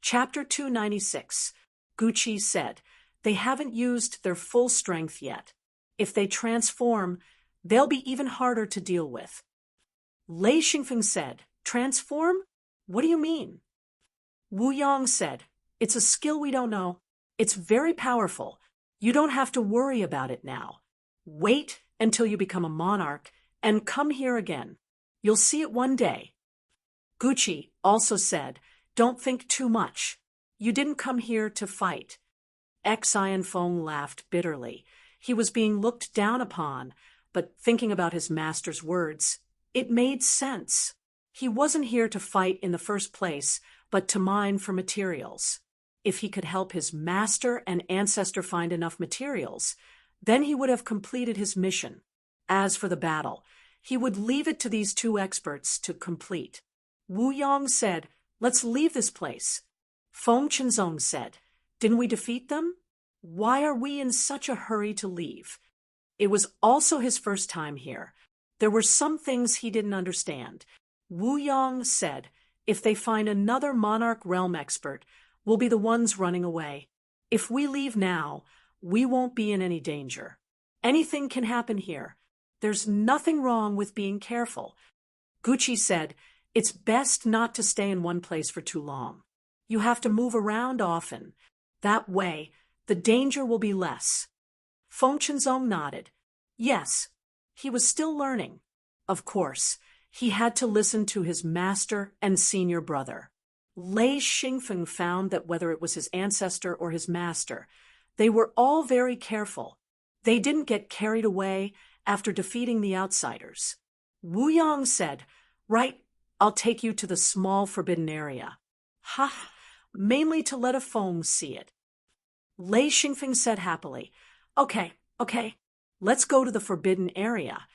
Chapter 296. Gucci said, "They haven't used their full strength yet. If they transform, they'll be even harder to deal with." Lei Xingfeng said, "Transform? What do you mean?" Wu Yang said, "It's a skill we don't know. It's very powerful. You don't have to worry about it now. Wait until you become a monarch and come here again. You'll see it one day." Gucci also said, "Don't think too much. You didn't come here to fight." Xian Feng laughed bitterly. He was being looked down upon, but thinking about his master's words, it made sense. He wasn't here to fight in the first place, but to mine for materials. If he could help his master and ancestor find enough materials, then he would have completed his mission. As for the battle, he would leave it to these two experts to complete. Wu Yang said, "Let's leave this place." Feng Qinzong said, "Didn't we defeat them? Why are we in such a hurry to leave?" It was also his first time here. There were some things he didn't understand. Wu Yang said, "If they find another monarch realm expert, we'll be the ones running away. If we leave now, we won't be in any danger. Anything can happen here. There's nothing wrong with being careful." Gucci said, "It's best not to stay in one place for too long. You have to move around often. That way, the danger will be less." Feng Qinzong nodded. Yes, he was still learning. Of course, he had to listen to his master and senior brother. Lei Xingfeng found that whether it was his ancestor or his master, they were all very careful. They didn't get carried away after defeating the outsiders. Wu Yang said, "Right, I'll take you to the small forbidden area." "Ha! Mainly to let a Feng see it." Lei Xingfeng said happily, Okay, let's go to the forbidden area."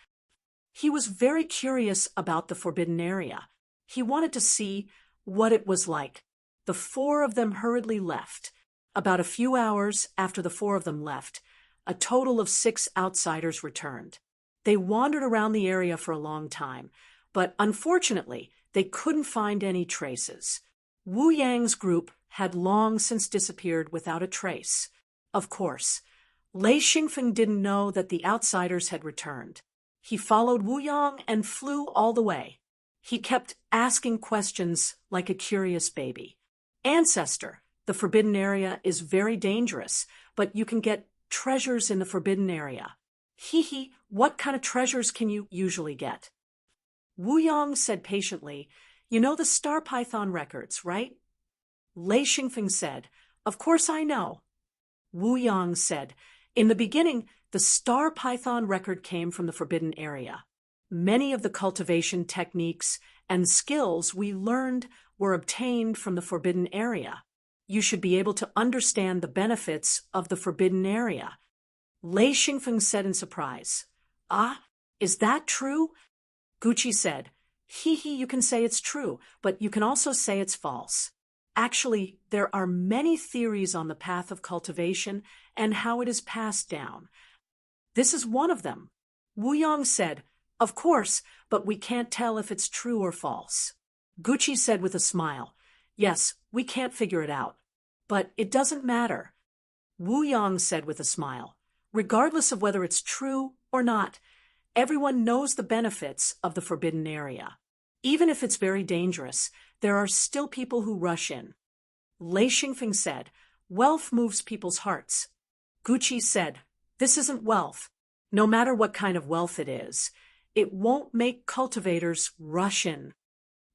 He was very curious about the forbidden area. He wanted to see what it was like. The four of them hurriedly left. About a few hours after the four of them left, a total of 6 outsiders returned. They wandered around the area for a long time, but unfortunately, they couldn't find any traces. Wu Yang's group had long since disappeared without a trace. Of course, Lei Xingfeng didn't know that the outsiders had returned. He followed Wu Yang and flew all the way. He kept asking questions like a curious baby. "Ancestor, the forbidden area is very dangerous, but you can get treasures in the forbidden area." "Hee, what kind of treasures can you usually get?" Wu Yang said patiently, "You know the star python records, right?" Lei Xingfeng said, "Of course I know." Wu Yang said, "In the beginning, the star python record came from the forbidden area. Many of the cultivation techniques and skills we learned were obtained from the forbidden area. You should be able to understand the benefits of the forbidden area." Lei Xingfeng said in surprise, "Ah, is that true?" Gucci said, Hee, you can say it's true, but you can also say it's false. Actually, there are many theories on the path of cultivation and how it is passed down. This is one of them." Wu Yang said, "Of course, but we can't tell if it's true or false." Gucci said with a smile, "Yes, we can't figure it out. But it doesn't matter." Wu Yang said with a smile, "Regardless of whether it's true or not, everyone knows the benefits of the forbidden area. Even if it's very dangerous, there are still people who rush in." Lei Xingfeng said, "Wealth moves people's hearts." Gucci said, "This isn't wealth. No matter what kind of wealth it is, it won't make cultivators rush in."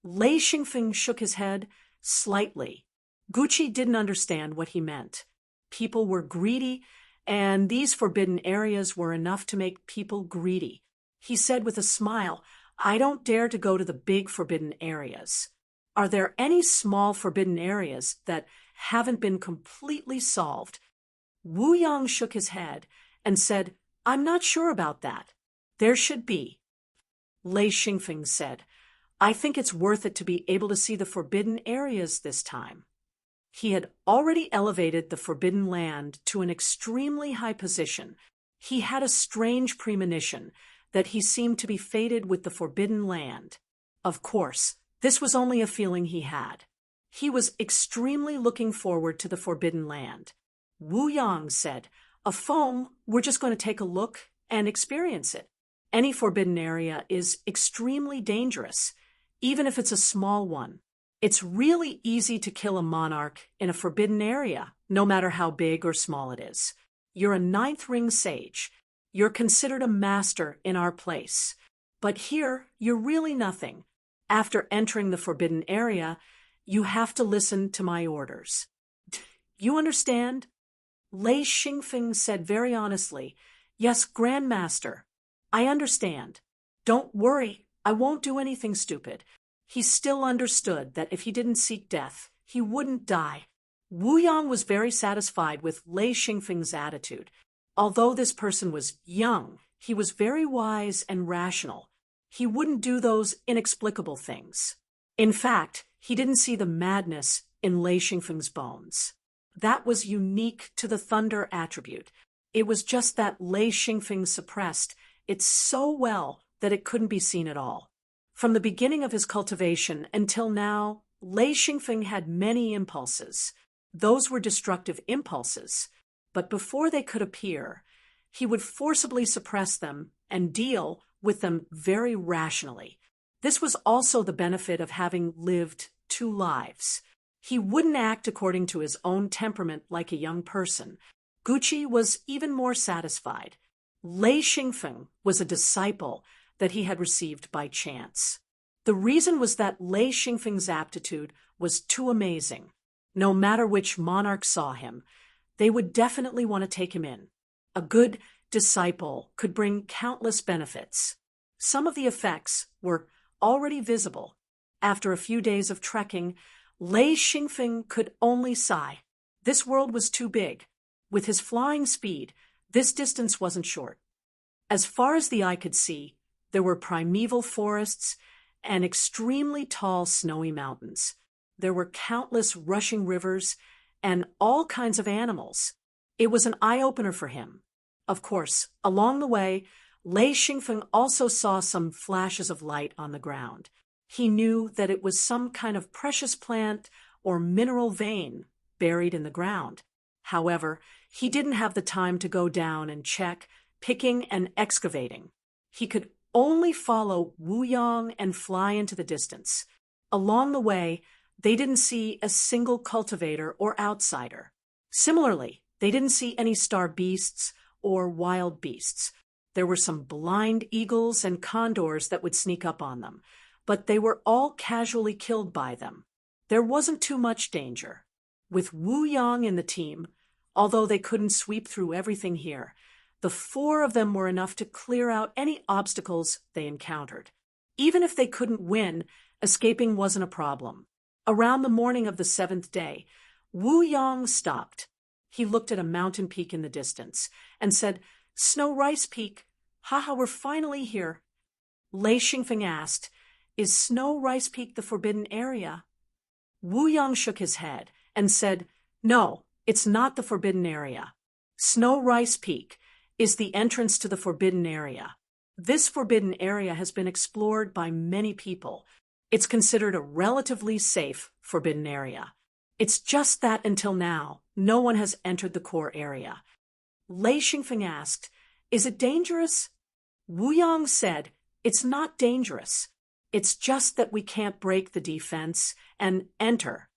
Lei Xingfeng shook his head slightly. Gucci didn't understand what he meant. People were greedy, and these forbidden areas were enough to make people greedy. He said with a smile, "I don't dare to go to the big forbidden areas. Are there any small forbidden areas that haven't been completely solved?" Wu Yang shook his head and said, "I'm not sure about that. There should be." Lei Xingfeng said, "I think it's worth it to be able to see the forbidden areas this time." He had already elevated the forbidden land to an extremely high position. He had a strange premonition that he seemed to be fated with the forbidden land. Of course, this was only a feeling he had. He was extremely looking forward to the Forbidden Land. Wu Yang said, "A foam, we're just going to take a look and experience it. Any forbidden area is extremely dangerous, even if it's a small one. It's really easy to kill a monarch in a forbidden area, no matter how big or small it is. You're a ninth ring sage. You're considered a master in our place. But here, you're really nothing. After entering the forbidden area, you have to listen to my orders. You understand?" Lei Xingfeng said very honestly, "Yes, Grandmaster. I understand. Don't worry, I won't do anything stupid." He still understood that if he didn't seek death, he wouldn't die. Wu Yang was very satisfied with Lei Xingfeng's attitude. Although this person was young, he was very wise and rational. He wouldn't do those inexplicable things. In fact, he didn't see the madness in Lei Xingfeng's bones. That was unique to the thunder attribute. It was just that Lei Xingfeng suppressed it so well that it couldn't be seen at all. From the beginning of his cultivation until now, Lei Xingfeng had many impulses. Those were destructive impulses, but before they could appear, he would forcibly suppress them and deal with them very rationally. This was also the benefit of having lived 2 lives. He wouldn't act according to his own temperament like a young person. Gucci was even more satisfied. Lei Xingfeng was a disciple that he had received by chance. The reason was that Lei Xingfeng's aptitude was too amazing. No matter which monarch saw him, they would definitely want to take him in. A good disciple could bring countless benefits. Some of the effects were already visible. After a few days of trekking, Lei Xingfeng could only sigh. This world was too big. With his flying speed, this distance wasn't short. As far as the eye could see, there were primeval forests and extremely tall snowy mountains. There were countless rushing rivers and all kinds of animals. It was an eye-opener for him. Of course, along the way, Lei Xingfeng also saw some flashes of light on the ground. He knew that it was some kind of precious plant or mineral vein buried in the ground. However, he didn't have the time to go down and check, picking and excavating. He could only follow Wu Yang and fly into the distance. Along the way, they didn't see a single cultivator or outsider. Similarly, they didn't see any star beasts or wild beasts. There were some blind eagles and condors that would sneak up on them, but they were all casually killed by them. There wasn't too much danger. With Wu Yang in the team, although they couldn't sweep through everything here, the 4 of them were enough to clear out any obstacles they encountered. Even if they couldn't win, escaping wasn't a problem. Around the morning of the 7th day, Wu Yang stopped. He looked at a mountain peak in the distance and said, "Snow Rice Peak, haha, we're finally here." Lei Xingfeng asked, "Is Snow Rice Peak the forbidden area?" Wu Yang shook his head and said, "No, it's not the forbidden area. Snow Rice Peak is the entrance to the forbidden area. This forbidden area has been explored by many people. It's considered a relatively safe forbidden area. It's just that until now, no one has entered the core area." Lei Xingfeng asked, "Is it dangerous?" Wu Yang said, "It's not dangerous. It's just that we can't break the defense and enter."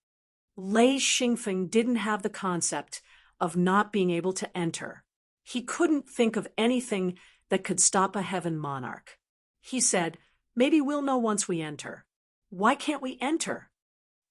Lei Xingfeng didn't have the concept of not being able to enter. He couldn't think of anything that could stop a heaven monarch. He said, "Maybe we'll know once we enter." Why can't we enter?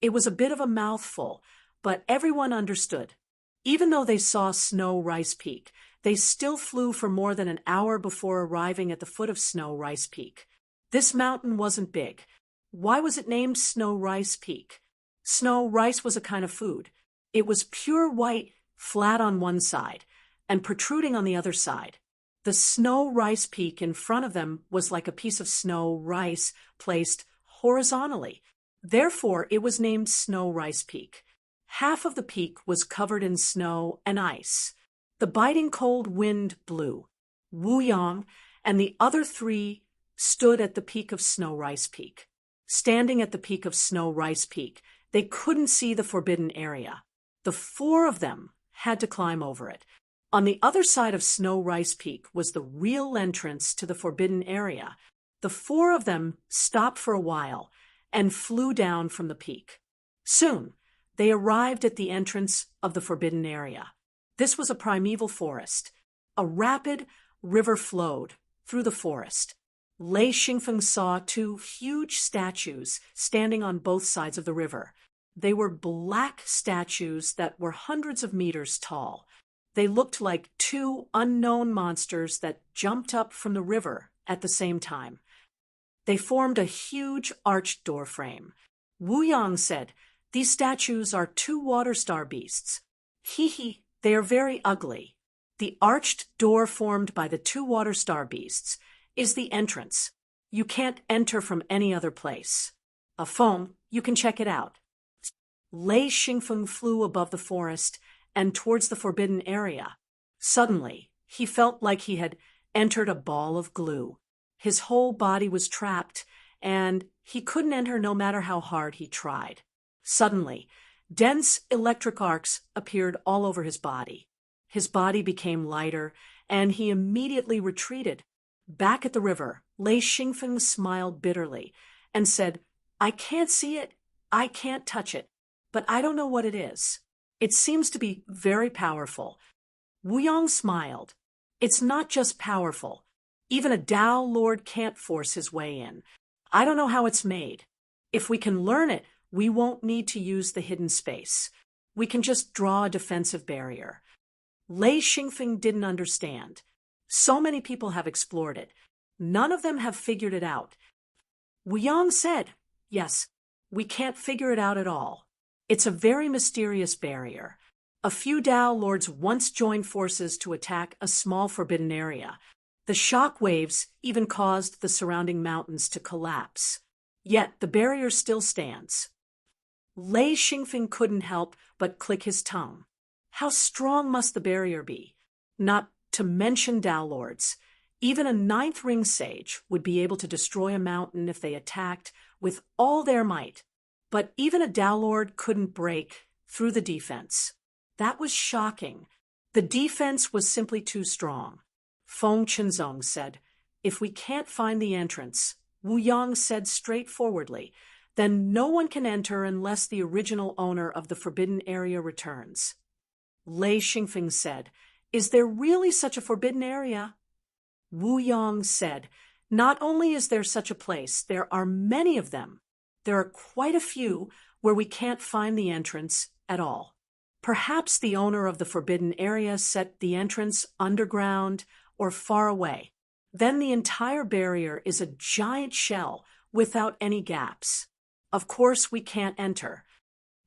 It was a bit of a mouthful, but everyone understood. Even though they saw Snow Rice Peak, they still flew for more than an hour before arriving at the foot of Snow Rice Peak. This mountain wasn't big. Why was it named Snow Rice Peak? Snow rice was a kind of food. It was pure white, flat on one side, and protruding on the other side. The Snow Rice Peak in front of them was like a piece of snow rice placed horizontally. Therefore, it was named Snow Rice Peak. Half of the peak was covered in snow and ice. The biting cold wind blew. Wu Yang and the other 3 stood at the peak of Snow Rice Peak. Standing at the peak of Snow Rice Peak, They couldn't see the forbidden area. The four of them had to climb over it. On the other side of Snow Rice Peak was the real entrance to the forbidden area. The four of them stopped for a while and flew down from the peak. Soon, they arrived at the entrance of the forbidden area. This was a primeval forest. A rapid river flowed through the forest. Lei Xingfeng saw two huge statues standing on both sides of the river. They were black statues that were hundreds of meters tall. They looked like two unknown monsters that jumped up from the river at the same time. They formed a huge arched doorframe. Wu Yang said, "These statues are two water star beasts. Hee, they are very ugly." The arched door formed by the two water star beasts is the entrance. You can't enter from any other place. A phone, you can check it out. Lei Xingfeng flew above the forest and towards the forbidden area. Suddenly, he felt like he had entered a ball of glue. His whole body was trapped, and he couldn't enter no matter how hard he tried. Suddenly, dense electric arcs appeared all over his body. His body became lighter, and he immediately retreated. Back at the river, Lei Xingfeng smiled bitterly and said, "I can't see it, I can't touch it, but I don't know what it is. It seems to be very powerful." Wu Yang smiled. "It's not just powerful. Even a Tao Lord can't force his way in. I don't know how it's made. If we can learn it, we won't need to use the hidden space. We can just draw a defensive barrier." Lei Xingfeng didn't understand. So many people have explored it. None of them have figured it out. Wu Yang said, "Yes, we can't figure it out at all. It's a very mysterious barrier. A few Tao Lords once joined forces to attack a small forbidden area. The shock waves even caused the surrounding mountains to collapse. Yet the barrier still stands." Lei Xingfeng couldn't help but click his tongue. How strong must the barrier be? Not to mention Tao Lords. Even a ninth ring sage would be able to destroy a mountain if they attacked with all their might. But even a Tao Lord couldn't break through the defense. That was shocking. The defense was simply too strong. Feng Qinzong said, "If we can't find the entrance," Wu Yang said straightforwardly, "then no one can enter unless the original owner of the forbidden area returns." Lei Xingfeng said, "Is there really such a forbidden area?" Wu Yang said, "Not only is there such a place, there are many of them. There are quite a few where we can't find the entrance at all. Perhaps the owner of the forbidden area set the entrance underground or far away. Then the entire barrier is a giant shell without any gaps. Of course we can't enter."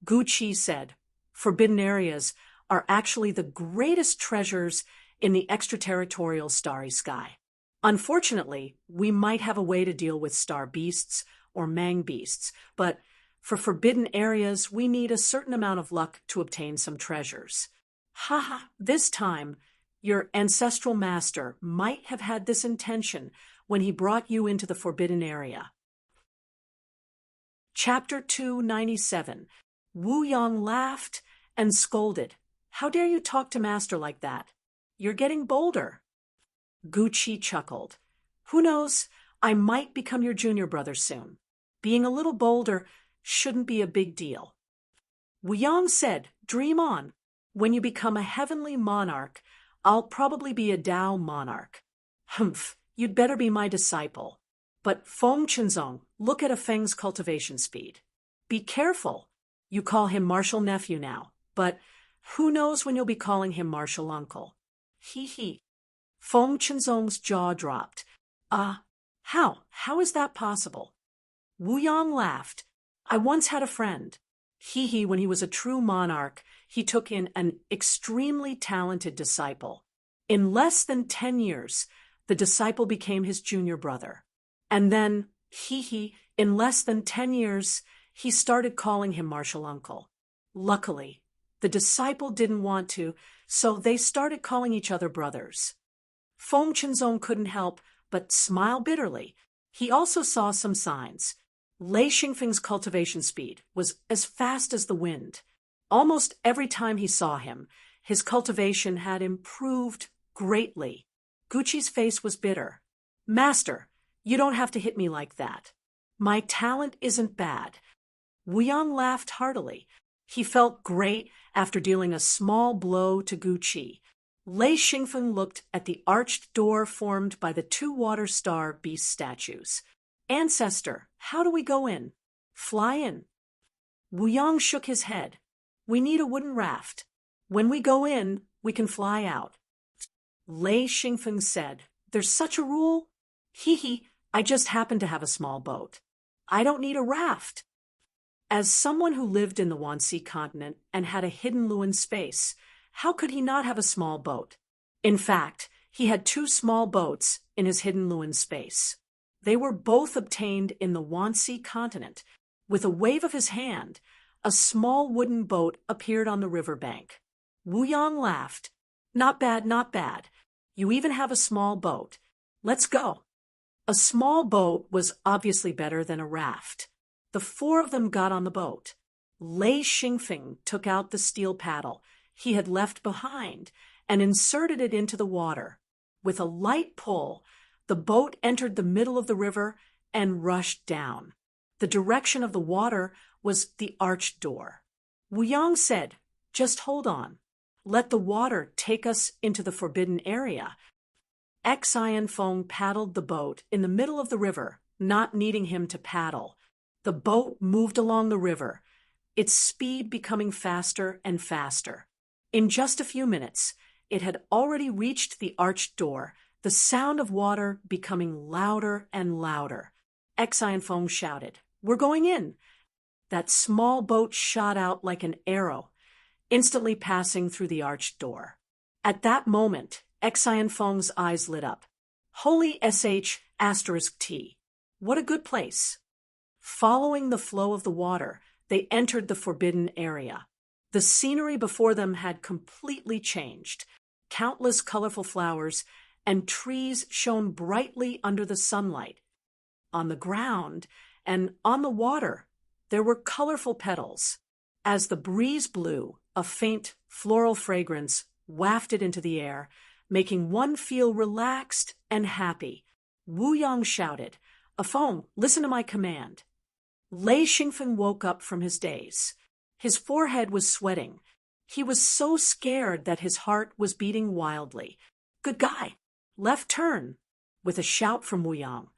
Gucci said, "Forbidden areas are actually the greatest treasures in the extraterritorial starry sky. Unfortunately, we might have a way to deal with star beasts or mang beasts, but for forbidden areas, we need a certain amount of luck to obtain some treasures. Haha, this time, your ancestral master might have had this intention when he brought you into the forbidden area." Chapter 297. Wu Yang laughed and scolded. "How dare you talk to master like that? You're getting bolder." Gucci chuckled. "Who knows, I might become your junior brother soon. Being a little bolder shouldn't be a big deal." Wu Yang said, "Dream on. When you become a heavenly monarch, I'll probably be a Tao monarch." "Humph, you'd better be my disciple." "But Feng Qinzong, look at a Feng's cultivation speed. Be careful. You call him martial nephew now, but who knows when you'll be calling him martial uncle." Hee. Feng Qinzong's jaw dropped. How is that possible?" Wu Yang laughed. "I once had a friend. When he was a true monarch, he took in an extremely talented disciple. In less than 10 years, the disciple became his junior brother. And then, in less than 10 years, he started calling him martial uncle. Luckily, the disciple didn't want to, so they started calling each other brothers." Feng Qinzong couldn't help but smile bitterly. He also saw some signs. Lei Xingfeng's cultivation speed was as fast as the wind. Almost every time he saw him, his cultivation had improved greatly. Gucci's face was bitter. Master, you don't have to hit me like that. My talent isn't bad. Wu Yang laughed heartily. He felt great after dealing a small blow to Gucci. Lei Xingfeng looked at the arched door formed by the two water star beast statues. Ancestor, how do we go in? Fly in. Wu Yang shook his head. We need a wooden raft. When we go in, we can fly out. Lei Xingfeng said, There's such a rule? Hee, I just happen to have a small boat. I don't need a raft. As someone who lived in the Wanxi continent and had a hidden Luan space, how could he not have a small boat? In fact, he had two small boats in his hidden Luan space. They were both obtained in the Wanxi continent. With a wave of his hand, a small wooden boat appeared on the riverbank. Wu Yang laughed. Not bad, not bad. You even have a small boat. Let's go. A small boat was obviously better than a raft. The four of them got on the boat. Lei Xingfeng took out the steel paddle he had left behind and inserted it into the water. With a light pull, the boat entered the middle of the river and rushed down. The direction of the water was the arched door. Wu Yang said, Just hold on. Let the water take us into the forbidden area. Xian Feng paddled the boat in the middle of the river, not needing him to paddle. The boat moved along the river, its speed becoming faster and faster. In just a few minutes, it had already reached the arched door, the sound of water becoming louder and louder. Xian Feng shouted, We're going in. That small boat shot out like an arrow, instantly passing through the arched door. At that moment, Xian Feng's eyes lit up. Holy **T. What a good place. Following the flow of the water, they entered the forbidden area. The scenery before them had completely changed. Countless colorful flowers and trees shone brightly under the sunlight. On the ground and on the water, there were colorful petals. As the breeze blew, a faint floral fragrance wafted into the air, making one feel relaxed and happy. Wu Yang shouted, Afeng, listen to my command. Lei Xingfeng woke up from his daze. His forehead was sweating. He was so scared that his heart was beating wildly. Good guy. Left turn. With a shout from Wu Yang,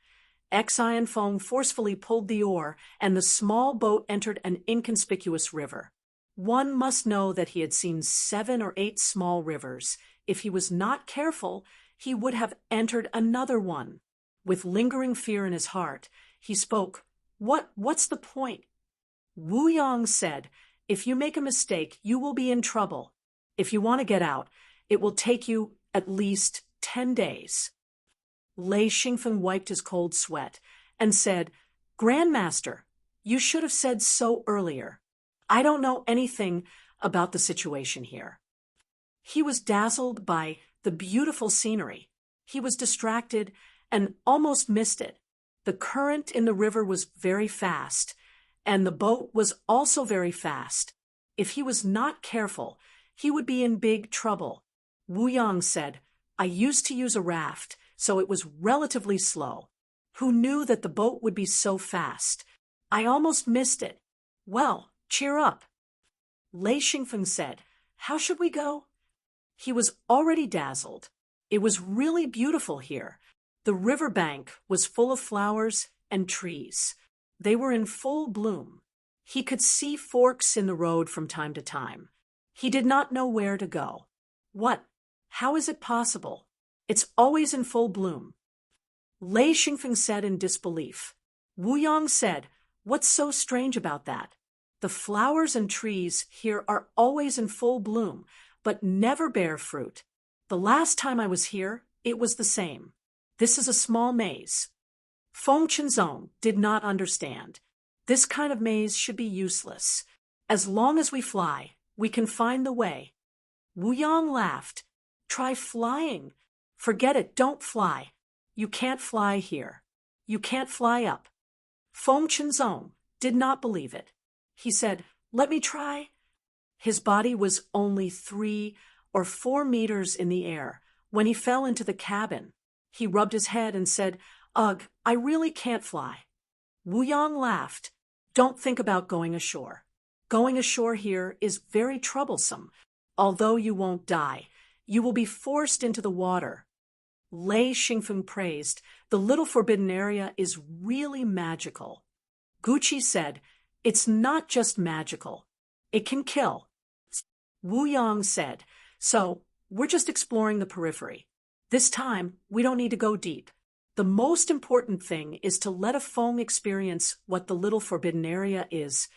Xian Feng forcefully pulled the oar, and the small boat entered an inconspicuous river. One must know that he had seen 7 or 8 small rivers. If he was not careful, he would have entered another one. With lingering fear in his heart, he spoke, What's the point? Wu Yang said, If you make a mistake, you will be in trouble. If you want to get out, it will take you at least 10 days. Lei Xingfeng wiped his cold sweat and said, Grandmaster, you should have said so earlier. I don't know anything about the situation here. He was dazzled by the beautiful scenery. He was distracted and almost missed it. The current in the river was very fast, and the boat was also very fast. If he was not careful, he would be in big trouble. Wu Yang said, I used to use a raft, so it was relatively slow. Who knew that the boat would be so fast? I almost missed it. Well, cheer up. Lei Xingfeng said, How should we go? He was already dazzled. It was really beautiful here. The riverbank was full of flowers and trees. They were in full bloom. He could see forks in the road from time to time. He did not know where to go. What? How is it possible? It's always in full bloom. Lei Xingfeng said in disbelief. Wu Yang said, What's so strange about that? The flowers and trees here are always in full bloom, but never bear fruit. The last time I was here, it was the same. This is a small maze. Feng Qinzong did not understand. This kind of maze should be useless. As long as we fly, we can find the way. Wu Yang laughed. Try flying. Forget it, don't fly. You can't fly here. You can't fly up. Feng Chinzong did not believe it. He said, "Let me try." His body was only 3 or 4 meters in the air when he fell into the cabin. He rubbed his head and said, "Ugh, I really can't fly." Wu Yang laughed. "Don't think about going ashore. Going ashore here is very troublesome. Although you won't die, you will be forced into the water." Lei Xingfeng praised, "The little forbidden area is really magical." Gucci said, "It's not just magical. It can kill." Wu Yang said, "So, we're just exploring the periphery. This time, we don't need to go deep. The most important thing is to let a Feng experience what the little forbidden area is."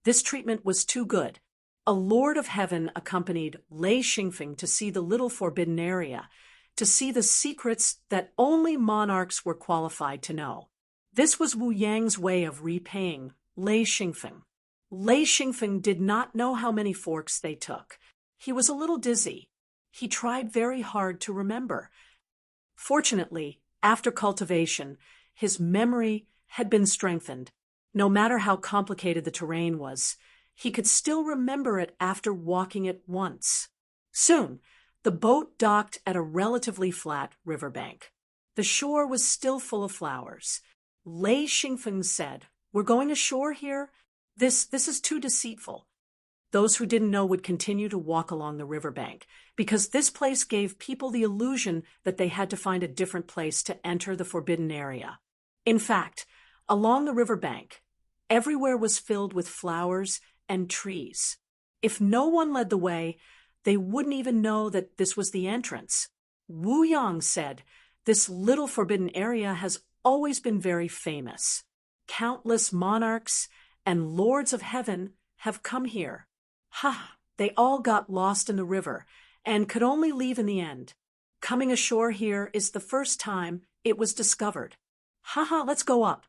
This treatment was too good. A Lord of Heaven accompanied Lei Xingfeng to see the little forbidden area, to see the secrets that only monarchs were qualified to know. This was Wu Yang's way of repaying Lei Xingfeng. Lei Xingfeng did not know how many forks they took. He was a little dizzy. He tried very hard to remember. Fortunately, after cultivation, his memory had been strengthened. No matter how complicated the terrain was, he could still remember it after walking it once. Soon, the boat docked at a relatively flat riverbank. The shore was still full of flowers. Lei Xingfeng said, "We're going ashore here? This is too deceitful." Those who didn't know would continue to walk along the riverbank, because this place gave people the illusion that they had to find a different place to enter the forbidden area. In fact, along the riverbank, everywhere was filled with flowers and trees. If no one led the way, they wouldn't even know that this was the entrance. Wu Yang said, "This little forbidden area has always been very famous. Countless monarchs and lords of heaven have come here. Ha! They all got lost in the river and could only leave in the end. Coming ashore here is the first time it was discovered. Ha, let's go up."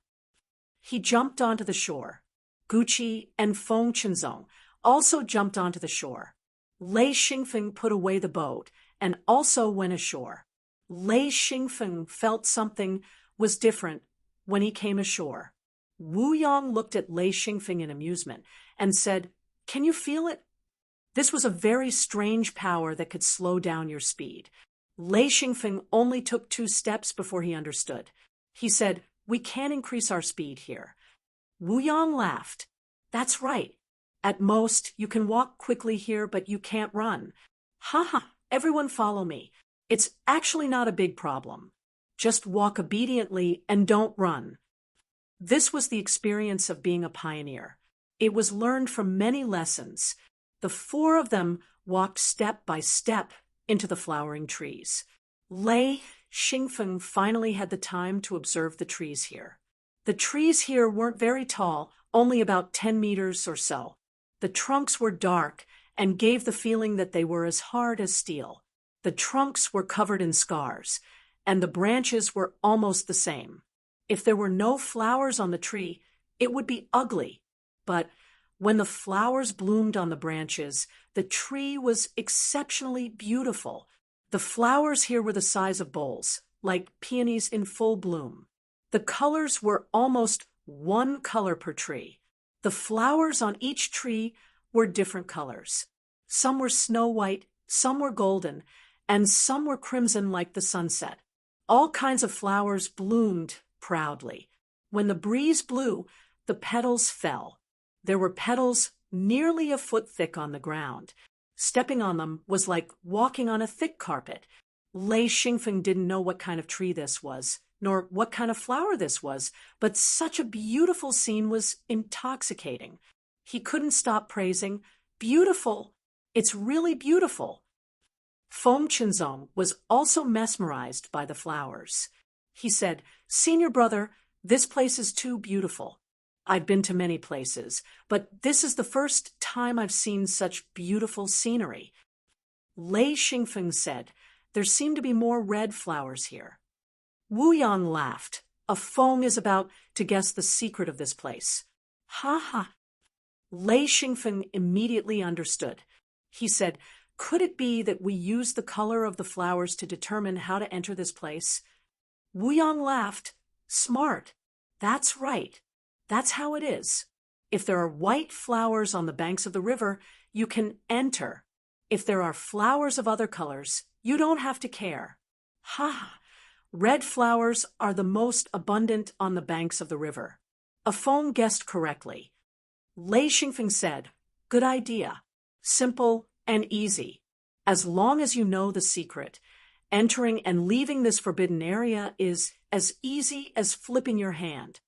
He jumped onto the shore. Gucci and Feng Chinzong also jumped onto the shore. Lei Xingfeng put away the boat and also went ashore. Lei Xingfeng felt something was different when he came ashore. Wu Yang looked at Lei Xingfeng in amusement and said, "Can you feel it?" This was a very strange power that could slow down your speed. Lei Xingfeng only took 2 steps before he understood. He said, "We can increase our speed here." Wu Yang laughed. "That's right. At most, you can walk quickly here, but you can't run. Everyone follow me. It's actually not a big problem. Just walk obediently and don't run." This was the experience of being a pioneer. It was learned from many lessons. The 4 of them walked step by step into the flowering trees. Lei Xingfeng finally had the time to observe the trees here. The trees here weren't very tall, only about 10 meters or so. The trunks were dark and gave the feeling that they were as hard as steel. The trunks were covered in scars, and the branches were almost the same. If there were no flowers on the tree, it would be ugly. But when the flowers bloomed on the branches, the tree was exceptionally beautiful. The flowers here were the size of bowls, like peonies in full bloom. The colors were almost 1 color per tree. The flowers on each tree were different colors. Some were snow white, some were golden, and some were crimson like the sunset. All kinds of flowers bloomed proudly. When the breeze blew, the petals fell. There were petals nearly a foot thick on the ground. Stepping on them was like walking on a thick carpet. Lei Xingfeng didn't know what kind of tree this was, nor what kind of flower this was, but such a beautiful scene was intoxicating. He couldn't stop praising, "Beautiful! It's really beautiful." Feng Chinzong was also mesmerized by the flowers. He said, "Senior brother, this place is too beautiful. I've been to many places, but this is the first time I've seen such beautiful scenery." Lei Xingfeng said, "There seem to be more red flowers here." Wu Yang laughed. "A Feng is about to guess the secret of this place." Lei Xingfeng immediately understood. He said, "Could it be that we use the color of the flowers to determine how to enter this place?" Wu Yang laughed. "Smart. That's right. That's how it is. If there are white flowers on the banks of the river, you can enter. If there are flowers of other colors, you don't have to care. Ha! Red flowers are the most abundant on the banks of the river. A Feng guessed correctly. Lei Xingfeng said, "Good idea. Simple and easy. As long as you know the secret, entering and leaving this forbidden area is as easy as flipping your hand."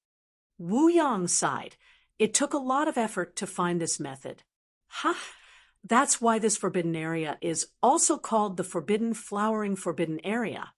Wu Yang sighed. It took a lot of effort to find this method. Ha! That's why this forbidden area is also called the Forbidden Flowering Forbidden Area.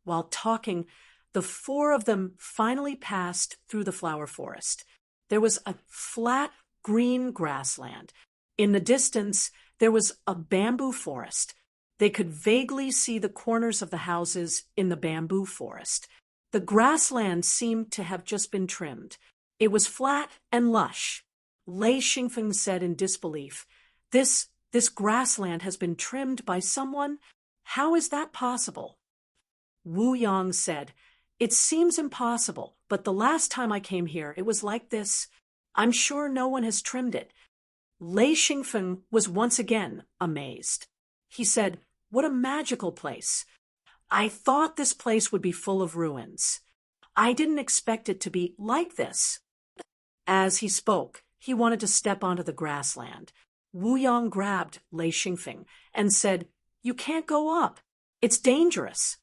While talking, the four of them finally passed through the flower forest. There was a flat, green grassland. In the distance, there was a bamboo forest. They could vaguely see the corners of the houses in the bamboo forest. The grassland seemed to have just been trimmed. It was flat and lush. Lei Xingfeng said in disbelief, This grassland has been trimmed by someone? How is that possible?" Wu Yang said, "It seems impossible, but the last time I came here, it was like this. I'm sure no one has trimmed it." Lei Xingfeng was once again amazed. He said, "What a magical place. I thought this place would be full of ruins. I didn't expect it to be like this." As he spoke, he wanted to step onto the grassland. Wu Yang grabbed Lei Xingfeng and said, "You can't go up. It's dangerous."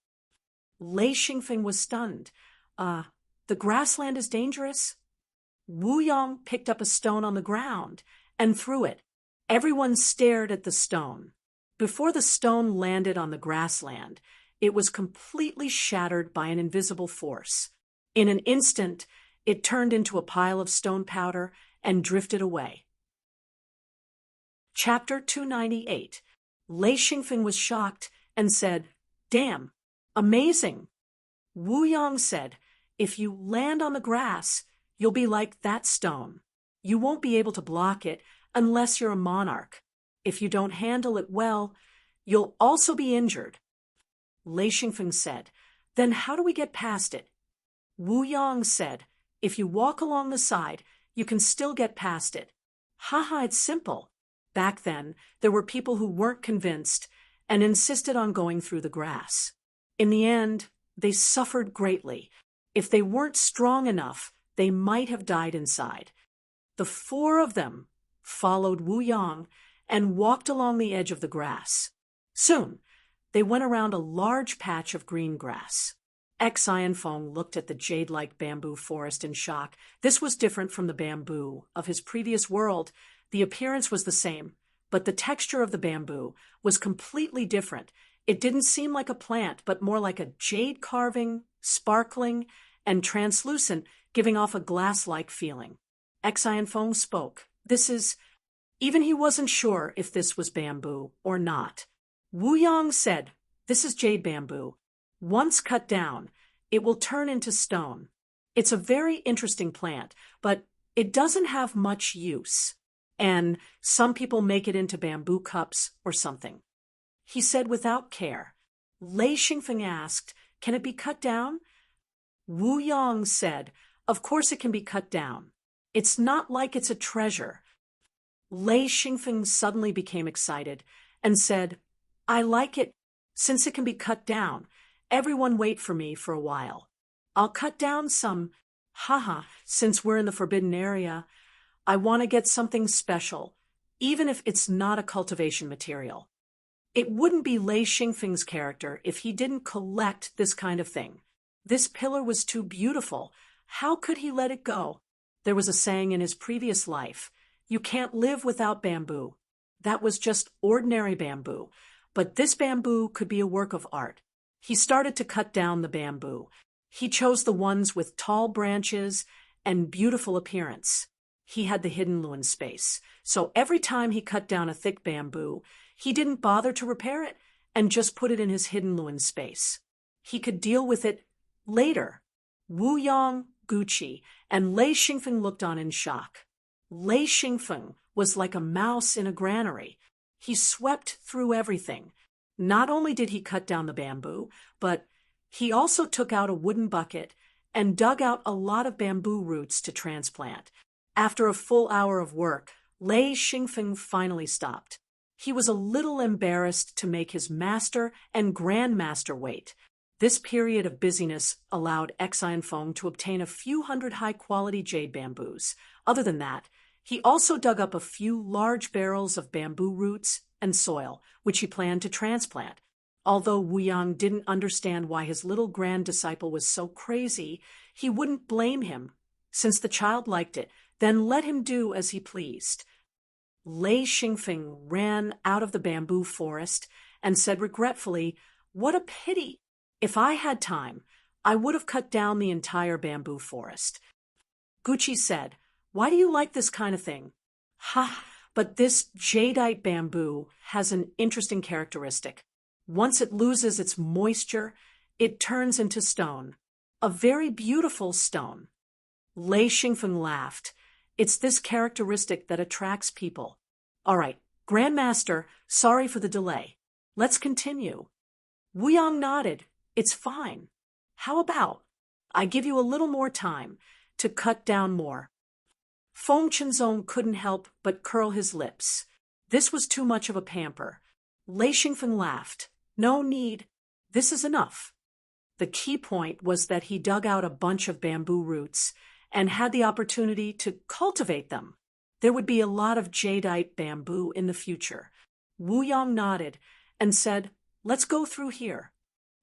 Lei Xingfeng was stunned. The grassland is dangerous?" Wu Yang picked up a stone on the ground and threw it. Everyone stared at the stone. Before the stone landed on the grassland, it was completely shattered by an invisible force. In an instant, it turned into a pile of stone powder and drifted away. Chapter 298. Lei Xingfeng was shocked and said, "Damn, amazing." Wu Yang said, "If you land on the grass, you'll be like that stone. You won't be able to block it unless you're a monarch. If you don't handle it well, you'll also be injured." Lei Xingfeng said, "Then how do we get past it?" Wu Yang said, "If you walk along the side, you can still get past it." Haha, it's simple. Back then, there were people who weren't convinced and insisted on going through the grass. In the end, they suffered greatly. If they weren't strong enough, they might have died inside. The four of them followed Wu Yang and walked along the edge of the grass. Soon, they went around a large patch of green grass. Xian Feng looked at the jade-like bamboo forest in shock. This was different from the bamboo of his previous world. The appearance was the same, but the texture of the bamboo was completely different. It didn't seem like a plant, but more like a jade carving, sparkling, and translucent, giving off a glass-like feeling. Xian Feng spoke. Even he wasn't sure if this was bamboo or not. Wu Yang said, "This is jade bamboo. Once cut down, it will turn into stone. It's a very interesting plant, but it doesn't have much use. And some people make it into bamboo cups or something." He said without care. Lei Xingfeng asked, "Can it be cut down?" Wu Yang said, "Of course it can be cut down. It's not like it's a treasure." Lei Xingfeng suddenly became excited and said, "I like it. Since it can be cut down, everyone wait for me for a while. I'll cut down some. Haha, since we're in the forbidden area, I want to get something special, even if it's not a cultivation material." It wouldn't be Lei Xingfeng's character if he didn't collect this kind of thing. This pillar was too beautiful. How could he let it go? There was a saying in his previous life, "You can't live without bamboo." That was just ordinary bamboo, but this bamboo could be a work of art. He started to cut down the bamboo. He chose the ones with tall branches and beautiful appearance. He had the hidden Luan space, so every time he cut down a thick bamboo, he didn't bother to repair it and just put it in his hidden Luan space. He could deal with it later. Wu Yang, Gucci, and Lei Xingfeng looked on in shock. Lei Xingfeng was like a mouse in a granary. He swept through everything. Not only did he cut down the bamboo, but he also took out a wooden bucket and dug out a lot of bamboo roots to transplant. After a full hour of work, Lei Xingfeng finally stopped. He was a little embarrassed to make his master and grandmaster wait. This period of busyness allowed Xianfeng to obtain a few hundred high-quality jade bamboos. Other than that, he also dug up a few large barrels of bamboo roots and soil, which he planned to transplant. Although Wu Yang didn't understand why his little grand-disciple was so crazy, he wouldn't blame him. Since the child liked it, then let him do as he pleased. Lei Xingfeng ran out of the bamboo forest and said regretfully, "What a pity! If I had time, I would have cut down the entire bamboo forest." Gucci said, "Why do you like this kind of thing?" "Ha, but this jadeite bamboo has an interesting characteristic. Once it loses its moisture, it turns into stone. A very beautiful stone." Lei Xingfeng laughed. "It's this characteristic that attracts people." "All right, Grandmaster, sorry for the delay. Let's continue." Wu Yang nodded. "It's fine. How about I give you a little more time to cut down more?" Feng Qinzong couldn't help but curl his lips. This was too much of a pamper. Lei Xingfeng laughed. "No need. This is enough." The key point was that he dug out a bunch of bamboo roots and had the opportunity to cultivate them. There would be a lot of jadeite bamboo in the future. Wu Yang nodded and said, "Let's go through here."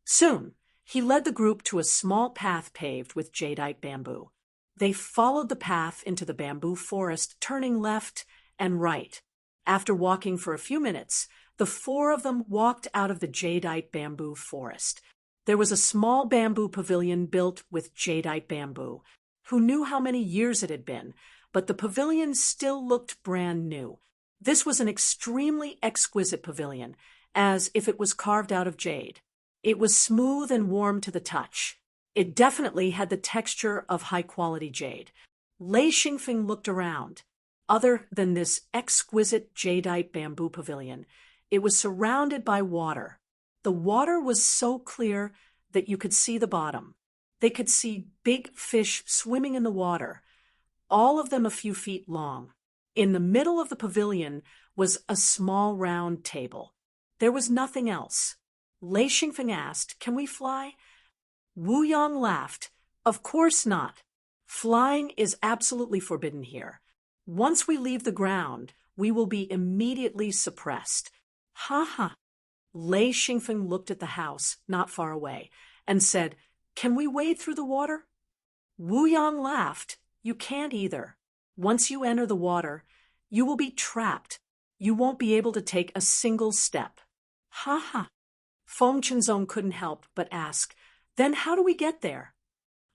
Soon, he led the group to a small path paved with jadeite bamboo. They followed the path into the bamboo forest, turning left and right. After walking for a few minutes, the four of them walked out of the jadeite bamboo forest. There was a small bamboo pavilion built with jadeite bamboo. Who knew how many years it had been, but the pavilion still looked brand new. This was an extremely exquisite pavilion, as if it was carved out of jade. It was smooth and warm to the touch. It definitely had the texture of high-quality jade. Lei Xingfeng looked around. Other than this exquisite jadeite bamboo pavilion, it was surrounded by water. The water was so clear that you could see the bottom. They could see big fish swimming in the water, all of them a few feet long. In the middle of the pavilion was a small round table. There was nothing else. Lei Xingfeng asked, "Can we fly?" Wu Yang laughed. "Of course not. Flying is absolutely forbidden here. Once we leave the ground, we will be immediately suppressed." "Ha ha." Lei Xingfeng looked at the house not far away and said, "Can we wade through the water?" Wu Yang laughed. "You can't either. Once you enter the water, you will be trapped. You won't be able to take a single step." "Ha ha." Feng Qinzong couldn't help but ask, "Then how do we get there?"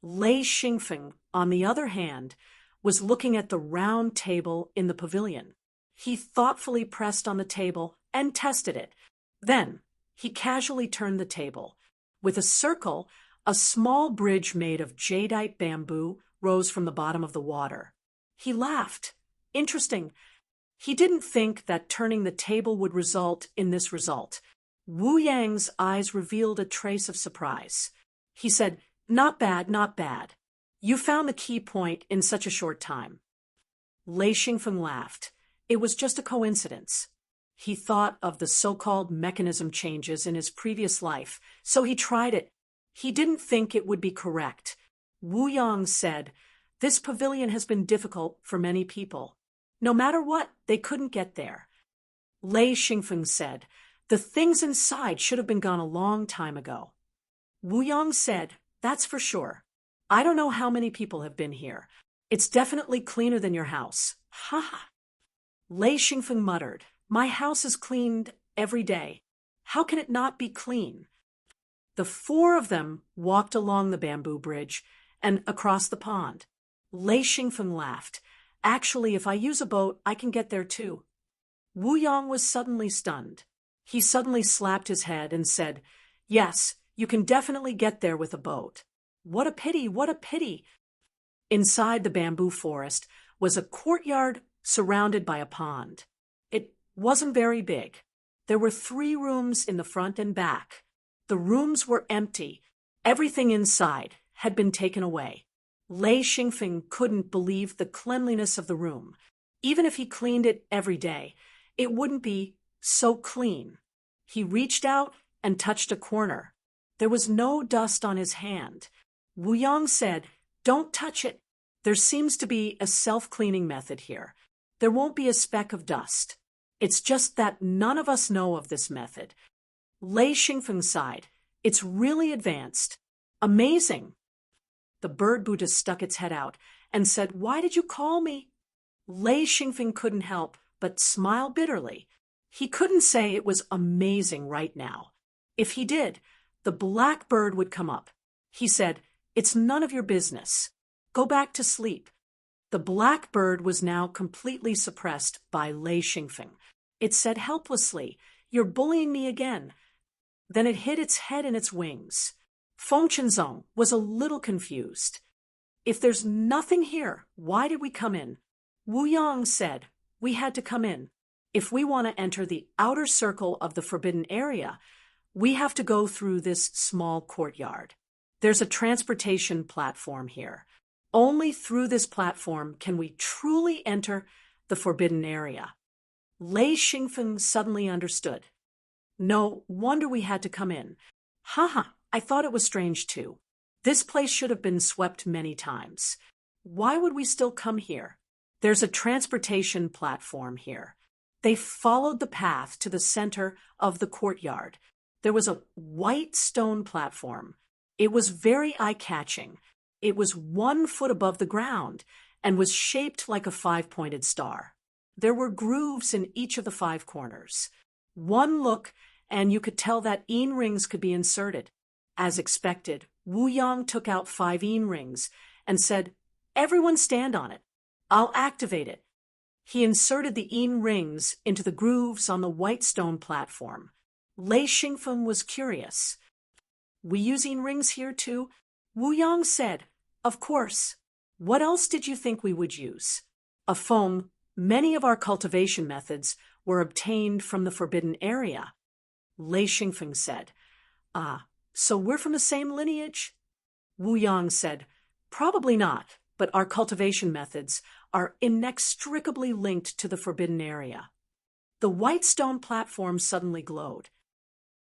Lei Xingfeng, on the other hand, was looking at the round table in the pavilion. He thoughtfully pressed on the table and tested it. Then he casually turned the table. With a circle, a small bridge made of jadeite bamboo rose from the bottom of the water. He laughed. Interesting. He didn't think that turning the table would result in this result. Wu Yang's eyes revealed a trace of surprise. He said, "Not bad, not bad. You found the key point in such a short time." Lei Xingfeng laughed. It was just a coincidence. He thought of the so-called mechanism changes in his previous life, so he tried it. He didn't think it would be correct. Wu Yang said, "This pavilion has been difficult for many people. No matter what, they couldn't get there." Lei Xingfeng said, "The things inside should have been gone a long time ago." Wu Yang said, "That's for sure. I don't know how many people have been here. It's definitely cleaner than your house." "Ha ha." Lei Xingfeng muttered, "My house is cleaned every day. How can it not be clean?" The four of them walked along the bamboo bridge and across the pond. Lei Xingfeng laughed. "Actually, if I use a boat, I can get there too." Wu Yang was suddenly stunned. He suddenly slapped his head and said, "Yes, you can definitely get there with a boat. What a pity, what a pity." Inside the bamboo forest was a courtyard surrounded by a pond. It wasn't very big. There were 3 rooms in the front and back. The rooms were empty. Everything inside had been taken away. Lei Xingfeng couldn't believe the cleanliness of the room. Even if he cleaned it every day, it wouldn't be so clean. He reached out and touched a corner. There was no dust on his hand. Wu Yang said, "Don't touch it. There seems to be a self-cleaning method here. There won't be a speck of dust. It's just that none of us know of this method." Lei Xingfeng sighed. "It's really advanced. Amazing." The bird Buddhist stuck its head out and said, "Why did you call me?" Lei Xingfeng couldn't help but smile bitterly. He couldn't say it was amazing right now. If he did, the black bird would come up. He said, "It's none of your business. Go back to sleep." The black bird was now completely suppressed by Lei Xingfeng. It said helplessly, "You're bullying me again." Then it hid its head in its wings. Feng Qinzong was a little confused. "If there's nothing here, why did we come in?" Wu Yang said, "We had to come in. If we want to enter the outer circle of the forbidden area, we have to go through this small courtyard. There's a transportation platform here. Only through this platform can we truly enter the forbidden area." Lei Xingfeng suddenly understood. "No wonder we had to come in. Haha, I thought it was strange too. This place should have been swept many times. Why would we still come here? There's a transportation platform here." They followed the path to the center of the courtyard. There was a white stone platform. It was very eye-catching. It was 1 foot above the ground and was shaped like a 5-pointed star. There were grooves in each of the 5 corners. One look, and you could tell that yin rings could be inserted. As expected, Wu Yang took out 5 yin rings and said, "Everyone stand on it. I'll activate it." He inserted the yin rings into the grooves on the white stone platform. Lei Xingfeng was curious. "We use yin rings here too?" Wu Yang said, "Of course. What else did you think we would use?" A Feng, many of our cultivation methods were obtained from the forbidden area. Lei Xingfeng said, "Ah, so we're from the same lineage?" Wu Yang said, "Probably not, but our cultivation methods are inextricably linked to the forbidden area." The white stone platform suddenly glowed.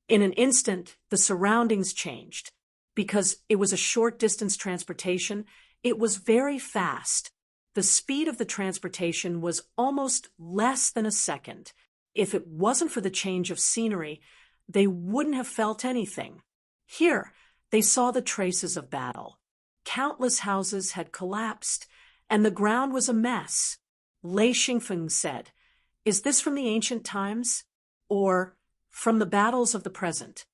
In an instant, the surroundings changed. Because it was a short-distance transportation, it was very fast. The speed of the transportation was almost less than a second. If it wasn't for the change of scenery, they wouldn't have felt anything. Here, they saw the traces of battle. Countless houses had collapsed, and the ground was a mess. Lei Xingfeng said, "Is this from the ancient times, or from the battles of the present?"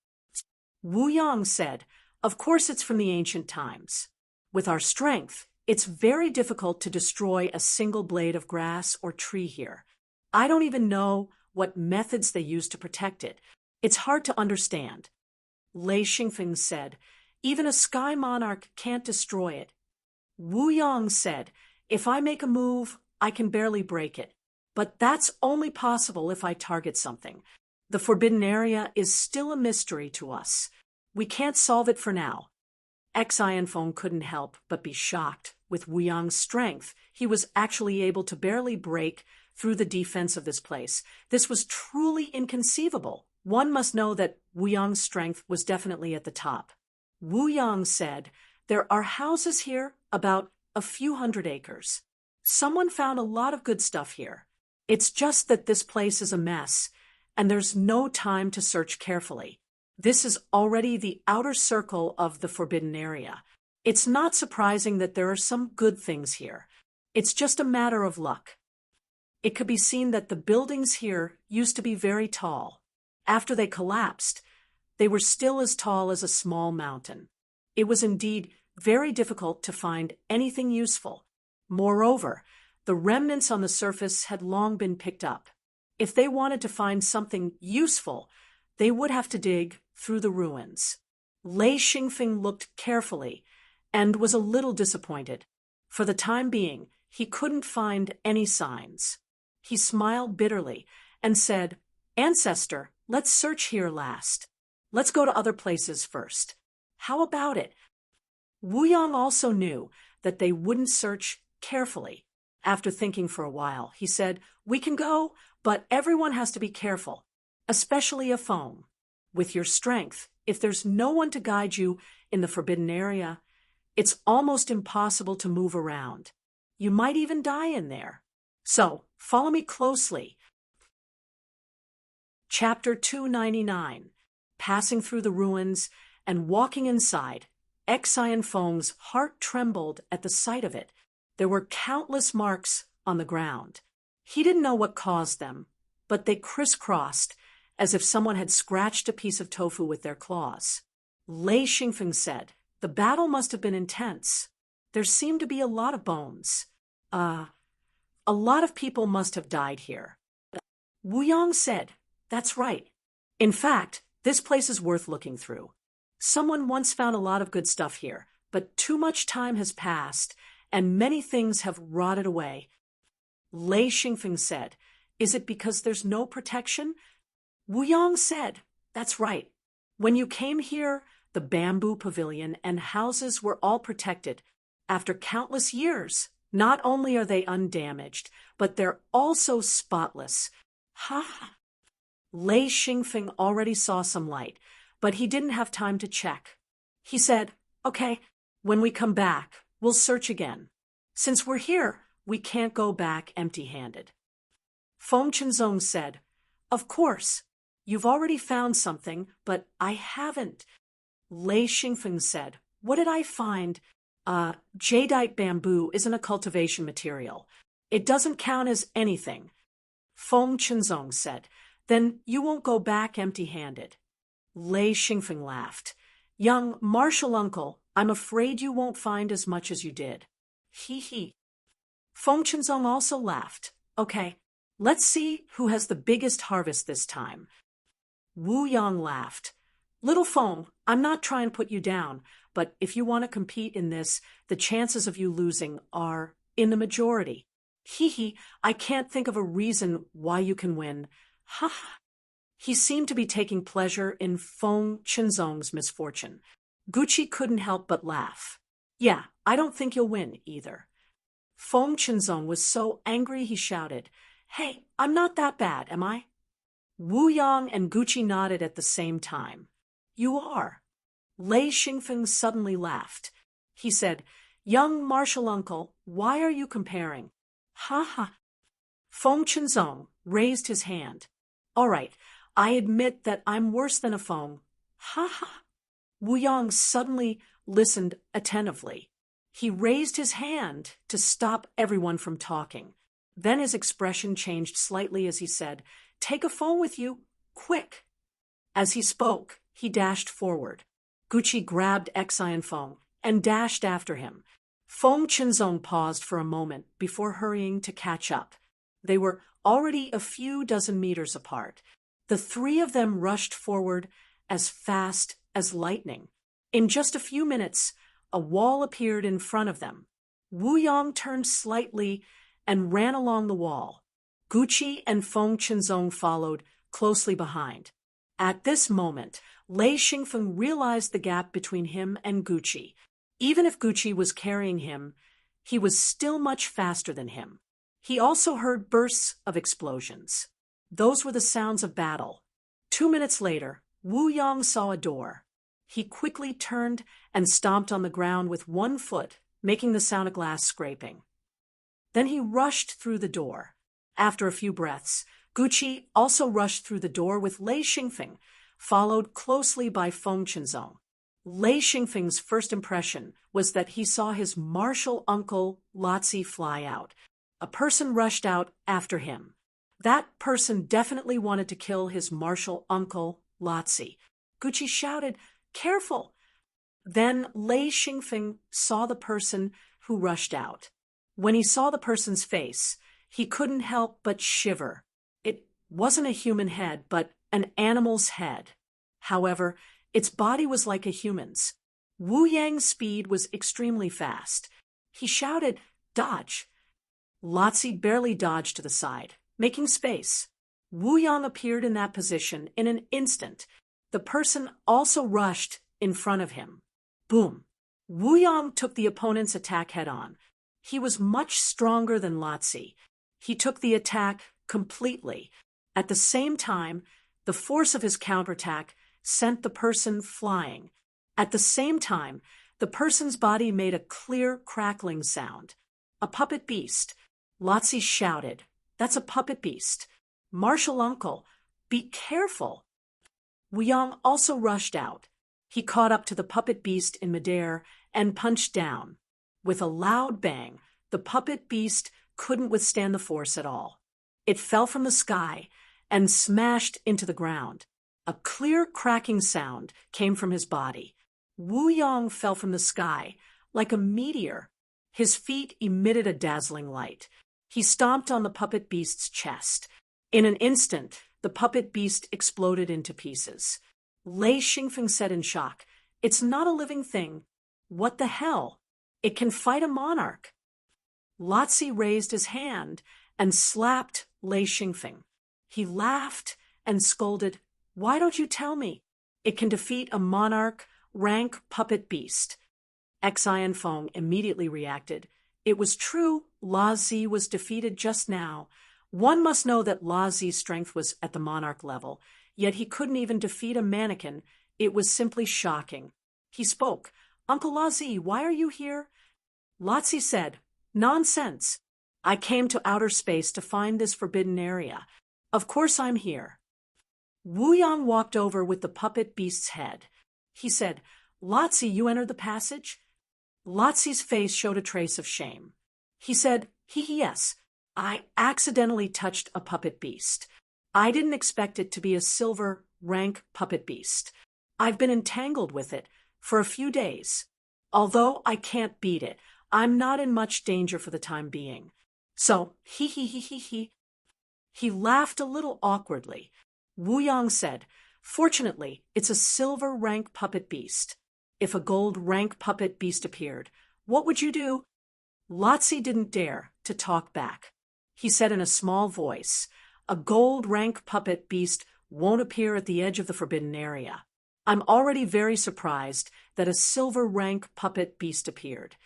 Wu Yang said, "Of course it's from the ancient times. With our strength, it's very difficult to destroy a single blade of grass or tree here. I don't even know what methods they use to protect it. It's hard to understand." Lei Xingfeng said, "Even a sky monarch can't destroy it." Wu Yang said, "If I make a move, I can barely break it. But that's only possible if I target something. The forbidden area is still a mystery to us. We can't solve it for now." Xianfeng couldn't help but be shocked. With Wu Yang's strength, he was actually able to barely break through the defense of this place. This was truly inconceivable. One must know that Wu Yang's strength was definitely at the top. Wu Yang said, "There are houses here about a few hundred acres. Someone found a lot of good stuff here. It's just that this place is a mess, and there's no time to search carefully. This is already the outer circle of the forbidden area. It's not surprising that there are some good things here. It's just a matter of luck." It could be seen that the buildings here used to be very tall. After they collapsed, they were still as tall as a small mountain. It was indeed very difficult to find anything useful. Moreover, the remnants on the surface had long been picked up. If they wanted to find something useful, they would have to dig through the ruins. Lei Xingfeng looked carefully and was a little disappointed. For the time being, he couldn't find any signs. He smiled bitterly and said, "Ancestor, let's search here last. Let's go to other places first. How about it?" Wu Yang also knew that they wouldn't search carefully. After thinking for a while, he said, "We can go, but everyone has to be careful, especially a Feng. With your strength, if there's no one to guide you in the forbidden area, it's almost impossible to move around. You might even die in there. So, follow me closely." Chapter 299. Passing through the ruins and walking inside, Xian Feng's heart trembled at the sight of it. There were countless marks on the ground. He didn't know what caused them, but they crisscrossed as if someone had scratched a piece of tofu with their claws. Lei Xingfeng said, "The battle must have been intense. There seemed to be a lot of bones. A lot of people must have died here." Wu Yang said, "That's right. In fact, this place is worth looking through. Someone once found a lot of good stuff here, but too much time has passed, and many things have rotted away." Lei Xingfeng said, "Is it because there's no protection?" Wu Yang said, "That's right. When you came here, the bamboo pavilion and houses were all protected. After countless years, not only are they undamaged, but they're also spotless." Ha! Lei Xingfeng already saw some light, but he didn't have time to check. He said, "Okay, when we come back, we'll search again. Since we're here, we can't go back empty-handed." Feng Qinzong said, "Of course. You've already found something, but I haven't." Lei Xingfeng said, "What did I find? Jadeite bamboo isn't a cultivation material. It doesn't count as anything." Feng Qinzong said, "Then you won't go back empty-handed." Lei Xingfeng laughed. "Young martial uncle, I'm afraid you won't find as much as you did." He. Feng Qinzong also laughed. "Okay, let's see who has the biggest harvest this time." Wu Yang laughed. "Little Feng, I'm not trying to put you down, but if you want to compete in this, the chances of you losing are in the majority. I can't think of a reason why you can win." Ha! He seemed to be taking pleasure in Feng Qinzong's misfortune. Gucci couldn't help but laugh. "Yeah, I don't think you'll win either." Feng Qinzong was so angry he shouted, "Hey, I'm not that bad, am I?" Wu Yang and Gucci nodded at the same time. "You are." Lei Xingfeng suddenly laughed. He said, "Young martial uncle, why are you comparing?" Ha! Feng Qinzong raised his hand. "All right, I admit that I'm worse than a Feng." Ha! Wu Yang suddenly listened attentively. He raised his hand to stop everyone from talking. Then his expression changed slightly as he said, "Take a Feng with you, quick." As he spoke, he dashed forward. Gucci grabbed Xian Feng and dashed after him. Feng Qinzong paused for a moment before hurrying to catch up. They were already a few dozen meters apart. The three of them rushed forward as fast as lightning. In just a few minutes, a wall appeared in front of them. Wu Yang turned slightly and ran along the wall. Gucci and Feng Qinzong followed closely behind. At this moment, Lei Xingfeng realized the gap between him and Gucci. Even if Gucci was carrying him, he was still much faster than him. He also heard bursts of explosions. Those were the sounds of battle. 2 minutes later, Wu Yang saw a door. He quickly turned and stomped on the ground with one foot, making the sound of glass scraping. Then he rushed through the door. After a few breaths, Gucci also rushed through the door with Lei Xingfeng, followed closely by Feng Qinzong. Lei Xingfeng's first impression was that he saw his martial uncle Lotzi fly out. A person rushed out after him. That person definitely wanted to kill his martial uncle Lotzi. Gucci shouted, "Careful!" Then Lei Xingfeng saw the person who rushed out. When he saw the person's face, he couldn't help but shiver. It wasn't a human head, but an animal's head. However, its body was like a human's. Wu Yang's speed was extremely fast. He shouted, "Dodge!" Lotzi barely dodged to the side, making space. Wu Yang appeared in that position in an instant. The person also rushed in front of him. Boom! Wu Yang took the opponent's attack head-on. He was much stronger than Lotzi. He took the attack completely. At the same time, the force of his counterattack sent the person flying. At the same time, the person's body made a clear crackling sound. A puppet beast. Lotzi shouted, "That's a puppet beast. Martial uncle, be careful." Wu Yang also rushed out. He caught up to the puppet beast in midair and punched down. With a loud bang, the puppet beast couldn't withstand the force at all. It fell from the sky and smashed into the ground. A clear cracking sound came from his body. Wu Yang fell from the sky like a meteor. His feet emitted a dazzling light. He stomped on the puppet beast's chest. In an instant, the puppet beast exploded into pieces. Lei Xingfeng said in shock, "It's not a living thing. What the hell? It can fight a monarch." Lotzi raised his hand and slapped Lei Xingfeng. He laughed and scolded, "Why don't you tell me? It can defeat a monarch rank puppet beast." Xian Feng immediately reacted. It was true, La Zi was defeated just now. One must know that La Zi's strength was at the monarch level, yet he couldn't even defeat a mannequin. It was simply shocking. He spoke, "Uncle La Zi, why are you here?" Lotzi said, "Nonsense. I came to outer space to find this forbidden area. Of course I'm here." Wu Yang walked over with the puppet beast's head. He said, "Lotzi, you entered the passage?" Lotzi's face showed a trace of shame. He said, Yes, I accidentally touched a puppet beast. I didn't expect it to be a silver rank puppet beast. I've been entangled with it for a few days. Although I can't beat it, I'm not in much danger for the time being. So, he. He laughed a little awkwardly. Wu Yang said, "Fortunately, it's a silver rank puppet beast. If a gold rank puppet beast appeared, what would you do?" Lotzi didn't dare to talk back. He said in a small voice, "A gold rank puppet beast won't appear at the edge of the forbidden area. I'm already very surprised that a silver rank puppet beast appeared."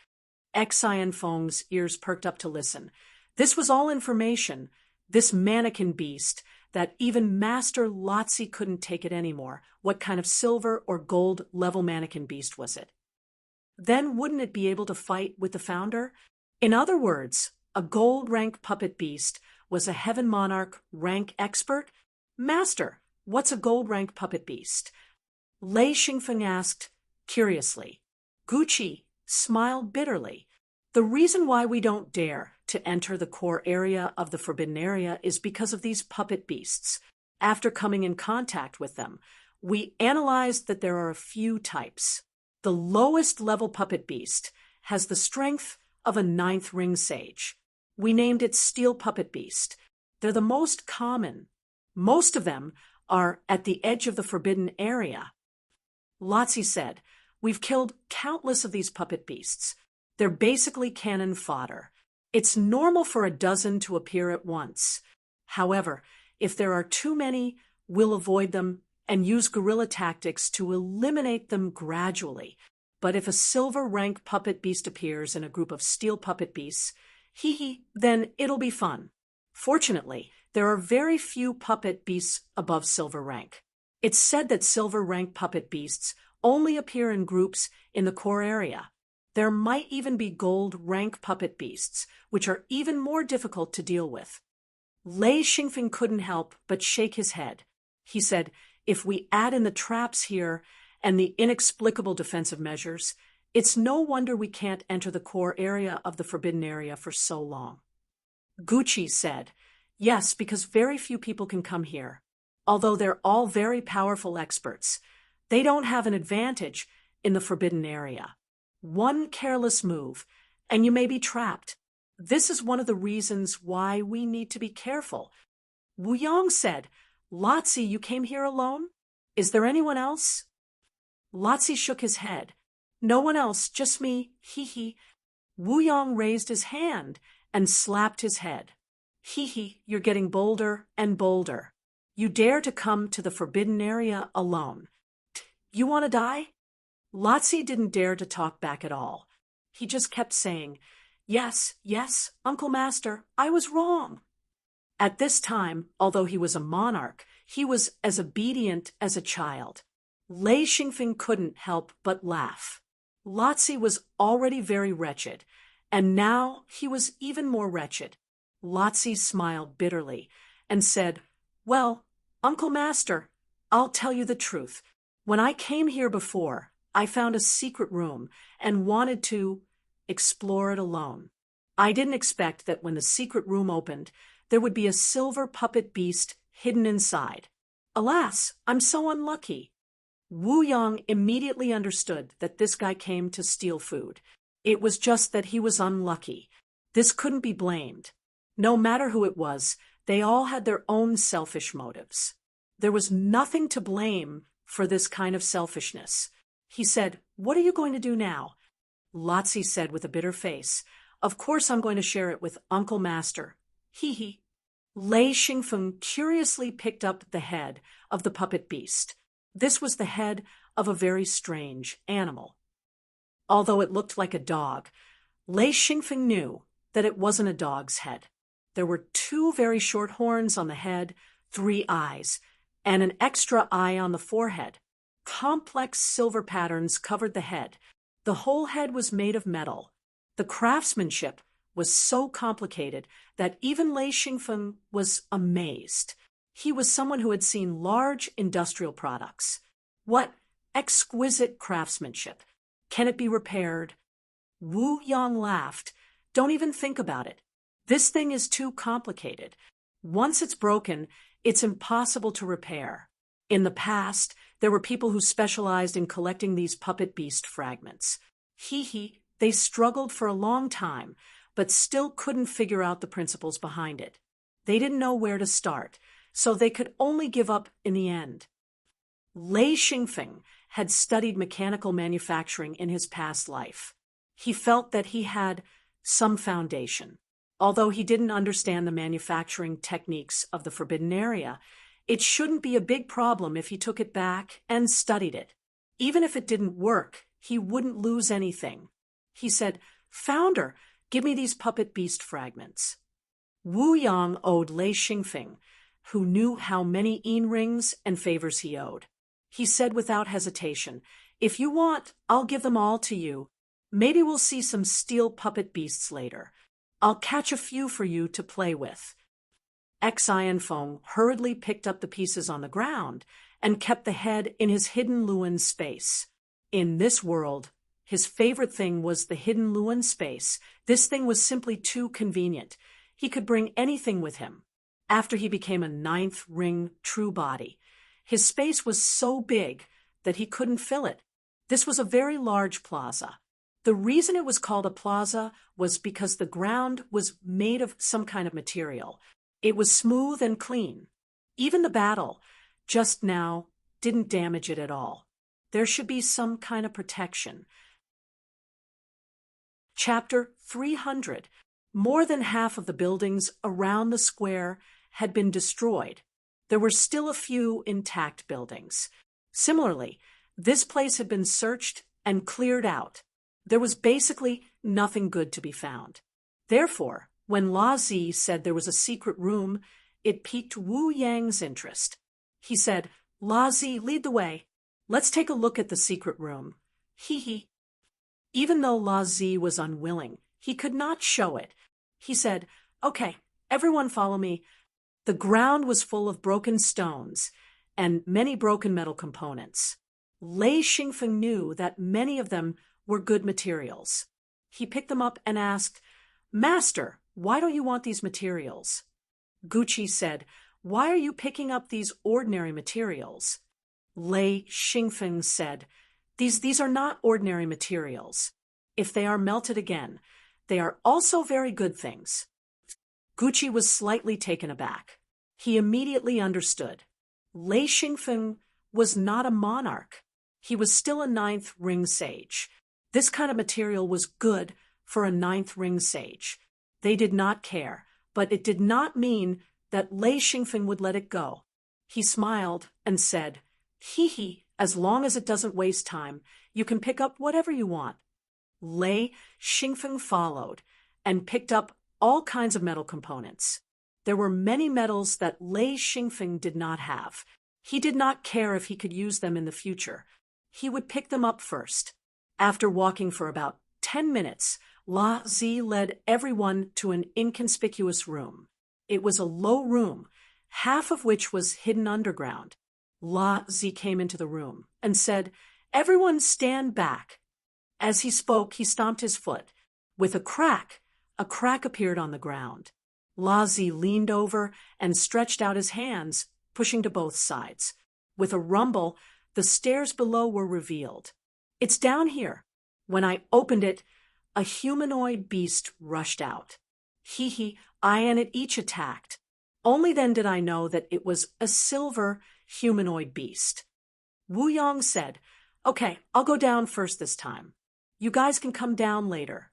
Xian Feng's ears perked up to listen. This was all information. This mannequin beast, that even Master Lotzi couldn't take it anymore. What kind of silver or gold level mannequin beast was it? Then wouldn't it be able to fight with the founder? In other words, a gold rank puppet beast was a heaven monarch rank expert? "Master, what's a gold rank puppet beast?" Lei Xingfeng asked, curiously. Gucci smiled bitterly. "The reason why we don't dare to enter the core area of the forbidden area is because of these puppet beasts. After coming in contact with them, we analyzed that there are a few types. The lowest level puppet beast has the strength of a 9th ring sage. We named it Steel Puppet Beast. They're the most common. Most of them are at the edge of the forbidden area." Lotzi said, "We've killed countless of these puppet beasts. They're basically cannon fodder. It's normal for a dozen to appear at once. However, if there are too many, we'll avoid them and use guerrilla tactics to eliminate them gradually. But if a silver rank puppet beast appears in a group of steel puppet beasts, then it'll be fun. Fortunately, there are very few puppet beasts above silver rank. It's said that silver rank puppet beasts only appear in groups in the core area. There might even be gold rank puppet beasts, which are even more difficult to deal with." Lei Xingfeng couldn't help but shake his head. He said, "If we add in the traps here and the inexplicable defensive measures, it's no wonder we can't enter the core area of the forbidden area for so long." Gucci said, "Yes, because very few people can come here. Although they're all very powerful experts, they don't have an advantage in the forbidden area. One careless move, and you may be trapped. This is one of the reasons why we need to be careful." Wu Yang said, "Lotzi, you came here alone? Is there anyone else?" Lotzi shook his head. "No one else, just me, Wu Yang raised his hand and slapped his head. You're getting bolder and bolder. You dare to come to the forbidden area alone. You want to die?" Lotzi didn't dare to talk back at all. He just kept saying, "Yes, yes, Uncle Master, I was wrong." At this time, although he was a monarch, he was as obedient as a child. Lei Xingfeng couldn't help but laugh. Lotzi was already very wretched, and now he was even more wretched. Lotzi smiled bitterly and said, "Well, Uncle Master, I'll tell you the truth. When I came here before, I found a secret room and wanted to explore it alone. I didn't expect that when the secret room opened, there would be a silver puppet beast hidden inside. Alas, I'm so unlucky." Wu Yang immediately understood that this guy came to steal food. It was just that he was unlucky. This couldn't be blamed. No matter who it was, they all had their own selfish motives. There was nothing to blame for this kind of selfishness. He said, "What are you going to do now?" Lotzi said with a bitter face, "Of course I'm going to share it with Uncle Master. Hee hee." Lei Xingfeng curiously picked up the head of the puppet beast. This was the head of a very strange animal. Although it looked like a dog, Lei Xingfeng knew that it wasn't a dog's head. There were 2 very short horns on the head, 3 eyes, and an extra eye on the forehead. Complex silver patterns covered the head. The whole head was made of metal. The craftsmanship was so complicated that even Lei Xingfeng was amazed. He was someone who had seen large industrial products. What exquisite craftsmanship! Can it be repaired? Wu Yang laughed. "Don't even think about it. This thing is too complicated. Once it's broken, it's impossible to repair. In the past, there were people who specialized in collecting these puppet beast fragments. Hee hee, they struggled for a long time, but still couldn't figure out the principles behind it. They didn't know where to start, so they could only give up in the end." Lei Xingfeng had studied mechanical manufacturing in his past life. He felt that he had some foundation. Although he didn't understand the manufacturing techniques of the forbidden area, it shouldn't be a big problem if he took it back and studied it. Even if it didn't work, he wouldn't lose anything. He said, "Founder, give me these puppet beast fragments." Wu Yang owed Lei Xingfeng, who knew how many yin rings and favors he owed. He said without hesitation, "If you want, I'll give them all to you. Maybe we'll see some steel puppet beasts later. I'll catch a few for you to play with." Xianfeng hurriedly picked up the pieces on the ground and kept the head in his hidden Luan space. In this world, his favorite thing was the hidden Luan space. This thing was simply too convenient. He could bring anything with him. After he became a 9th ring true body, his space was so big that he couldn't fill it. This was a very large plaza. The reason it was called a plaza was because the ground was made of some kind of material. It was smooth and clean. Even the battle, just now, didn't damage it at all. There should be some kind of protection. Chapter 300. More than half of the buildings around the square had been destroyed. There were still a few intact buildings. Similarly, this place had been searched and cleared out. There was basically nothing good to be found. Therefore, when La Zi said there was a secret room, it piqued Wu Yang's interest. He said, "La Zi, lead the way. Let's take a look at the secret room." Hee hee. Even though La Zi was unwilling, he could not show it. He said, "Okay, everyone follow me." The ground was full of broken stones and many broken metal components. Lei Xingfeng knew that many of them were good materials. He picked them up and asked, "Master, why don't you want these materials?" Gucci said, "Why are you picking up these ordinary materials?" Lei Xingfeng said, These are not ordinary materials. If they are melted again, they are also very good things." Gucci was slightly taken aback. He immediately understood. Lei Xingfeng was not a monarch. He was still a 9th ring sage. This kind of material was good for a 9th ring sage. They did not care, but it did not mean that Lei Xingfeng would let it go. He smiled and said, "Hee hee, As long as it doesn't waste time, you can pick up whatever you want. Lei Xingfeng followed and picked up all kinds of metal components. There were many metals that Lei Xingfeng did not have. He did not care if he could use them in the future. He would pick them up first. After walking for about 10 minutes, La Zi led everyone to an inconspicuous room. It was a low room, half of which was hidden underground. La Zi came into the room and said, "Everyone stand back." As he spoke, he stomped his foot. With a crack appeared on the ground. La Zi leaned over and stretched out his hands, pushing to both sides. With a rumble, the stairs below were revealed. "It's down here." When I opened it, a humanoid beast rushed out. I and it each attacked. Only then did I know that it was a silver humanoid beast. Wu Yong said, "Okay, I'll go down first this time. You guys can come down later.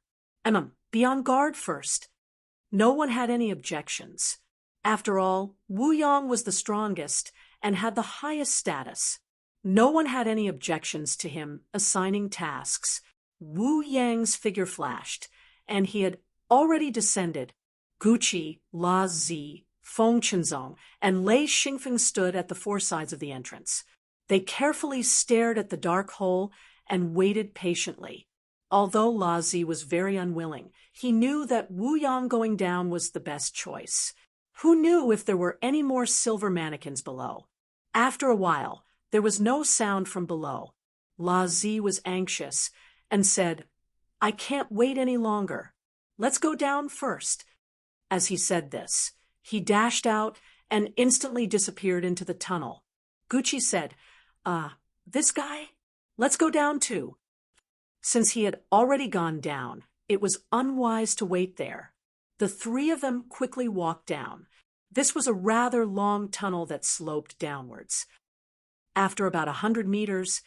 Be on guard first." No one had any objections. After all, Wu Yong was the strongest and had the highest status. No one had any objections to him assigning tasks. Wu Yang's figure flashed, and he had already descended. Guqi, La Zi, Feng Qinzong, and Lei Xingfeng stood at the four sides of the entrance. They carefully stared at the dark hole and waited patiently. Although La Zi was very unwilling, he knew that Wu Yang going down was the best choice. Who knew if there were any more silver mannequins below? After a while, there was no sound from below. La Zi was anxious and said, "I can't wait any longer. Let's go down first." As he said this, he dashed out and instantly disappeared into the tunnel. Guqi said, "This guy? Let's go down too." Since he had already gone down, it was unwise to wait there. The three of them quickly walked down. This was a rather long tunnel that sloped downwards. After about 100 meters,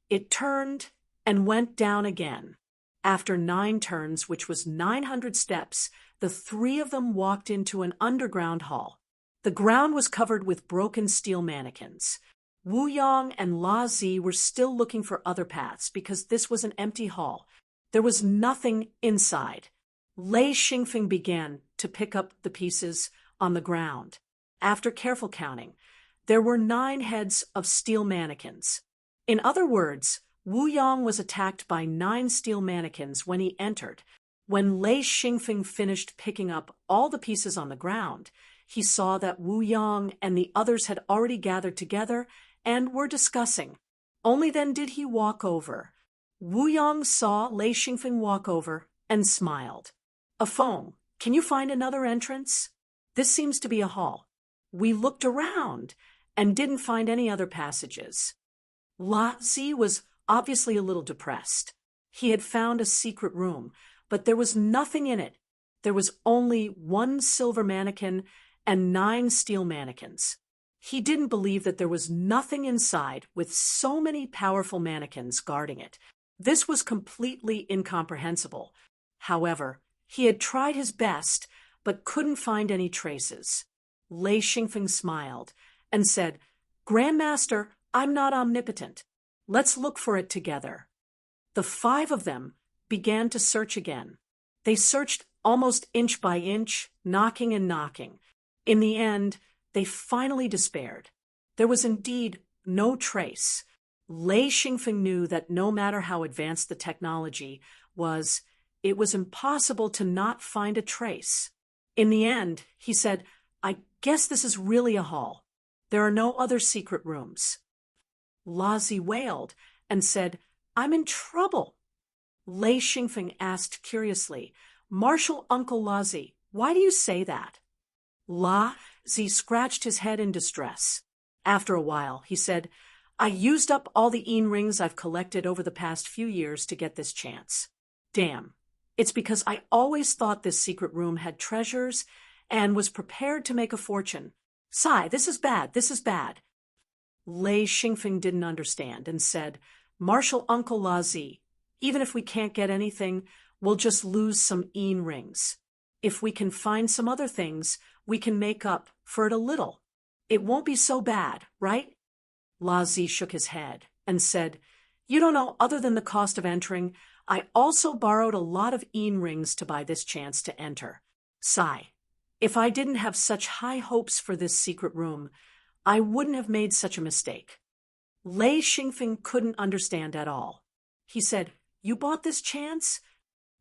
it turned and went down again. After 9 turns, which was 900 steps, the three of them walked into an underground hall. The ground was covered with broken steel mannequins. Wu Yang and La Zi were still looking for other paths because this was an empty hall. There was nothing inside. Lei Xingfeng began to pick up the pieces on the ground. After careful counting, there were 9 heads of steel mannequins. In other words, Wu Yang was attacked by 9 steel mannequins when he entered. When Lei Xingfeng finished picking up all the pieces on the ground, he saw that Wu Yang and the others had already gathered together and were discussing. Only then did he walk over. Wu Yang saw Lei Xingfeng walk over and smiled. "Afeng, can you find another entrance? This seems to be a hall." We looked around and didn't find any other passages. La Zi was obviously a little depressed. He had found a secret room, but there was nothing in it. There was only 1 silver mannequin and 9 steel mannequins. He didn't believe that there was nothing inside with so many powerful mannequins guarding it. This was completely incomprehensible. However, he had tried his best, but couldn't find any traces. Lei Xingfeng smiled and said, "Grandmaster, I'm not omnipotent. Let's look for it together." The 5 of them began to search again. They searched almost inch by inch, knocking and knocking. In the end, they finally despaired. There was indeed no trace. Lei Xingfeng knew that no matter how advanced the technology was, it was impossible to not find a trace. In the end, he said, "I guess this is really a hall. There are no other secret rooms." La Zi wailed and said, "I'm in trouble." Lei Xingfeng asked curiously, "Martial Uncle La Zi, why do you say that?" La Zi scratched his head in distress. After a while, he said, "I used up all the Yin rings I've collected over the past few years to get this chance. Damn, it's because I always thought this secret room had treasures and was prepared to make a fortune. Sai, this is bad, this is bad." Lei Xingfeng didn't understand and said, "Martial Uncle La Zi, even if we can't get anything, we'll just lose some Yin rings. If we can find some other things, we can make up for it a little. It won't be so bad, right?" La Zi shook his head and said, "You don't know, other than the cost of entering, I also borrowed a lot of rings to buy this chance to enter. Sigh. If I didn't have such high hopes for this secret room, I wouldn't have made such a mistake." Lei Xingfeng couldn't understand at all. He said, "You bought this chance?"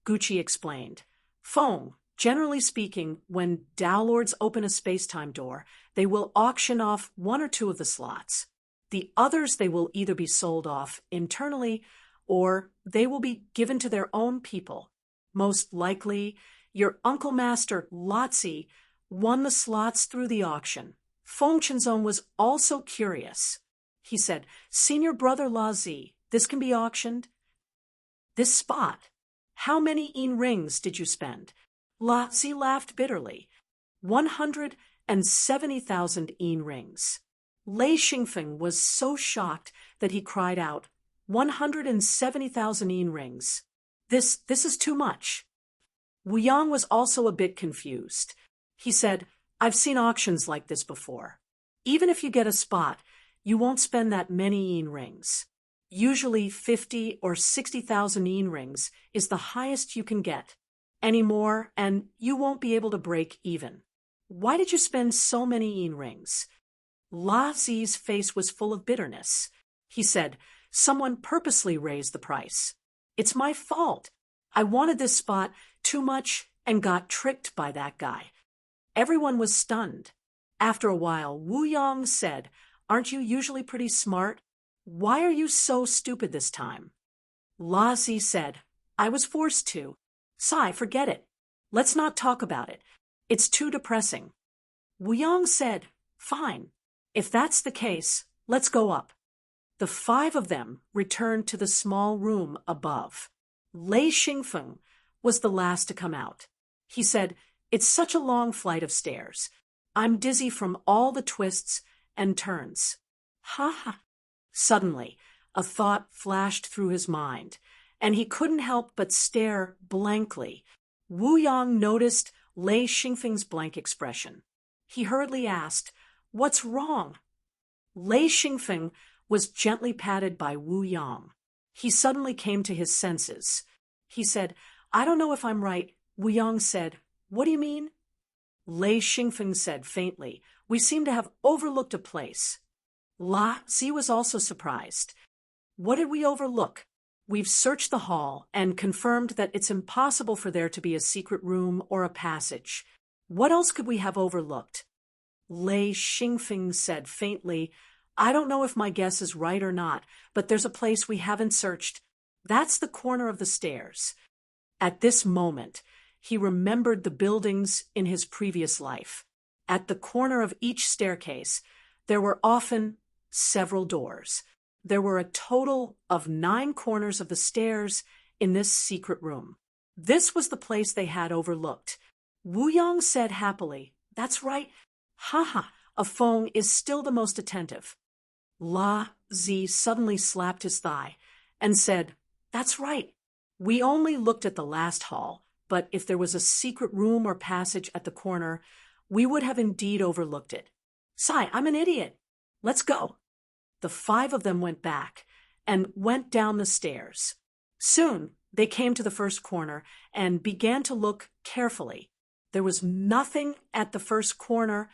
Gucci explained. "Feng, generally speaking, when Dao Lords open a space-time door, they will auction off one or two of the slots. The others they will either be sold off internally or they will be given to their own people. Most likely, your Uncle Master Lotzi won the slots through the auction." Feng Chenzong was also curious. He said, "Senior brother Lazi, this can be auctioned?" "This spot? How many rings did you spend?" Lazi laughed bitterly. 170,000 rings. Lei Xingfeng was so shocked that he cried out, 170,000 rings. This is too much." Wu Yang was also a bit confused. He said, "I've seen auctions like this before. Even if you get a spot, you won't spend that many rings. Usually 50 or 60,000 rings is the highest you can get. Any more, and you won't be able to break even. Why did you spend so many rings?" La Zi's face was full of bitterness. He said, "Someone purposely raised the price. It's my fault. I wanted this spot too much and got tricked by that guy." Everyone was stunned. After a while, Wu Yang said, "Aren't you usually pretty smart? Why are you so stupid this time?" La Zi said, "I was forced to. Sai, forget it. Let's not talk about it. It's too depressing." Wu Yang said, "Fine. If that's the case, let's go up." The five of them returned to the small room above. Lei Xingfeng was the last to come out. He said, "It's such a long flight of stairs. I'm dizzy from all the twists and turns." Ha ha. Suddenly, a thought flashed through his mind, and he couldn't help but stare blankly. Wu Yang noticed Lei Xingfeng's blank expression. He hurriedly asked, "What's wrong?" Lei Xingfeng was gently patted by Wu Yang. He suddenly came to his senses. He said, "I don't know if I'm right." Wu Yang said, "What do you mean?" Lei Xingfeng said faintly, "We seem to have overlooked a place." La Zi was also surprised. "What did we overlook?" "We've searched the hall and confirmed that it's impossible for there to be a secret room or a passage. What else could we have overlooked?" Lei Xingfeng said faintly, "I don't know if my guess is right or not, but there's a place we haven't searched. That's the corner of the stairs." At this moment, he remembered the buildings in his previous life. At the corner of each staircase, there were often several doors. There were a total of 9 corners of the stairs in this secret room. This was the place they had overlooked. Wu Yang said happily, "That's right. Ha, a Feng is still the most attentive." La Zi suddenly slapped his thigh and said, "That's right. We only looked at the last hall, but if there was a secret room or passage at the corner, we would have indeed overlooked it. Sai, I'm an idiot. Let's go." The 5 of them went back and went down the stairs. Soon they came to the first corner and began to look carefully. There was nothing at the first corner,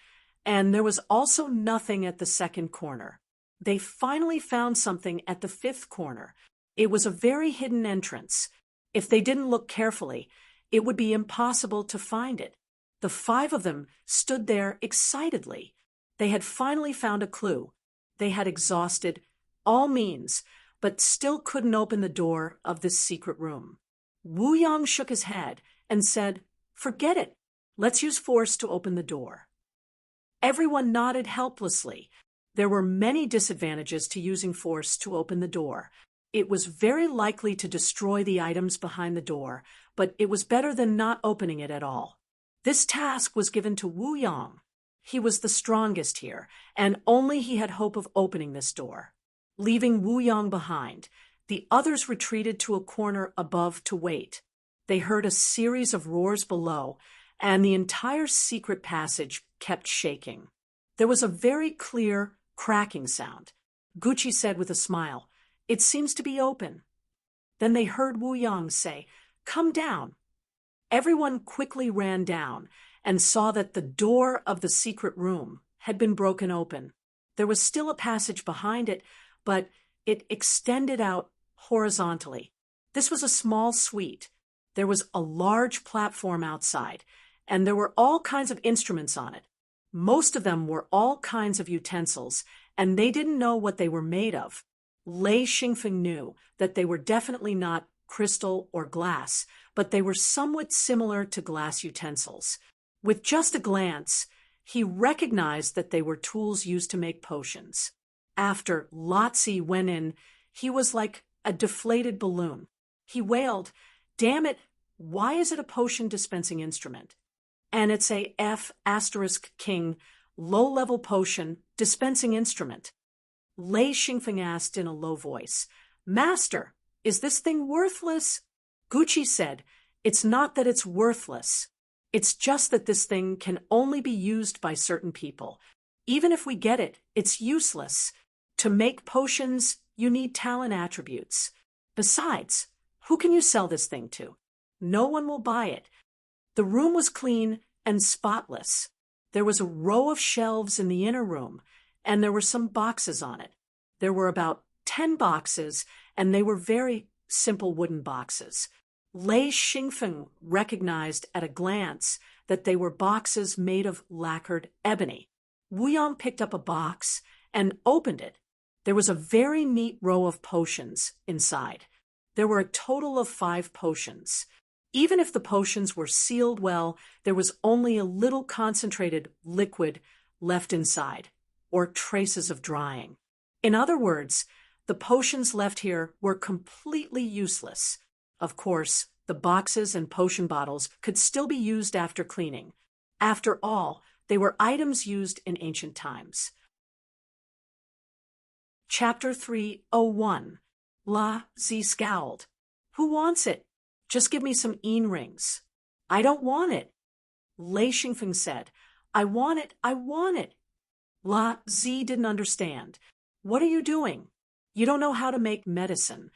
and there was also nothing at the second corner. They finally found something at the 5th corner. It was a very hidden entrance. If they didn't look carefully, it would be impossible to find it. The 5 of them stood there excitedly. They had finally found a clue. They had exhausted all means, but still couldn't open the door of this secret room. Wu Yang shook his head and said, "Forget it. Let's use force to open the door." Everyone nodded helplessly. There were many disadvantages to using force to open the door. It was very likely to destroy the items behind the door, but it was better than not opening it at all. This task was given to Wu Yang. He was the strongest here, and only he had hope of opening this door. Leaving Wu Yang behind, the others retreated to a corner above to wait. They heard a series of roars below, and the entire secret passage kept shaking. There was a very clear cracking sound. Gucci said with a smile, It seems to be open. Then they heard Wu Yang say, "Come down." Everyone quickly ran down and saw that the door of the secret room had been broken open. There was still a passage behind it, but it extended out horizontally. This was a small suite. There was a large platform outside, and there were all kinds of instruments on it. Most of them were all kinds of utensils, and they didn't know what they were made of. Lei Xingfeng knew that they were definitely not crystal or glass, but they were somewhat similar to glass utensils. With just a glance, he recognized that they were tools used to make potions. After Lotzi went in, he was like a deflated balloon. He wailed, "Damn it, why is it a potion dispensing instrument? And it's a F*King low-level potion dispensing instrument." Lei Xingfeng asked in a low voice, "Master, is this thing worthless?" Gucci said, "It's not that it's worthless. It's just that this thing can only be used by certain people. Even if we get it, it's useless. To make potions, you need talent attributes. Besides, who can you sell this thing to? No one will buy it." The room was clean and spotless. There was a row of shelves in the inner room, and there were some boxes on it. There were about 10 boxes, and they were very simple wooden boxes. Lei Xingfeng recognized at a glance that they were boxes made of lacquered ebony. Wu Yang picked up a box and opened it. There was a very neat row of potions inside. There were a total of 5 potions. Even if the potions were sealed well, there was only a little concentrated liquid left inside, or traces of drying. In other words, the potions left here were completely useless. Of course, the boxes and potion bottles could still be used after cleaning. After all, they were items used in ancient times. Chapter 301. La Zi scowled. "Who wants it? Just give me some yin rings." "I don't want it." Lei Xingfeng said, "I want it, I want it." La Zi didn't understand. "What are you doing? You don't know how to make medicine."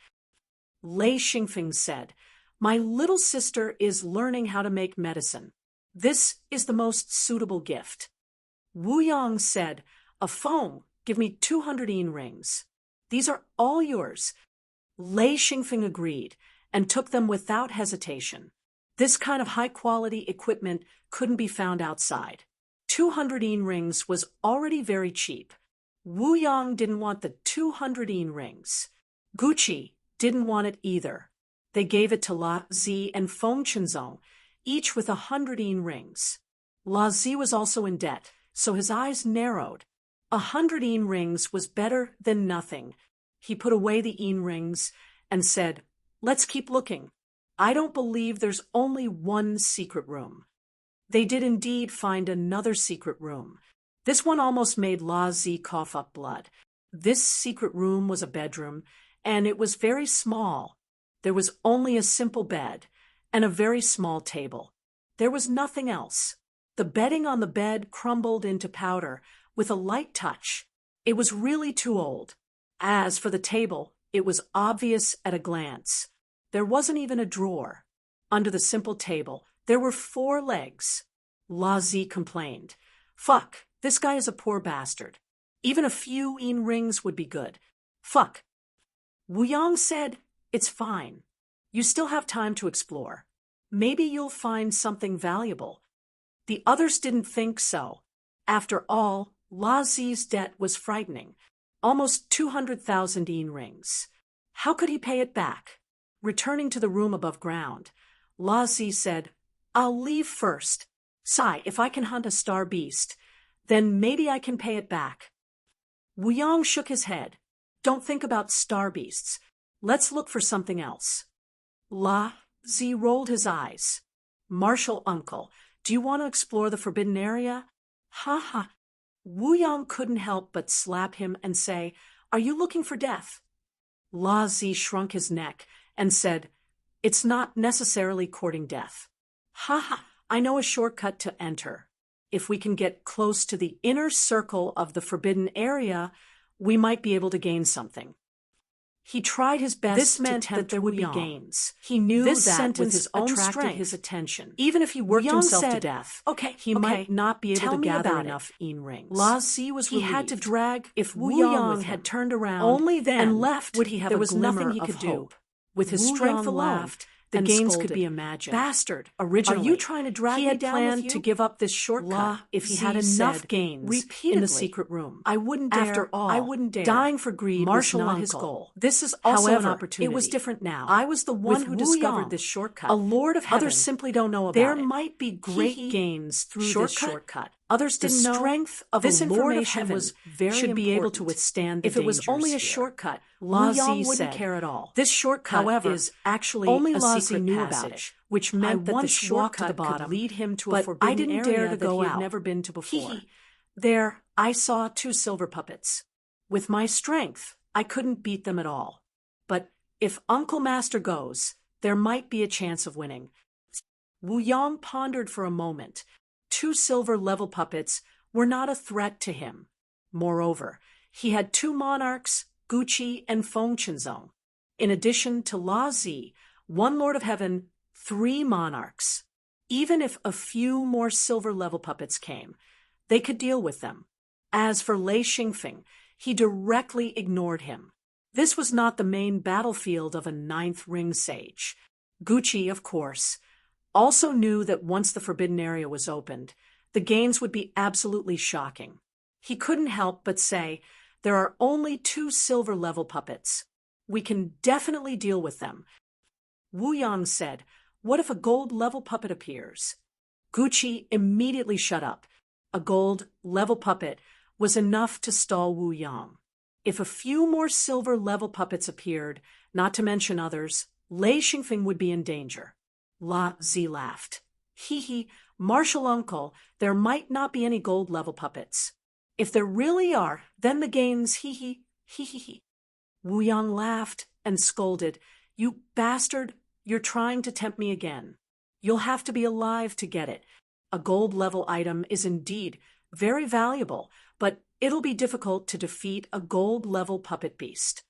Lei Xingfeng said, "My little sister is learning how to make medicine. This is the most suitable gift." Wu Yang said, "A phone, give me 200 yin rings. These are all yours." Lei Xingfeng agreed and took them without hesitation. This kind of high-quality equipment couldn't be found outside. 200 yin rings was already very cheap. Wu Yang didn't want the 200 yin rings. Gucci didn't want it either. They gave it to La Zi and Feng Qinzong, each with 100 yin rings. La Zi was also in debt, so his eyes narrowed. 100 yin rings was better than nothing. He put away the yin rings and said, "Let's keep looking. I don't believe there's only one secret room." They did indeed find another secret room. This one almost made La Zi cough up blood. This secret room was a bedroom, and it was very small. There was only a simple bed and a very small table. There was nothing else. The bedding on the bed crumbled into powder with a light touch. It was really too old. As for the table, it was obvious at a glance. There wasn't even a drawer. Under the simple table, there were 4 legs. La Zi complained, "Fuck, this guy is a poor bastard. Even a few yin rings would be good. Fuck." Wu Yang said, "It's fine. You still have time to explore. Maybe you'll find something valuable." The others didn't think so. After all, La Zi's debt was frightening. Almost 200,000 yin rings. How could he pay it back? Returning to the room above ground, La Zi said, "I'll leave first. Sai, if I can hunt a star beast, then maybe I can pay it back." Wu Yang shook his head. "Don't think about star beasts. Let's look for something else." La Zi rolled his eyes. "Martial uncle, do you want to explore the forbidden area?" "Ha ha." Wu Yang couldn't help but slap him and say, "Are you looking for death?" La Zi shrunk his neck and said, "It's not necessarily courting death. Ha ha, I know a shortcut to enter. If we can get close to the inner circle of the forbidden area, we might be able to gain something." He tried his best This meant to tempt that there would be Wu Yang. gains. He knew This that sentence with his own attracted strength, his attention. even if he worked Wu Yang himself to said, death, "Okay, he might not be able tell to me gather about enough rings. La Zi was He had to relieved. drag If Wu Wu Yang Yang with had him. turned around Only then and left, would he have there a was glimmer nothing he of could hope. do. With his Wu strength Yang alone, laughed the and gains scolded, could be imagined. "Bastard! Originally, Are you trying to drag he me had down planned with you?" to give up this shortcut La if he had Zi enough said gains in repeatedly, the secret room. "I wouldn't dare. After all, I wouldn't dare." dying for greed Martial was not uncle. his goal. This is also However, an opportunity. it was different now. I was the one With who Wu discovered Yang, this shortcut. a lord of heaven. Others simply don't know about There it. might be great gains through this shortcut. Others The didn't know. strength of This a lord of information heaven was very should be able to important. withstand the If it was dangers only a here. shortcut, La Wu Yang Zi wouldn't said, care at all. This shortcut, However, is actually only a La Zi secret knew passage, about it, which meant that the once walked to the shortcut bottom, could lead him to a but forbidden I didn't area dare to that go he had out. never been to before. Hee. There, I saw 2 silver puppets. With my strength, I couldn't beat them at all. But if Uncle Master goes, there might be a chance of winning. Wu Yang pondered for a moment. 2 silver level puppets were not a threat to him. Moreover, he had 2 monarchs, Guqi and Feng Qinzong. In addition to La Zi, 1 Lord of Heaven, 3 monarchs. Even if a few more silver level puppets came, they could deal with them. As for Lei Xingfeng, he directly ignored him. This was not the main battlefield of a 9th ring sage. Guqi, of course, also knew that once the forbidden area was opened, the gains would be absolutely shocking. He couldn't help but say, there are only 2 silver level puppets. We can definitely deal with them. Wu Yang said, what if a gold level puppet appears? Guqi immediately shut up. A gold level puppet was enough to stall Wu Yang. If a few more silver level puppets appeared, not to mention others, Lei Xingfeng would be in danger. La Zi laughed. Hee, martial uncle, there might not be any gold level puppets. If there really are, then the gains, hee. Wu Yang laughed and scolded, you bastard, you're trying to tempt me again. You'll have to be alive to get it. A gold level item is indeed very valuable, but it'll be difficult to defeat a gold level puppet beast.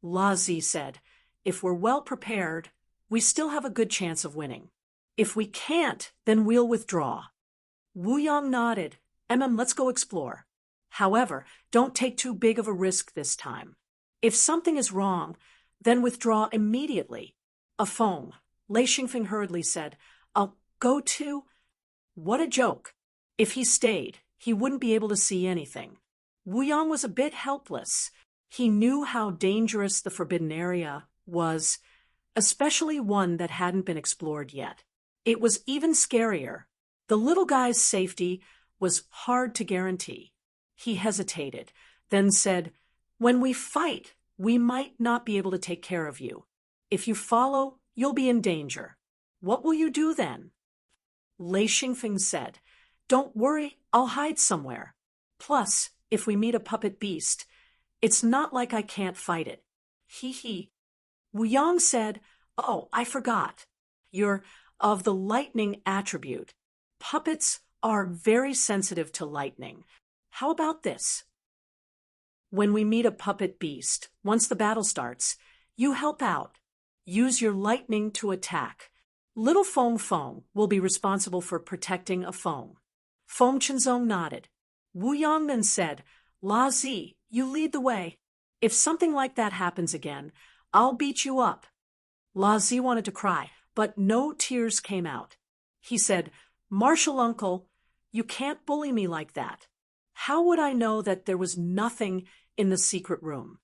La Zi said, if we're well prepared, we still have a good chance of winning. If we can't, then we'll withdraw. Wu Yang nodded. Let's go explore. However, don't take too big of a risk this time. If something is wrong, then withdraw immediately. A Feng, Lei Xingfeng hurriedly said, I'll go to... What a joke. If he stayed, he wouldn't be able to see anything. Wu Yang was a bit helpless. He knew how dangerous the forbidden area was, especially one that hadn't been explored yet. It was even scarier. The little guy's safety was hard to guarantee. He hesitated, then said, when we fight, we might not be able to take care of you. If you follow, you'll be in danger. What will you do then? Lei Xingfeng said, don't worry, I'll hide somewhere. Plus, if we meet a puppet beast, it's not like I can't fight it. Hee. Wu Yang said, oh, I forgot. You're of the lightning attribute. Puppets are very sensitive to lightning. How about this? When we meet a puppet beast, once the battle starts, you help out. Use your lightning to attack. Little Feng will be responsible for protecting a Feng. Feng Qinzong nodded. Wu Yang then said, La Zi, you lead the way. If something like that happens again, I'll beat you up. La Zi wanted to cry, but no tears came out. He said, martial uncle, you can't bully me like that. How would I know that there was nothing in the secret room?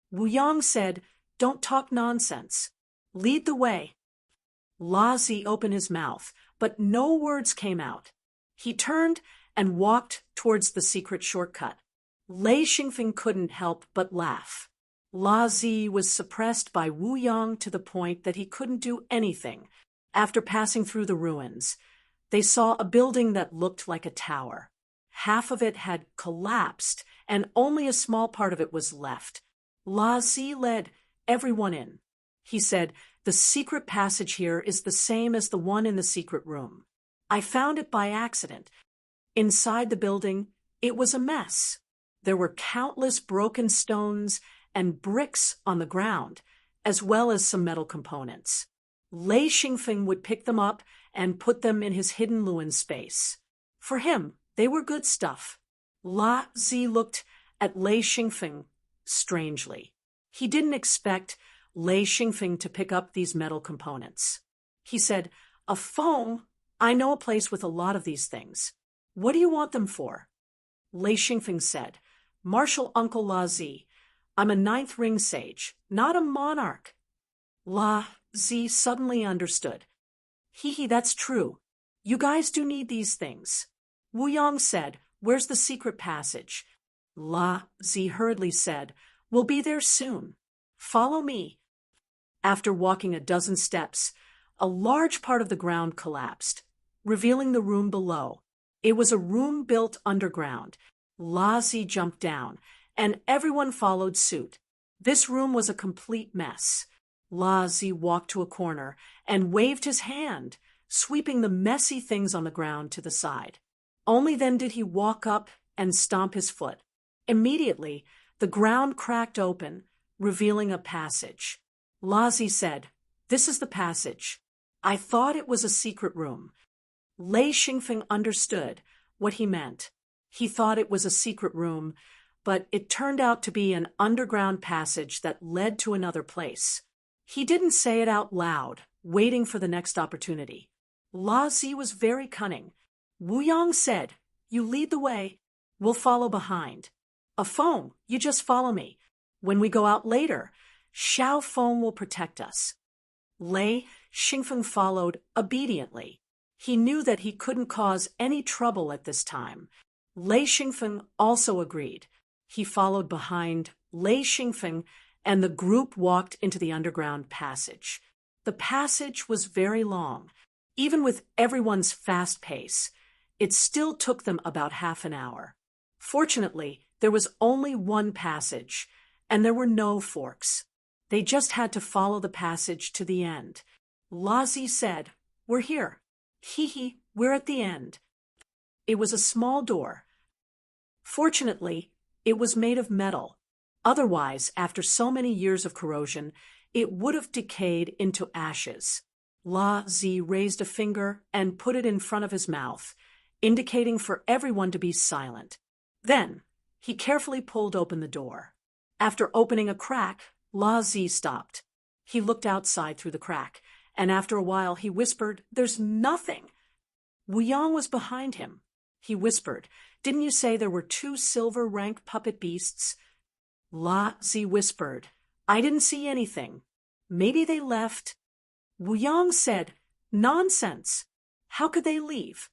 Wu Yang said, don't talk nonsense. Lead the way. La Zi opened his mouth, but no words came out. He turned and walked towards the secret shortcut. Lei Xingfeng couldn't help but laugh. La Zi was suppressed by Wu Yang to the point that he couldn't do anything. After passing through the ruins, they saw a building that looked like a tower. Half of it had collapsed, and only a small part of it was left. La Zi led everyone in. He said, the secret passage here is the same as the one in the secret room. I found it by accident. Inside the building, it was a mess. There were countless broken stones and bricks on the ground, as well as some metal components. Lei Xingfeng would pick them up and put them in his hidden Luan space. For him, they were good stuff. La Zi looked at Lei Xingfeng strangely. He didn't expect Lei Xingfeng to pick up these metal components. He said, "A phone? I know a place with a lot of these things. What do you want them for?" Lei Xingfeng said, "Martial Uncle La Zi, I'm a 9th ring sage, not a monarch." La Zi suddenly understood. Hee, that's true. You guys do need these things. Wu Yang said, "Where's the secret passage?" La Zi hurriedly said, "We'll be there soon. Follow me." After walking a dozen steps, a large part of the ground collapsed, revealing the room below. It was a room built underground. La Zi jumped down, and everyone followed suit. This room was a complete mess. La Zi walked to a corner and waved his hand, sweeping the messy things on the ground to the side. Only then did he walk up and stomp his foot. Immediately, the ground cracked open, revealing a passage. La Zi said, "This is the passage. I thought it was a secret room." Lei Xingfeng understood what he meant. He thought it was a secret room, but it turned out to be an underground passage that led to another place. He didn't say it out loud, waiting for the next opportunity. La Zi was very cunning. Wu Yang said, "You lead the way. We'll follow behind. A phone, you just follow me. When we go out later, Xiao Feng will protect us." Lei Xingfeng followed obediently. He knew that he couldn't cause any trouble at this time. Lei Xingfeng also agreed. He followed behind Lei Xingfeng, and the group walked into the underground passage. The passage was very long. Even with everyone's fast pace, it still took them about half an hour. Fortunately, there was only one passage, and there were no forks. They just had to follow the passage to the end. La Zi said, "We're here. Hee, we're at the end." It was a small door. Fortunately, it was made of metal. Otherwise, after so many years of corrosion, it would have decayed into ashes. La Zi raised a finger and put it in front of his mouth, indicating for everyone to be silent. Then, he carefully pulled open the door. After opening a crack, La Zi stopped. He looked outside through the crack, and after a while he whispered, "There's nothing." Wu Yang was behind him. He whispered, "Didn't you say there were 2 silver rank puppet beasts?" La Zi whispered, "I didn't see anything. Maybe they left." Wu Yang said, "Nonsense. How could they leave?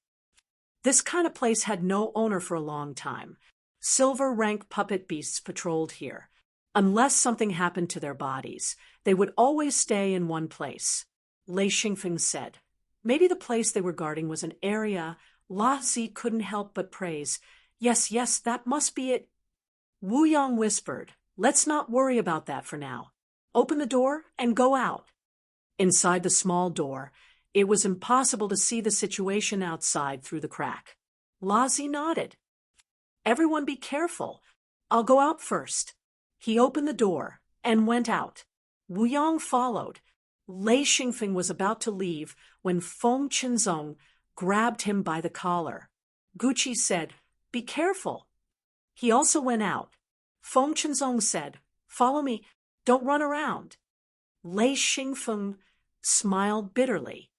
This kind of place had no owner for a long time. Silver rank puppet beasts patrolled here. Unless something happened to their bodies, they would always stay in one place." Lei Xingfeng said, "Maybe the place they were guarding was an area." La Zi couldn't help but praise, Yes, that must be it." Wu Yang whispered, "Let's not worry about that for now. Open the door and go out." Inside the small door, it was impossible to see the situation outside through the crack. La Zi nodded. "Everyone be careful. I'll go out first." He opened the door and went out. Wu Yang followed. Lei Xingfeng was about to leave when Feng Qinzong grabbed him by the collar. Gucci said, "Be careful." He also went out. Feng Qinzong said, "Follow me. Don't run around." Lei Xingfeng smiled bitterly.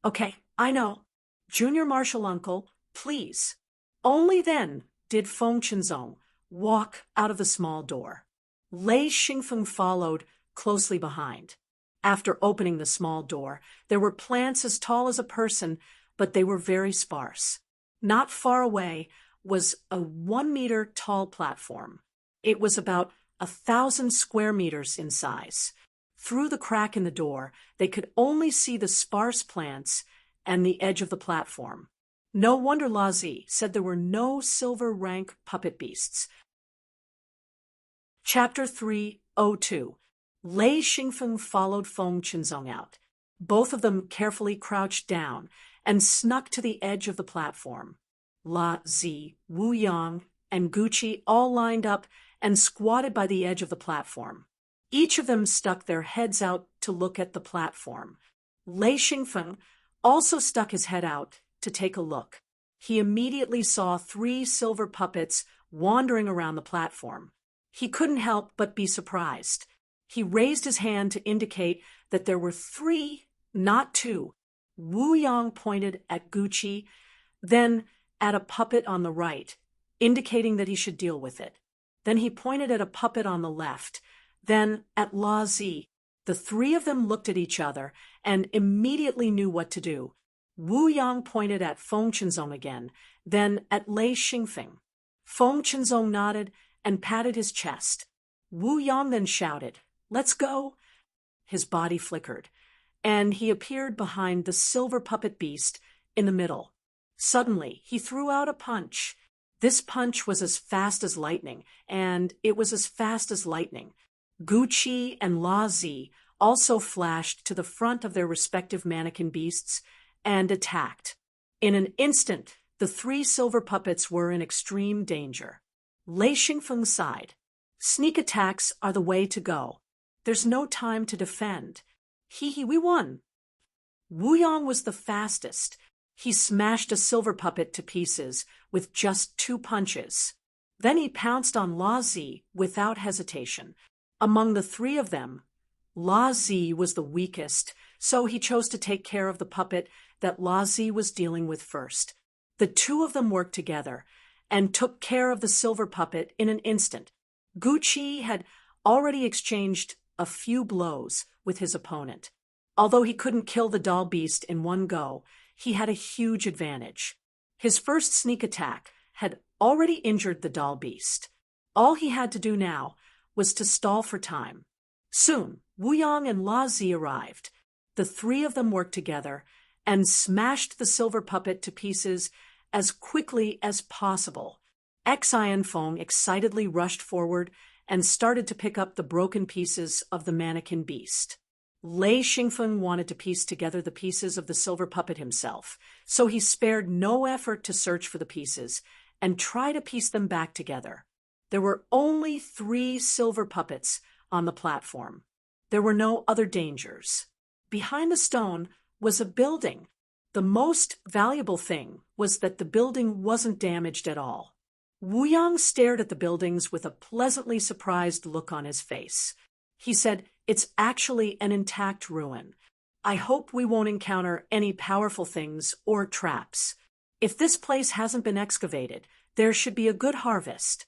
"Okay, I know. Junior Martial Uncle, please." Only then did Feng Qinzong walk out of the small door. Lei Xingfeng followed closely behind. After opening the small door, there were plants as tall as a person, but they were very sparse. Not far away was a 1-meter tall platform. It was about 1,000 square meters in size. Through the crack in the door, they could only see the sparse plants and the edge of the platform. No wonder La Zi said there were no silver rank puppet beasts. Chapter 302. Lei Xingfeng followed Feng Qinzong out. Both of them carefully crouched down and snuck to the edge of the platform. La Zi, Wu Yang, and Gucci all lined up and squatted by the edge of the platform. Each of them stuck their heads out to look at the platform. Lei Xingfeng also stuck his head out to take a look. He immediately saw 3 silver puppets wandering around the platform. He couldn't help but be surprised. He raised his hand to indicate that there were 3, not 2. Wu Yang pointed at Gucci, then at a puppet on the right, indicating that he should deal with it. Then he pointed at a puppet on the left, then at La Zi. The 3 of them looked at each other and immediately knew what to do. Wu Yang pointed at Feng Qinzong again, then at Lei Xingfeng. Feng Qinzong nodded and patted his chest. Wu Yang then shouted, "Let's go!" His body flickered, and he appeared behind the silver puppet beast in the middle. Suddenly, he threw out a punch. This punch was as fast as lightning, and it was as fast as lightning. Gucci and La Zi also flashed to the front of their respective mannequin beasts and attacked. In an instant, the 3 silver puppets were in extreme danger. Lei Xingfeng sighed. Sneak attacks are the way to go. There's no time to defend. We won. Wu Yang was the fastest. He smashed a silver puppet to pieces with just 2 punches. Then he pounced on La Zi without hesitation. Among the 3 of them, La Zi was the weakest, so he chose to take care of the puppet that La Zi was dealing with first. The 2 of them worked together and took care of the silver puppet in an instant. Gucci had already exchanged a few blows with his opponent. Although he couldn't kill the doll beast in one go, he had a huge advantage. His first sneak attack had already injured the doll beast. All he had to do now was to stall for time. Soon, Wu Yang and La Zi arrived. The 3 of them worked together and smashed the silver puppet to pieces as quickly as possible. Xian Feng excitedly rushed forward and started to pick up the broken pieces of the mannequin beast. Lei Xingfeng wanted to piece together the pieces of the silver puppet himself, so he spared no effort to search for the pieces and try to piece them back together. There were only 3 silver puppets on the platform. There were no other dangers. Behind the stone was a building. The most valuable thing was that the building wasn't damaged at all. Wu Yang stared at the buildings with a pleasantly surprised look on his face. He said, "It's actually an intact ruin. I hope we won't encounter any powerful things or traps. If this place hasn't been excavated, there should be a good harvest."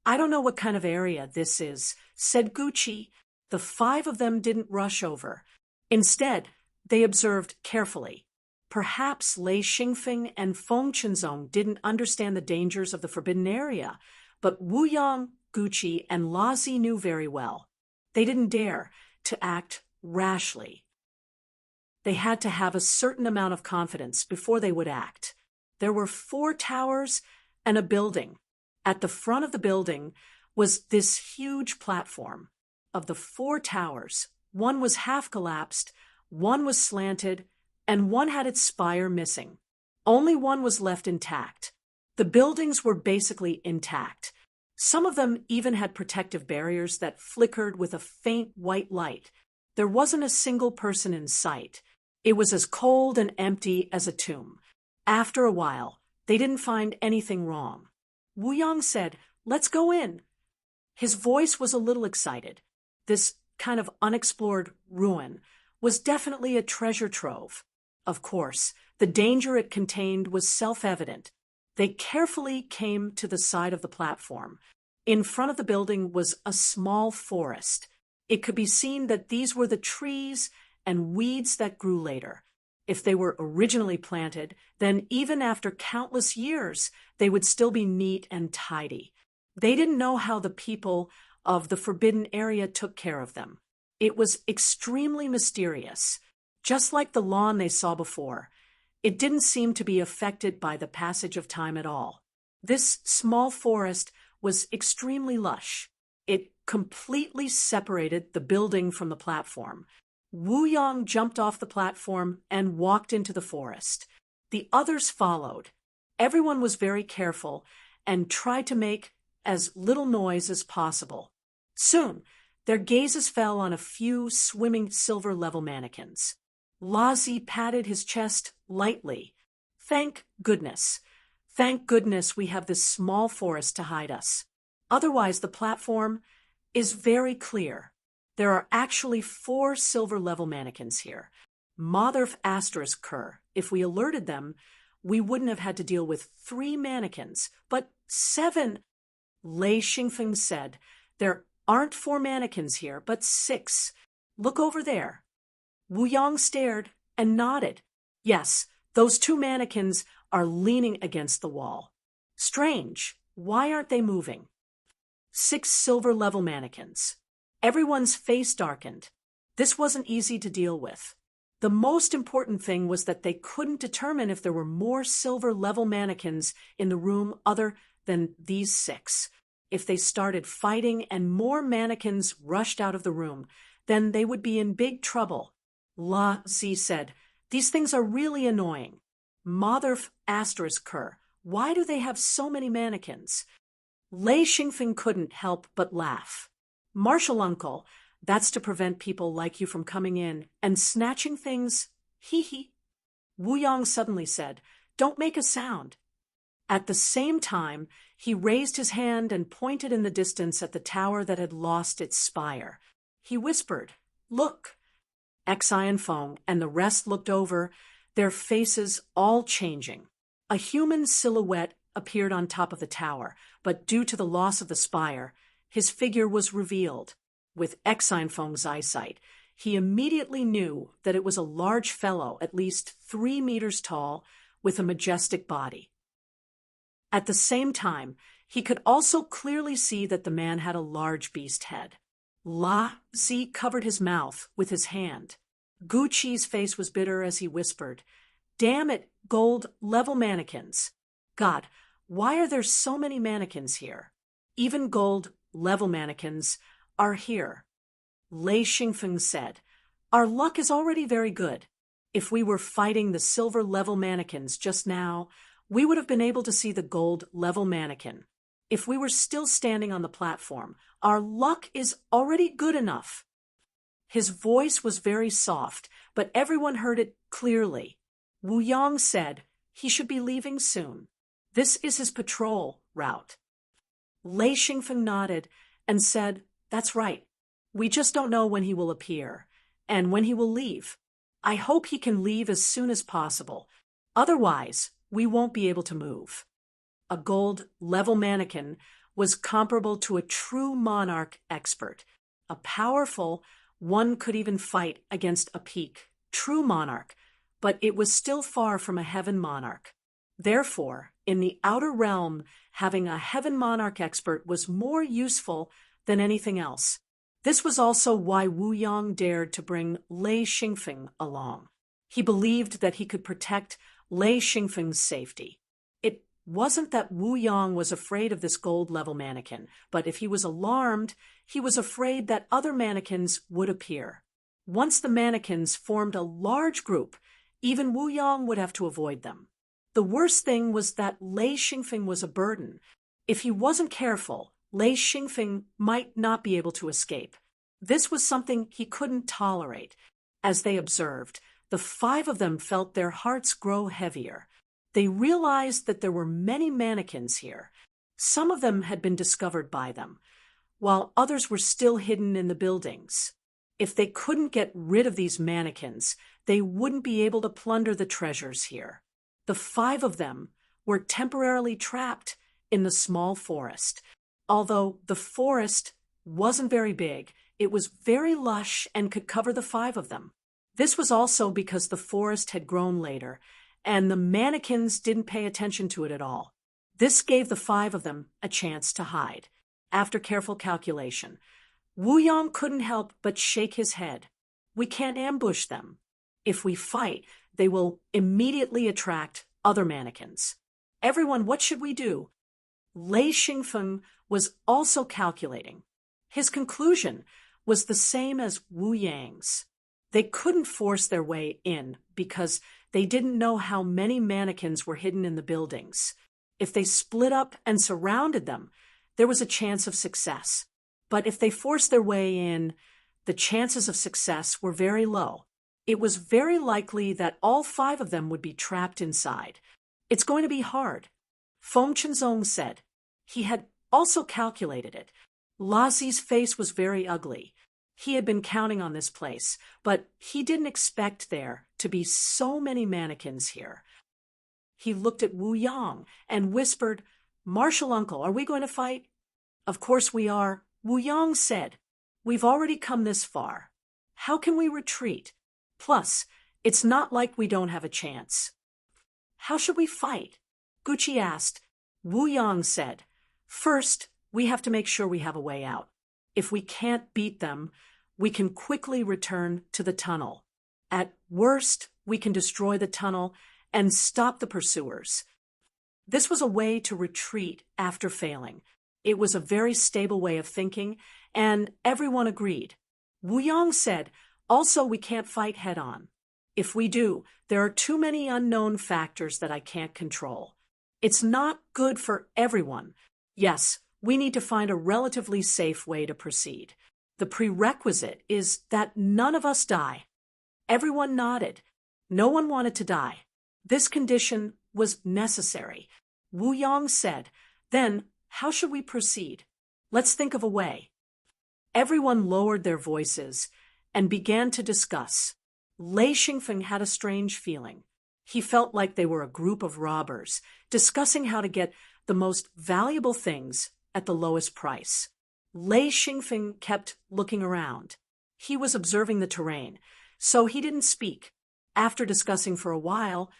"I don't know what kind of area this is," said Gucci. The 5 of them didn't rush over. Instead, they observed carefully. Perhaps Lei Xingfeng and Feng Qinzong didn't understand the dangers of the forbidden area, but Wu Yang, Gucci, and La Zi knew very well. They didn't dare to act rashly. They had to have a certain amount of confidence before they would act. There were 4 towers and a building. At the front of the building was this huge platform. Of the 4 towers, one was half collapsed, one was slanted, and one had its spire missing. Only one was left intact. The buildings were basically intact. Some of them even had protective barriers that flickered with a faint white light. There wasn't a single person in sight. It was as cold and empty as a tomb. After a while, they didn't find anything wrong. Wu Yang said, "Let's go in." His voice was a little excited. This kind of unexplored ruin was definitely a treasure trove. Of course, the danger it contained was self-evident. They carefully came to the side of the platform. In front of the building was a small forest. It could be seen that these were the trees and weeds that grew later. If they were originally planted, then even after countless years, they would still be neat and tidy. They didn't know how the people of the forbidden area took care of them. It was extremely mysterious. Just like the lawn they saw before, it didn't seem to be affected by the passage of time at all. This small forest was extremely lush. It completely separated the building from the platform. Wu Yang jumped off the platform and walked into the forest. The others followed. Everyone was very careful and tried to make as little noise as possible. Soon, their gazes fell on a few swimming silver-level mannequins. Lazi patted his chest lightly. Thank goodness. Thank goodness we have this small forest to hide us. Otherwise, the platform is very clear. There are actually 4 silver-level mannequins here. Motherf asterisk cur. If we alerted them, we wouldn't have had to deal with 3 mannequins, but 7. Lei Xingfeng said, there aren't 4 mannequins here, but 6. Look over there. Wu Yang stared and nodded. Yes, those 2 mannequins are leaning against the wall. Strange. Why aren't they moving? 6 silver-level mannequins. Everyone's face darkened. This wasn't easy to deal with. The most important thing was that they couldn't determine if there were more silver-level mannequins in the room other than these 6. If they started fighting and more mannequins rushed out of the room, then they would be in big trouble. La Zi said, these things are really annoying. Motherf asterisk cur. Why do they have so many mannequins? Lei Xingfeng couldn't help but laugh. Martial uncle, that's to prevent people like you from coming in and snatching things. Hee hee. Wu Yang suddenly said, don't make a sound. At the same time, he raised his hand and pointed in the distance at the tower that had lost its spire. He whispered, look. Xian Feng and the rest looked over, their faces all changing. A human silhouette appeared on top of the tower, but due to the loss of the spire, his figure was revealed. With Xian Feng's eyesight, he immediately knew that it was a large fellow, at least 3 meters tall, with a majestic body. At the same time, he could also clearly see that the man had a large beast head. La Zi covered his mouth with his hand. Gu Qi's face was bitter as he whispered, damn it, gold-level mannequins. God, why are there so many mannequins here? Even gold-level mannequins are here. Lei Xingfeng said, our luck is already very good. If we were fighting the silver-level mannequins just now, we would have been able to see the gold-level mannequin. If we were still standing on the platform, our luck is already good enough. His voice was very soft, but everyone heard it clearly. Wu Yang said he should be leaving soon. This is his patrol route. Lei Xingfeng nodded and said, that's right. We just don't know when he will appear and when he will leave. I hope he can leave as soon as possible. Otherwise, we won't be able to move. A gold-level mannequin was comparable to a true monarch expert. A powerful, one could even fight against a peak, true monarch, but it was still far from a heaven monarch. Therefore, in the outer realm, having a heaven monarch expert was more useful than anything else. This was also why Wu Yang dared to bring Lei Xingfeng along. He believed that he could protect Lei Xingfeng's safety. It wasn't that Wu Yang was afraid of this gold-level mannequin, but if he was alarmed, he was afraid that other mannequins would appear. Once the mannequins formed a large group, even Wu Yang would have to avoid them. The worst thing was that Lei Xingfeng was a burden. If he wasn't careful, Lei Xingfeng might not be able to escape. This was something he couldn't tolerate. As they observed, the 5 of them felt their hearts grow heavier. They realized that there were many mannequins here. Some of them had been discovered by them, while others were still hidden in the buildings. If they couldn't get rid of these mannequins, they wouldn't be able to plunder the treasures here. The 5 of them were temporarily trapped in the small forest. Although the forest wasn't very big, it was very lush and could cover the 5 of them. This was also because the forest had grown later, and the mannequins didn't pay attention to it at all. This gave the 5 of them a chance to hide. After careful calculation, Wu Yang couldn't help but shake his head. We can't ambush them. If we fight, they will immediately attract other mannequins. Everyone, what should we do? Lei Xingfeng was also calculating. His conclusion was the same as Wu Yang's. They couldn't force their way in because they didn't know how many mannequins were hidden in the buildings. If they split up and surrounded them, there was a chance of success. But if they forced their way in, the chances of success were very low. It was very likely that all 5 of them would be trapped inside. It's going to be hard. Feng Chenzong said. He had also calculated it. Lazi's face was very ugly. He had been counting on this place, but he didn't expect there to be so many mannequins here. He looked at Wu Yang and whispered, "Martial uncle, are we going to fight?" "Of course we are," Wu Yang said. "We've already come this far. How can we retreat? Plus, it's not like we don't have a chance." "How should we fight?" Gucci asked. Wu Yang said, "First, we have to make sure we have a way out. If we can't beat them, we can quickly return to the tunnel. At worst, we can destroy the tunnel and stop the pursuers." This was a way to retreat after failing. It was a very stable way of thinking, and everyone agreed. Wu Yang said, "Also, we can't fight head-on. If we do, there are too many unknown factors that I can't control. It's not good for everyone. Yes, we need to find a relatively safe way to proceed. The prerequisite is that none of us die." Everyone nodded. No one wanted to die. This condition was necessary. Wu Yang said, "Then, how should we proceed? Let's think of a way." Everyone lowered their voices and began to discuss. Lei Xingfeng had a strange feeling. He felt like they were a group of robbers, discussing how to get the most valuable things at the lowest price. Lei Xingfeng kept looking around. He was observing the terrain, so he didn't speak. After discussing for a while,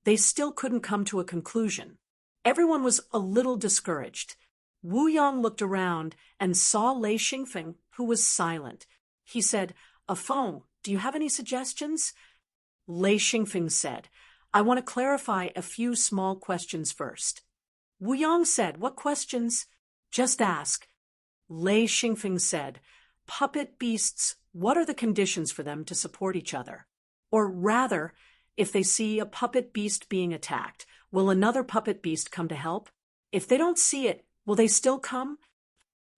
they still couldn't come to a conclusion. Everyone was a little discouraged. Wu Yang looked around and saw Lei Xingfeng, who was silent. He said, "Afeng, do you have any suggestions?" Lei Xingfeng said, "I want to clarify a few small questions first." Wu Yang said, "What questions?" "Just ask." Lei Xingfeng said, "Puppet beasts, what are the conditions for them to support each other? Or rather, if they see a puppet beast being attacked, will another puppet beast come to help? If they don't see it, will they still come?"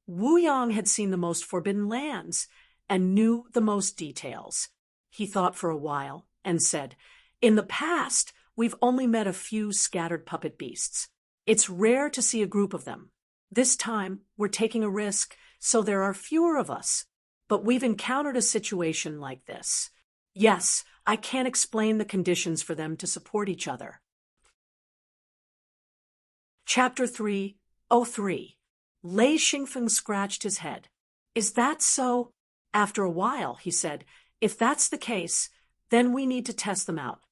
Wu Yang had seen the most forbidden lands and knew the most details. He thought for a while and said, "In the past, we've only met a few scattered puppet beasts. It's rare to see a group of them. This time, we're taking a risk, so there are fewer of us. But we've encountered a situation like this. Yes, I can't explain the conditions for them to support each other." Chapter 3:03. Lei Xingfeng scratched his head. "Is that so?" After a while, he said, "If that's the case, then we need to test them out.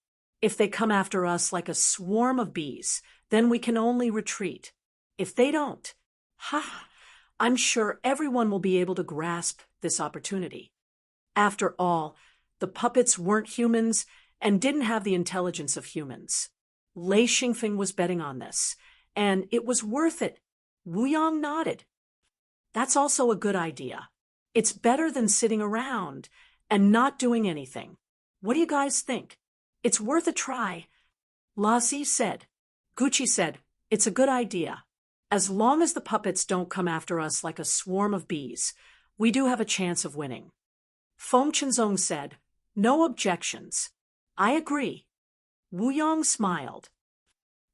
If they come after us like a swarm of bees, then we can only retreat. If they don't, I'm sure everyone will be able to grasp this opportunity. After all, the puppets weren't humans and didn't have the intelligence of humans." Lei Xingfeng was betting on this, and it was worth it. Wu Yang nodded. "That's also a good idea. It's better than sitting around and not doing anything. What do you guys think? It's worth a try." Lazi said. Gucci said, "It's a good idea. As long as the puppets don't come after us like a swarm of bees, we do have a chance of winning." Feng Chenzong said, "No objections. I agree." Wu Yang smiled.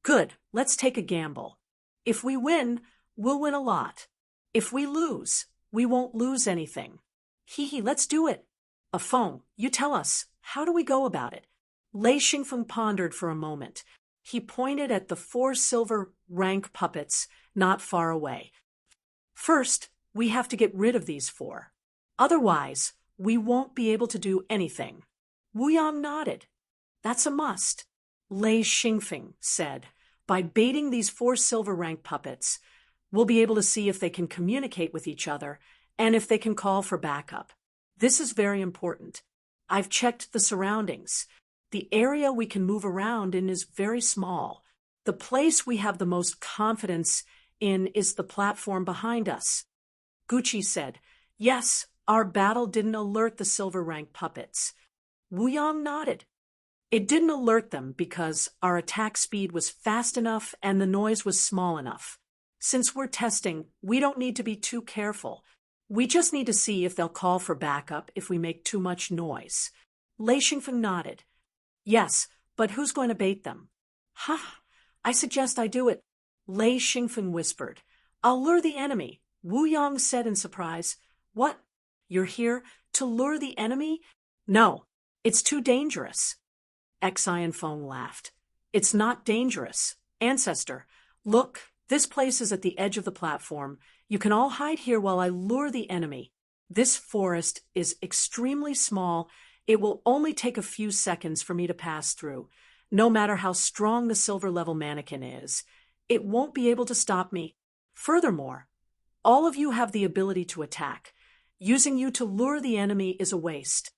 "Good, let's take a gamble. If we win, we'll win a lot. If we lose, we won't lose anything. Let's do it. Afeng, you tell us, how do we go about it?" Lei Xingfeng pondered for a moment. He pointed at the 4 silver rank puppets not far away. "First, we have to get rid of these 4. Otherwise, we won't be able to do anything." Wu Yang nodded. "That's a must." Lei Xingfeng said, "By baiting these 4 silver rank puppets, we'll be able to see if they can communicate with each other and if they can call for backup. This is very important. I've checked the surroundings. The area we can move around in is very small. The place we have the most confidence in is the platform behind us." Gucci said, "Yes, our battle didn't alert the silver rank puppets." Wu Yang nodded. "It didn't alert them because our attack speed was fast enough and the noise was small enough. Since we're testing, we don't need to be too careful. We just need to see if they'll call for backup if we make too much noise. Lei Xingfeng nodded. Yes, but who's going to bait them? Ha! I suggest I do it. Lei Xingfeng whispered. I'll lure the enemy, Wu Yang said in surprise. What? You're here to lure the enemy? No, it's too dangerous. Xi and Feng laughed. It's not dangerous. Ancestor, look, this place is at the edge of the platform. You can all hide here while I lure the enemy. This forest is extremely small. It will only take a few seconds for me to pass through. No matter how strong the silver-level mannequin is, it won't be able to stop me. Furthermore, all of you have the ability to attack. Using you to lure the enemy is a waste.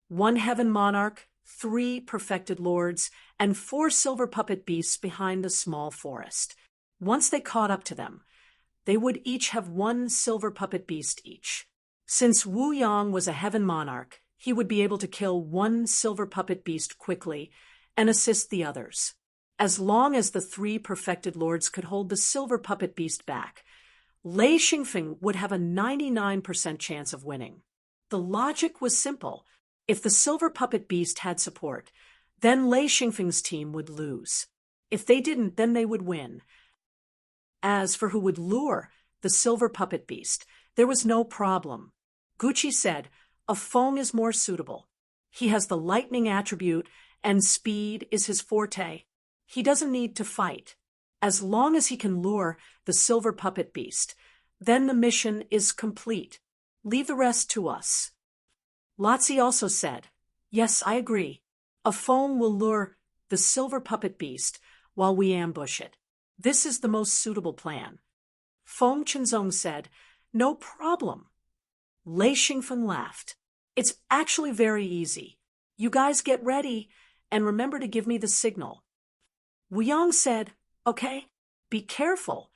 1 heaven monarch, 3 perfected lords, and 4 silver puppet beasts behind the small forest. Once they caught up to them, they would each have 1 silver puppet beast each. Since Wu Yang was a heaven monarch, he would be able to kill 1 silver puppet beast quickly and assist the others. As long as the 3 perfected lords could hold the silver puppet beast back, Lei Xingfeng would have a 99% chance of winning. The logic was simple. If the silver puppet beast had support, then Lei Xingfeng's team would lose. If they didn't, then they would win. As for who would lure the silver puppet beast, there was no problem. Gucci said, a Feng is more suitable. He has the lightning attribute, and speed is his forte. He doesn't need to fight. As long as he can lure the silver puppet beast, then the mission is complete. Leave the rest to us. Lotzi also said, yes, I agree. A Feng will lure the silver puppet beast while we ambush it. This is the most suitable plan. Feng Chenzong said, no problem. Lei Xingfeng laughed. It's actually very easy. You guys get ready and remember to give me the signal. Wu Yang said, okay, be careful.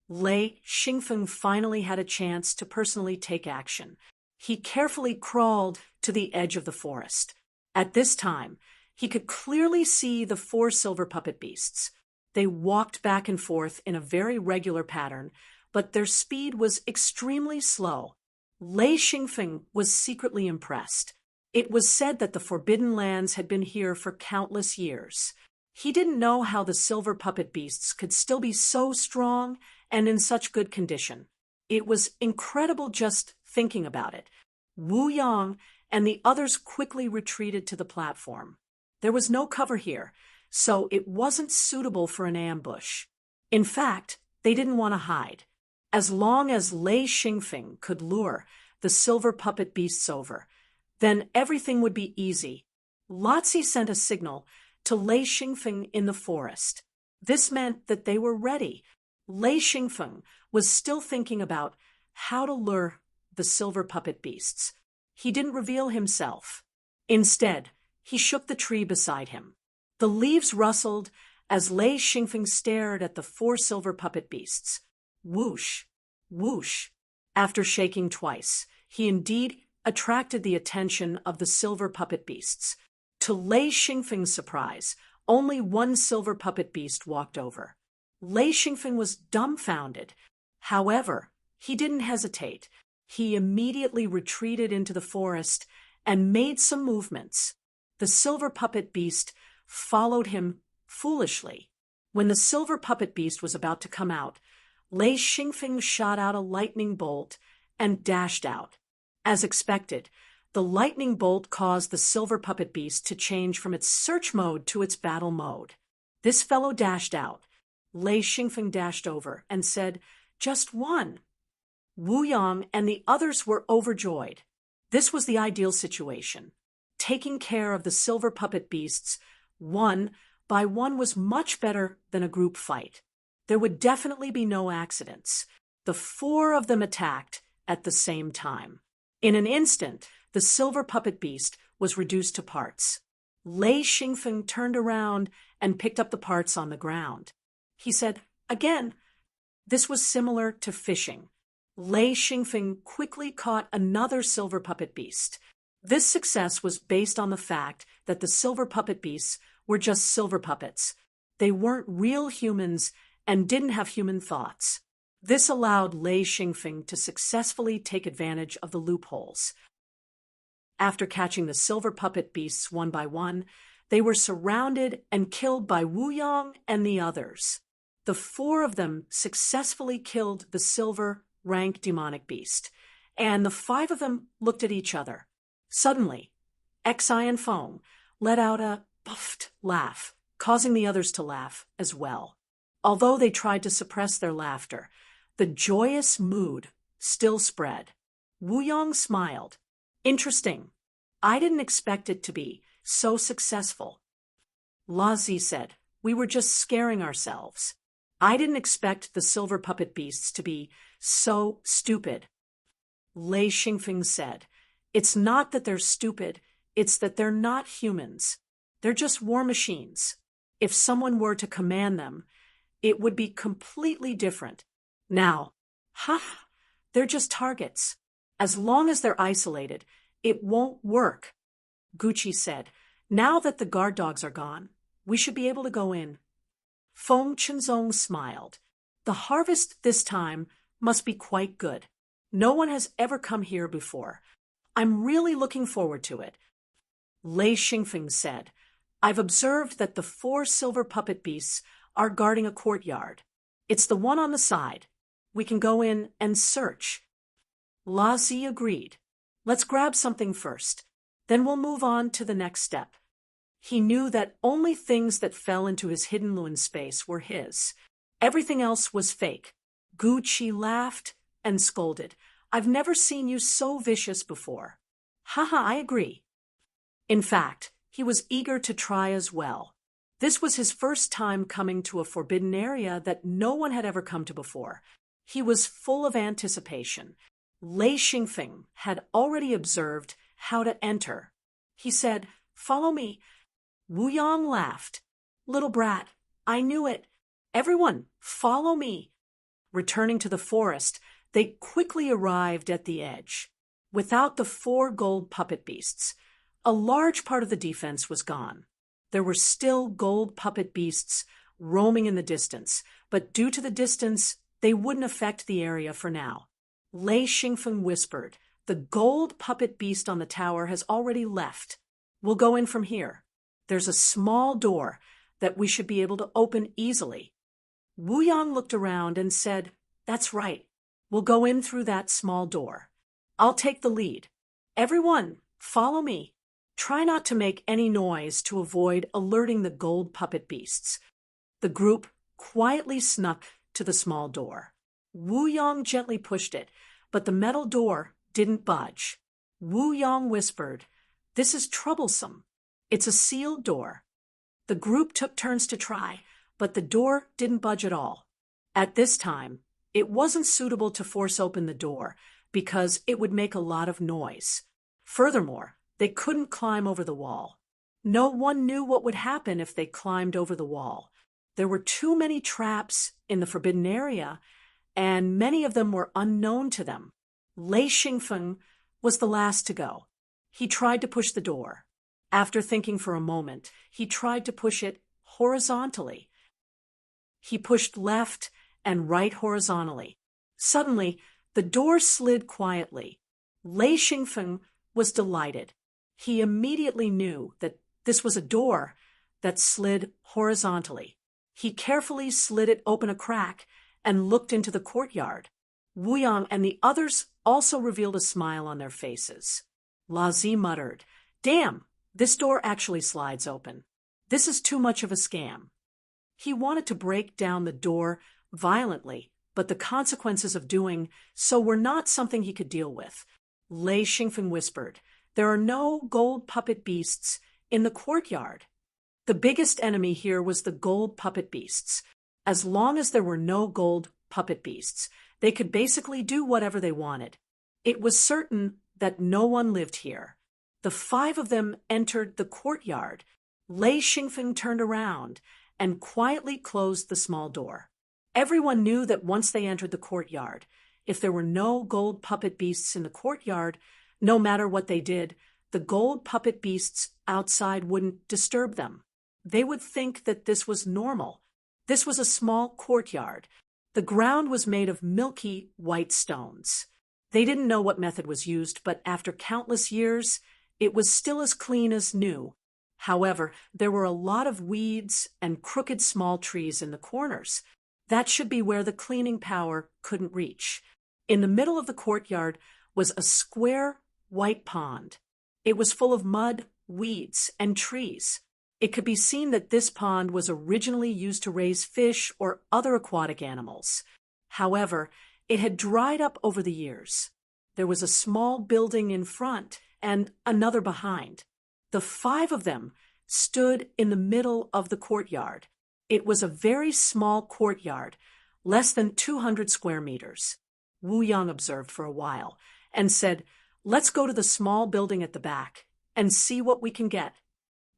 Lei Xingfeng finally had a chance to personally take action. He carefully crawled to the edge of the forest. At this time, he could clearly see the 4 silver puppet beasts. They walked back and forth in a very regular pattern, but their speed was extremely slow. Lei Xingfeng was secretly impressed. It was said that the Forbidden Lands had been here for countless years. He didn't know how the silver puppet beasts could still be so strong and in such good condition. It was incredible just thinking about it. Wu Yang and the others quickly retreated to the platform. There was no cover here, so it wasn't suitable for an ambush. In fact, they didn't want to hide. As long as Lei Xingfeng could lure the silver puppet beasts over, then everything would be easy. Lotzi sent a signal to Lei Xingfeng in the forest. This meant that they were ready. Lei Xingfeng was still thinking about how to lure the silver puppet beasts. He didn't reveal himself. Instead, he shook the tree beside him. The leaves rustled as Lei Xingfeng stared at the 4 silver puppet beasts. Whoosh, whoosh. After shaking twice, he indeed attracted the attention of the silver puppet beasts. To Lei Xingfeng's surprise, only 1 silver puppet beast walked over. Lei Xingfeng was dumbfounded. However, he didn't hesitate. He immediately retreated into the forest and made some movements. The silver puppet beast followed him foolishly. When the silver puppet beast was about to come out, Lei Xingfeng shot out a lightning bolt and dashed out. As expected, the lightning bolt caused the silver puppet beast to change from its search mode to its battle mode. This fellow dashed out. Lei Xingfeng dashed over and said, just one. Wu Yang and the others were overjoyed. This was the ideal situation. Taking care of the silver puppet beasts, 1 by 1 was much better than a group fight. There would definitely be no accidents. The 4 of them attacked at the same time. In an instant, the silver puppet beast was reduced to parts. Lei Xingfeng turned around and picked up the parts on the ground. He said, again, this was similar to fishing. Lei Xingfeng quickly caught another silver puppet beast. This success was based on the fact that the silver puppet beasts were just silver puppets. They weren't real humans and didn't have human thoughts. This allowed Lei Xingfeng to successfully take advantage of the loopholes. After catching the silver puppet beasts one by one, they were surrounded and killed by Wu Yong and the others. The 4 of them successfully killed the silver rank demonic beast, and the 5 of them looked at each other. Suddenly, Xi and Feng let out a puffed laugh, causing the others to laugh as well. Although they tried to suppress their laughter, the joyous mood still spread. Wu Yong smiled. Interesting. I didn't expect it to be so successful. La Zi said, we were just scaring ourselves. I didn't expect the silver puppet beasts to be so stupid. Lei Xingfeng said, it's not that they're stupid, it's that they're not humans. They're just war machines. If someone were to command them, it would be completely different. Now, they're just targets. As long as they're isolated, it won't work. Gucci said, now that the guard dogs are gone, we should be able to go in. Feng Chenzong smiled. The harvest this time must be quite good. No one has ever come here before. I'm really looking forward to it. Lei Xingfeng said, I've observed that the 4 silver puppet beasts are guarding a courtyard. It's the one on the side. We can go in and search. La Zi agreed. Let's grab something first. Then we'll move on to the next step. He knew that only things that fell into his hidden Lun space were his. Everything else was fake. Gu Qi laughed and scolded. I've never seen you so vicious before. I agree. In fact, he was eager to try as well. This was his first time coming to a forbidden area that no one had ever come to before. He was full of anticipation. Lei Xingfeng had already observed how to enter. He said, follow me. Wu Yong laughed. Little brat, I knew it. Everyone, follow me. Returning to the forest, they quickly arrived at the edge. Without the 4 gold puppet beasts, a large part of the defense was gone. There were still gold puppet beasts roaming in the distance, but due to the distance, they wouldn't affect the area for now. Lei Xingfeng whispered, the gold puppet beast on the tower has already left. We'll go in from here. There's a small door that we should be able to open easily. Wu Yang looked around and said, that's right. We'll go in through that small door. I'll take the lead. Everyone, follow me. Try not to make any noise to avoid alerting the gold puppet beasts. The group quietly snuck to the small door. Wu Yang gently pushed it, but the metal door didn't budge. Wu Yang whispered, this is troublesome. It's a sealed door. The group took turns to try, but the door didn't budge at all. At this time, it wasn't suitable to force open the door because it would make a lot of noise. Furthermore, they couldn't climb over the wall. No one knew what would happen if they climbed over the wall. There were too many traps in the forbidden area, and many of them were unknown to them. Lei Xingfeng was the last to go. He tried to push the door. After thinking for a moment, he tried to push it horizontally. He pushed left and right horizontally. Suddenly, the door slid quietly. Lei Xingfeng was delighted. He immediately knew that this was a door that slid horizontally. He carefully slid it open a crack and looked into the courtyard. Wu Yang and the others also revealed a smile on their faces. La Zi muttered, damn, this door actually slides open. This is too much of a scam. He wanted to break down the door violently, but the consequences of doing so were not something he could deal with. Lei Xingfeng whispered, there are no gold puppet beasts in the courtyard. The biggest enemy here was the gold puppet beasts. As long as there were no gold puppet beasts, they could basically do whatever they wanted. It was certain that no one lived here. The 5 of them entered the courtyard. Lei Xingfeng turned around and quietly closed the small door. Everyone knew that once they entered the courtyard, if there were no gold puppet beasts in the courtyard, no matter what they did, the gold puppet beasts outside wouldn't disturb them. They would think that this was normal. This was a small courtyard. The ground was made of milky white stones. They didn't know what method was used, but after countless years, it was still as clean as new. However, there were a lot of weeds and crooked small trees in the corners. That should be where the cleaning power couldn't reach. In the middle of the courtyard was a square white pond. It was full of mud, weeds, and trees. It could be seen that this pond was originally used to raise fish or other aquatic animals. However, it had dried up over the years. There was a small building in front and another behind. The 5 of them stood in the middle of the courtyard. It was a very small courtyard, less than 200 square meters. Wu Yang observed for a while and said, "Let's go to the small building at the back and see what we can get."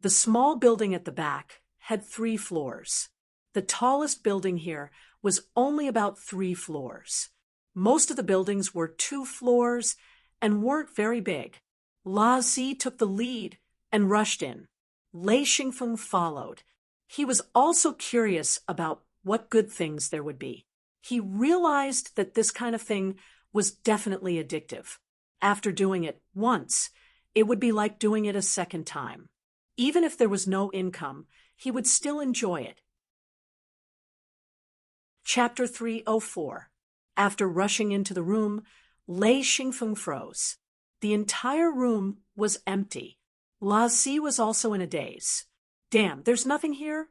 The small building at the back had 3 floors. The tallest building here was only about 3 floors. Most of the buildings were 2 floors and weren't very big. La Zi took the lead and rushed in. Lei Xingfeng followed. He was also curious about what good things there would be. He realized that this kind of thing was definitely addictive. After doing it once, it would be like doing it a second time. Even if there was no income, he would still enjoy it. Chapter 304. After rushing into the room, Lei Xingfeng froze. The entire room was empty. La Zi was also in a daze. "Damn, there's nothing here?"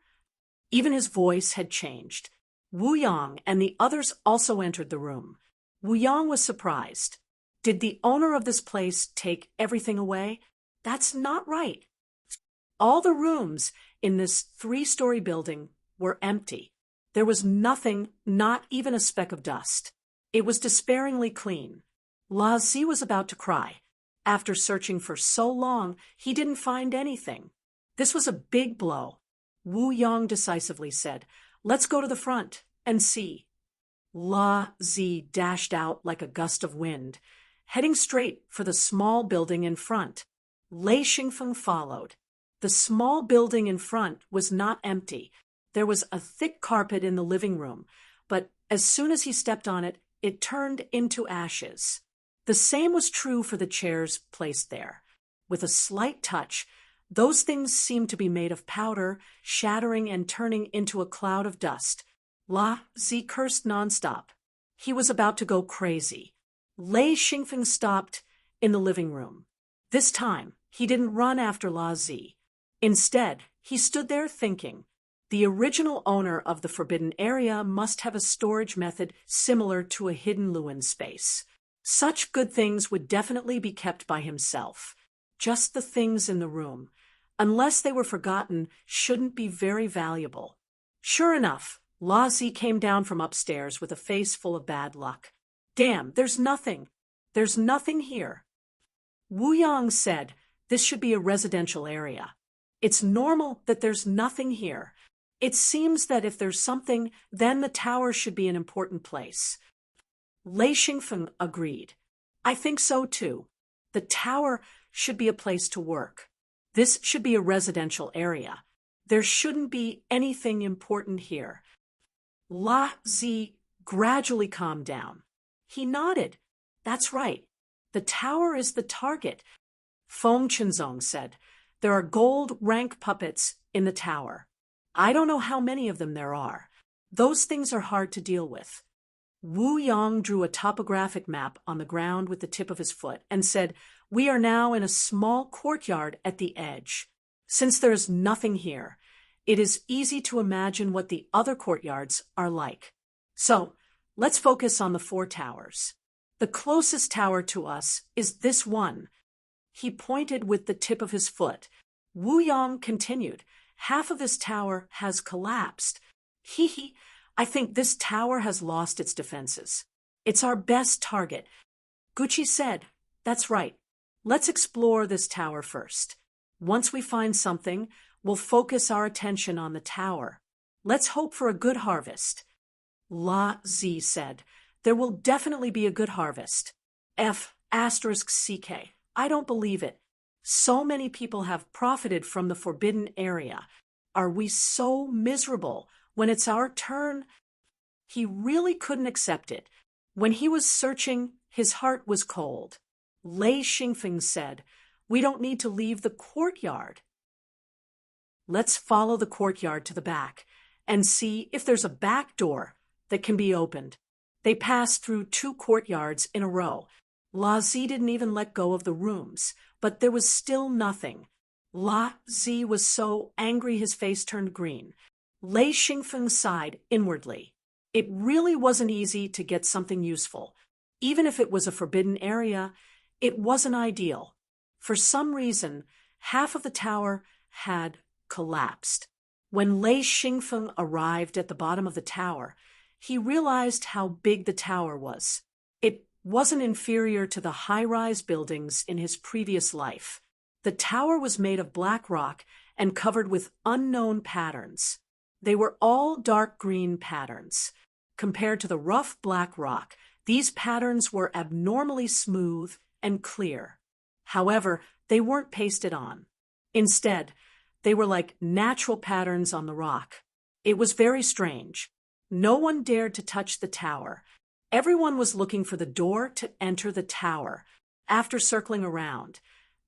Even his voice had changed. Wu Yang and the others also entered the room. Wu Yang was surprised. Did the owner of this place take everything away? That's not right. All the rooms in this 3-story building were empty. There was nothing, not even a speck of dust. It was despairingly clean. La Zi was about to cry. After searching for so long, he didn't find anything. This was a big blow. Wu Yang decisively said, "Let's go to the front and see." La Zi dashed out like a gust of wind, heading straight for the small building in front. Lei Xingfeng followed. The small building in front was not empty. There was a thick carpet in the living room, but as soon as he stepped on it, it turned into ashes. The same was true for the chairs placed there. With a slight touch, those things seemed to be made of powder, shattering and turning into a cloud of dust. La Zi cursed nonstop. He was about to go crazy. Lei Xingfeng stopped in the living room. This time, he didn't run after La Zi. Instead, he stood there thinking. The original owner of the forbidden area must have a storage method similar to a hidden Luan space. Such good things would definitely be kept by himself. Just the things in the room, unless they were forgotten, shouldn't be very valuable. Sure enough, La Zi came down from upstairs with a face full of bad luck. "Damn, there's nothing. There's nothing here." Wu Yang said, "This should be a residential area. It's normal that there's nothing here. It seems that if there's something, then the tower should be an important place." Lei Xingfeng agreed. "I think so too. The tower should be a place to work. This should be a residential area. There shouldn't be anything important here." La Zi gradually calmed down. He nodded. "That's right. The tower is the target." Feng Chenzong said, "There are gold rank puppets in the tower. I don't know how many of them there are. Those things are hard to deal with." Wu Yang drew a topographic map on the ground with the tip of his foot and said, "We are now in a small courtyard at the edge. Since there is nothing here, it is easy to imagine what the other courtyards are like. So, let's focus on the 4 towers. The closest tower to us is this one." He pointed with the tip of his foot. Wu Yang continued, "Half of this tower has collapsed. Hee, I think this tower has lost its defenses. It's our best target." Gucci said, "That's right. Let's explore this tower first. Once we find something, we'll focus our attention on the tower. Let's hope for a good harvest." La Zi said, "There will definitely be a good harvest. F***CK. I don't believe it. So many people have profited from the forbidden area. Are we so miserable when it's our turn?" He really couldn't accept it. When he was searching, his heart was cold. Lei Xingfeng said, "We don't need to leave the courtyard. Let's follow the courtyard to the back and see if there's a back door that can be opened." They passed through 2 courtyards in a row. La Zi didn't even let go of the rooms, but there was still nothing. La Zi was so angry his face turned green. Lei Xingfeng sighed inwardly. It really wasn't easy to get something useful. Even if it was a forbidden area, it wasn't ideal. For some reason, half of the tower had collapsed. When Lei Xingfeng arrived at the bottom of the tower, he realized how big the tower was. It wasn't inferior to the high-rise buildings in his previous life. The tower was made of black rock and covered with unknown patterns. They were all dark green patterns. Compared to the rough black rock, these patterns were abnormally smooth and clear. However, they weren't pasted on. Instead, they were like natural patterns on the rock. It was very strange. No one dared to touch the tower. Everyone was looking for the door to enter the tower. After circling around,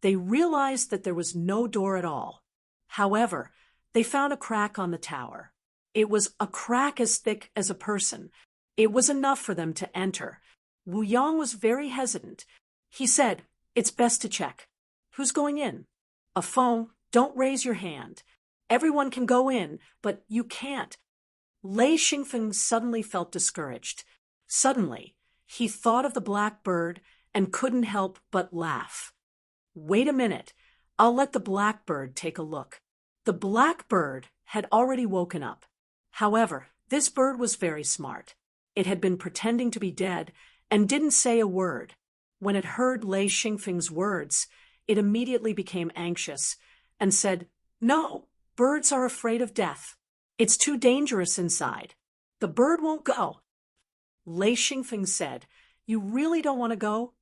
they realized that there was no door at all. However, they found a crack on the tower. It was a crack as thick as a person. It was enough for them to enter. Wu Yang was very hesitant. He said, "It's best to check. Who's going in?" "A phone. Don't raise your hand. Everyone can go in, but you can't." Lei Xingfeng suddenly felt discouraged. Suddenly, he thought of the black bird and couldn't help but laugh. "Wait a minute. I'll let the black bird take a look." The black bird had already woken up. However, this bird was very smart. It had been pretending to be dead and didn't say a word. When it heard Lei Xingfeng's words, it immediately became anxious and said, "No, birds are afraid of death. It's too dangerous inside. The bird won't go." Lei Xingfeng said, "You really don't want to go?"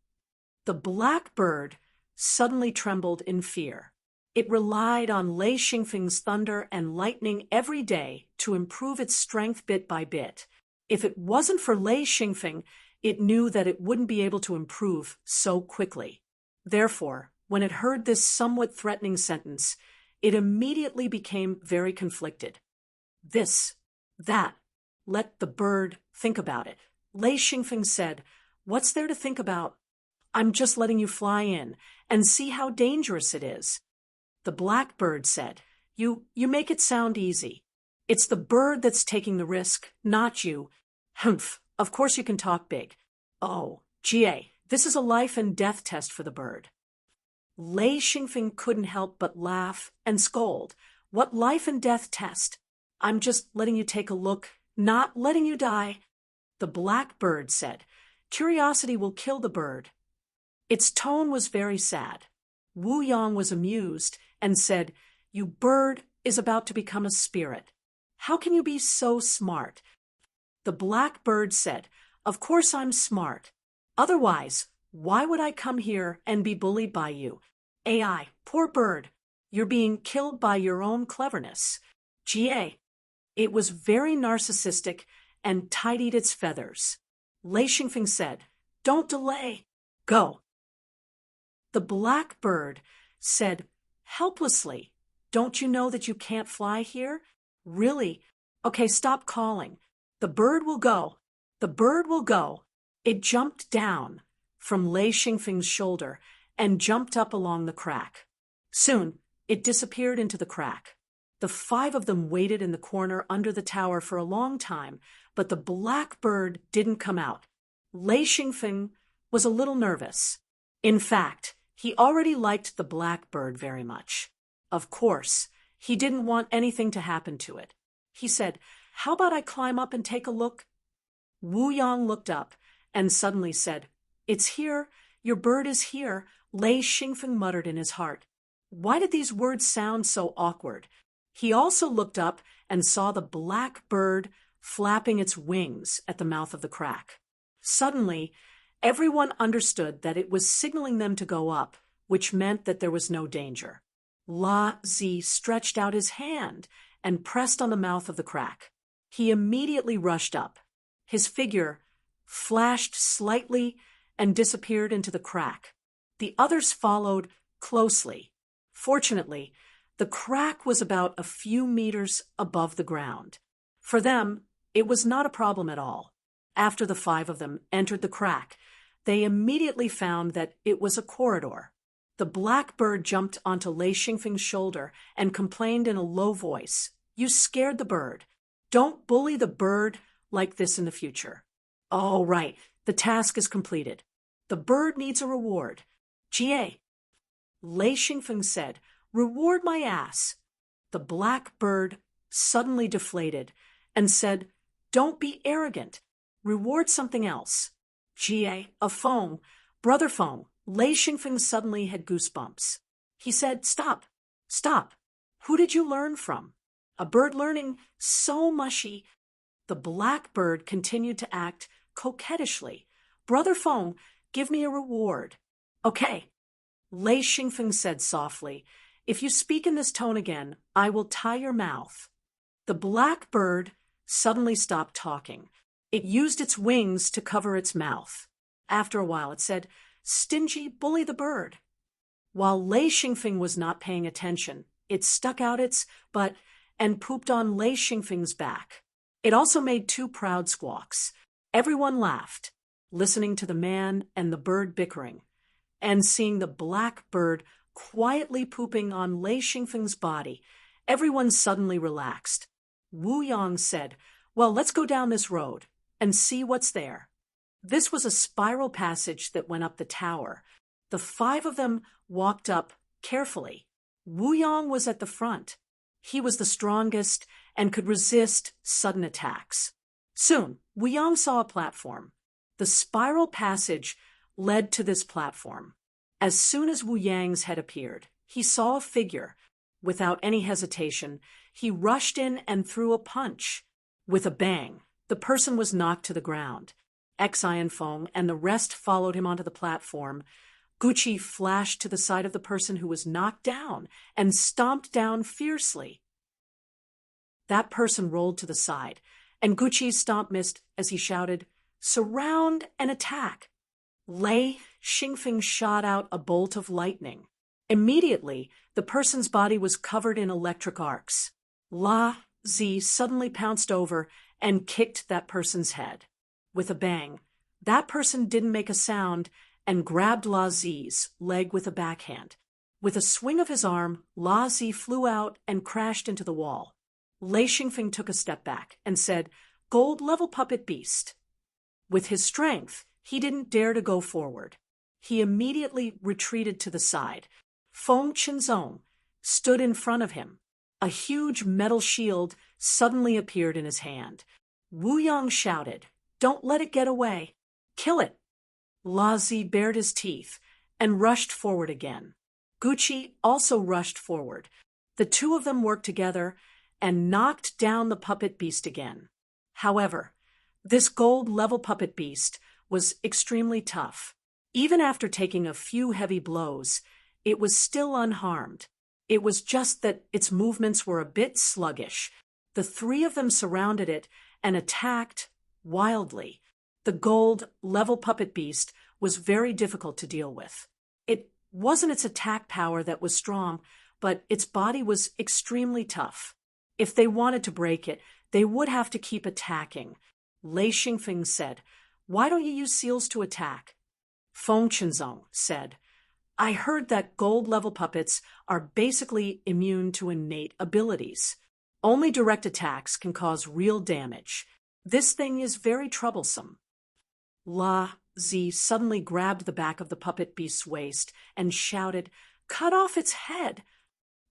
The black bird suddenly trembled in fear. It relied on Lei Xingfeng's thunder and lightning every day to improve its strength bit by bit. If it wasn't for Lei Xingfeng, it knew that it wouldn't be able to improve so quickly. Therefore, when it heard this somewhat threatening sentence, it immediately became very conflicted. This, that, let the bird think about it. Lei Xingfeng said, "What's there to think about? I'm just letting you fly in and see how dangerous it is." The blackbird said, You make it sound easy. It's the bird that's taking the risk, not you." "Humph, of course you can talk big." "Oh, GA, this is a life and death test for the bird." Lei Xingfeng couldn't help but laugh and scold. "What life and death test? I'm just letting you take a look, not letting you die." The blackbird said, "Curiosity will kill the bird." Its tone was very sad. Wu Yang was amused and said, "You bird is about to become a spirit. How can you be so smart?" The blackbird said, "Of course I'm smart. Otherwise, why would I come here and be bullied by you? AI, poor bird, you're being killed by your own cleverness." GA. It was very narcissistic and tidied its feathers. Lei Xingfeng said, "Don't delay. Go." The blackbird said helplessly, "Don't you know that you can't fly here? Really? Okay, stop calling. The bird will go. The bird will go." It jumped down from Lei Xingfeng's shoulder and jumped up along the crack. Soon, it disappeared into the crack. The 5 of them waited in the corner under the tower for a long time, but the blackbird didn't come out. Lei Xingfeng was a little nervous. In fact, he already liked the blackbird very much. Of course, he didn't want anything to happen to it. He said, "How about I climb up and take a look?" Wu Yang looked up and suddenly said, "It's here. Your bird is here." Lei Xingfeng muttered in his heart. Why did these words sound so awkward? He also looked up and saw the black bird flapping its wings at the mouth of the crack. Suddenly, everyone understood that it was signaling them to go up, which meant that there was no danger. La Zi stretched out his hand and pressed on the mouth of the crack. He immediately rushed up. His figure flashed slightly and disappeared into the crack. The others followed closely. Fortunately, the crack was about a few meters above the ground. For them, it was not a problem at all. After the 5 of them entered the crack, they immediately found that it was a corridor. The black bird jumped onto Lei Xingfeng's shoulder and complained in a low voice, "You scared the bird. Don't bully the bird like this in the future." "All right, the task is completed. The bird needs a reward." "Jie," Lei Xingfeng said, "reward my ass." The black bird suddenly deflated and said, "Don't be arrogant. Reward something else." "Jie, a Feng, brother Feng." Lei Xingfeng suddenly had goosebumps. He said, "Stop, stop. Who did you learn from? A bird learning so mushy." The black bird continued to act coquettishly. "Brother Feng, give me a reward." "Okay," Lei Xingfeng said softly. "If you speak in this tone again, I will tie your mouth." The black bird suddenly stopped talking. It used its wings to cover its mouth. After a while, it said, "Stingy, bully the bird." While Lei Xingfeng was not paying attention, it stuck out its butt and pooped on Lei Xingfeng's back. It also made 2 proud squawks. Everyone laughed, listening to the man and the bird bickering, and seeing the black bird quietly pooping on Lei Xingfeng's body. Everyone suddenly relaxed. Wu Yang said, "Well, let's go down this road and see what's there." This was a spiral passage that went up the tower. The 5 of them walked up carefully. Wu Yang was at the front. He was the strongest and could resist sudden attacks. Soon, Wu Yang saw a platform. The spiral passage led to this platform. As soon as Wu Yang's head appeared, he saw a figure. Without any hesitation, he rushed in and threw a punch. With a bang, the person was knocked to the ground. Xi and Feng and the rest followed him onto the platform. Gucci flashed to the side of the person who was knocked down and stomped down fiercely. That person rolled to the side, and Gucci's stomp missed as he shouted, "Surround and attack!" Lei Xingfeng shot out a bolt of lightning. Immediately, the person's body was covered in electric arcs. La Zi suddenly pounced over and kicked that person's head. With a bang, that person didn't make a sound and grabbed La Zi's leg with a backhand. With a swing of his arm, La Zi flew out and crashed into the wall. Lei Xingfeng took a step back and said, "Gold-level puppet beast." With his strength, he didn't dare to go forward. He immediately retreated to the side. Feng Qinzong stood in front of him. A huge metal shield suddenly appeared in his hand. Wu Yang shouted, "Don't let it get away. Kill it." La Zi bared his teeth and rushed forward again. Gucci also rushed forward. The 2 of them worked together and knocked down the puppet beast again. However, this gold-level puppet beast was extremely tough. Even after taking a few heavy blows, it was still unharmed. It was just that its movements were a bit sluggish. The 3 of them surrounded it and attacked wildly. The gold-level puppet beast was very difficult to deal with. It wasn't its attack power that was strong, but its body was extremely tough. If they wanted to break it, they would have to keep attacking. Lei Xingfeng said, "Why don't you use seals to attack?" Feng Qinzong said, "I heard that gold-level puppets are basically immune to innate abilities. Only direct attacks can cause real damage. This thing is very troublesome." La Zi suddenly grabbed the back of the puppet beast's waist and shouted, "Cut off its head!"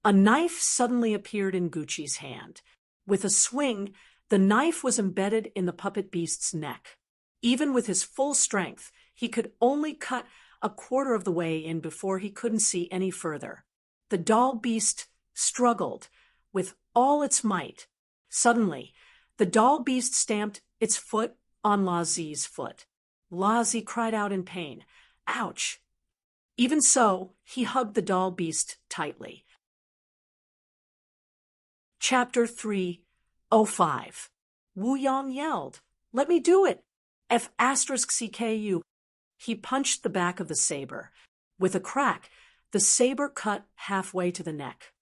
A knife suddenly appeared in Gucci's hand. With a swing, the knife was embedded in the puppet beast's neck. Even with his full strength, he could only cut a quarter of the way in before he couldn't see any further. The doll beast struggled with all its might. Suddenly, the doll beast stamped its foot on La Zi's foot. La Zi cried out in pain, "Ouch!" Even so, he hugged the doll beast tightly. Chapter 3:05. Wu Yang yelled, Let me do it. F*CKU. He punched the back of the saber. With a crack, the saber cut halfway to the neck.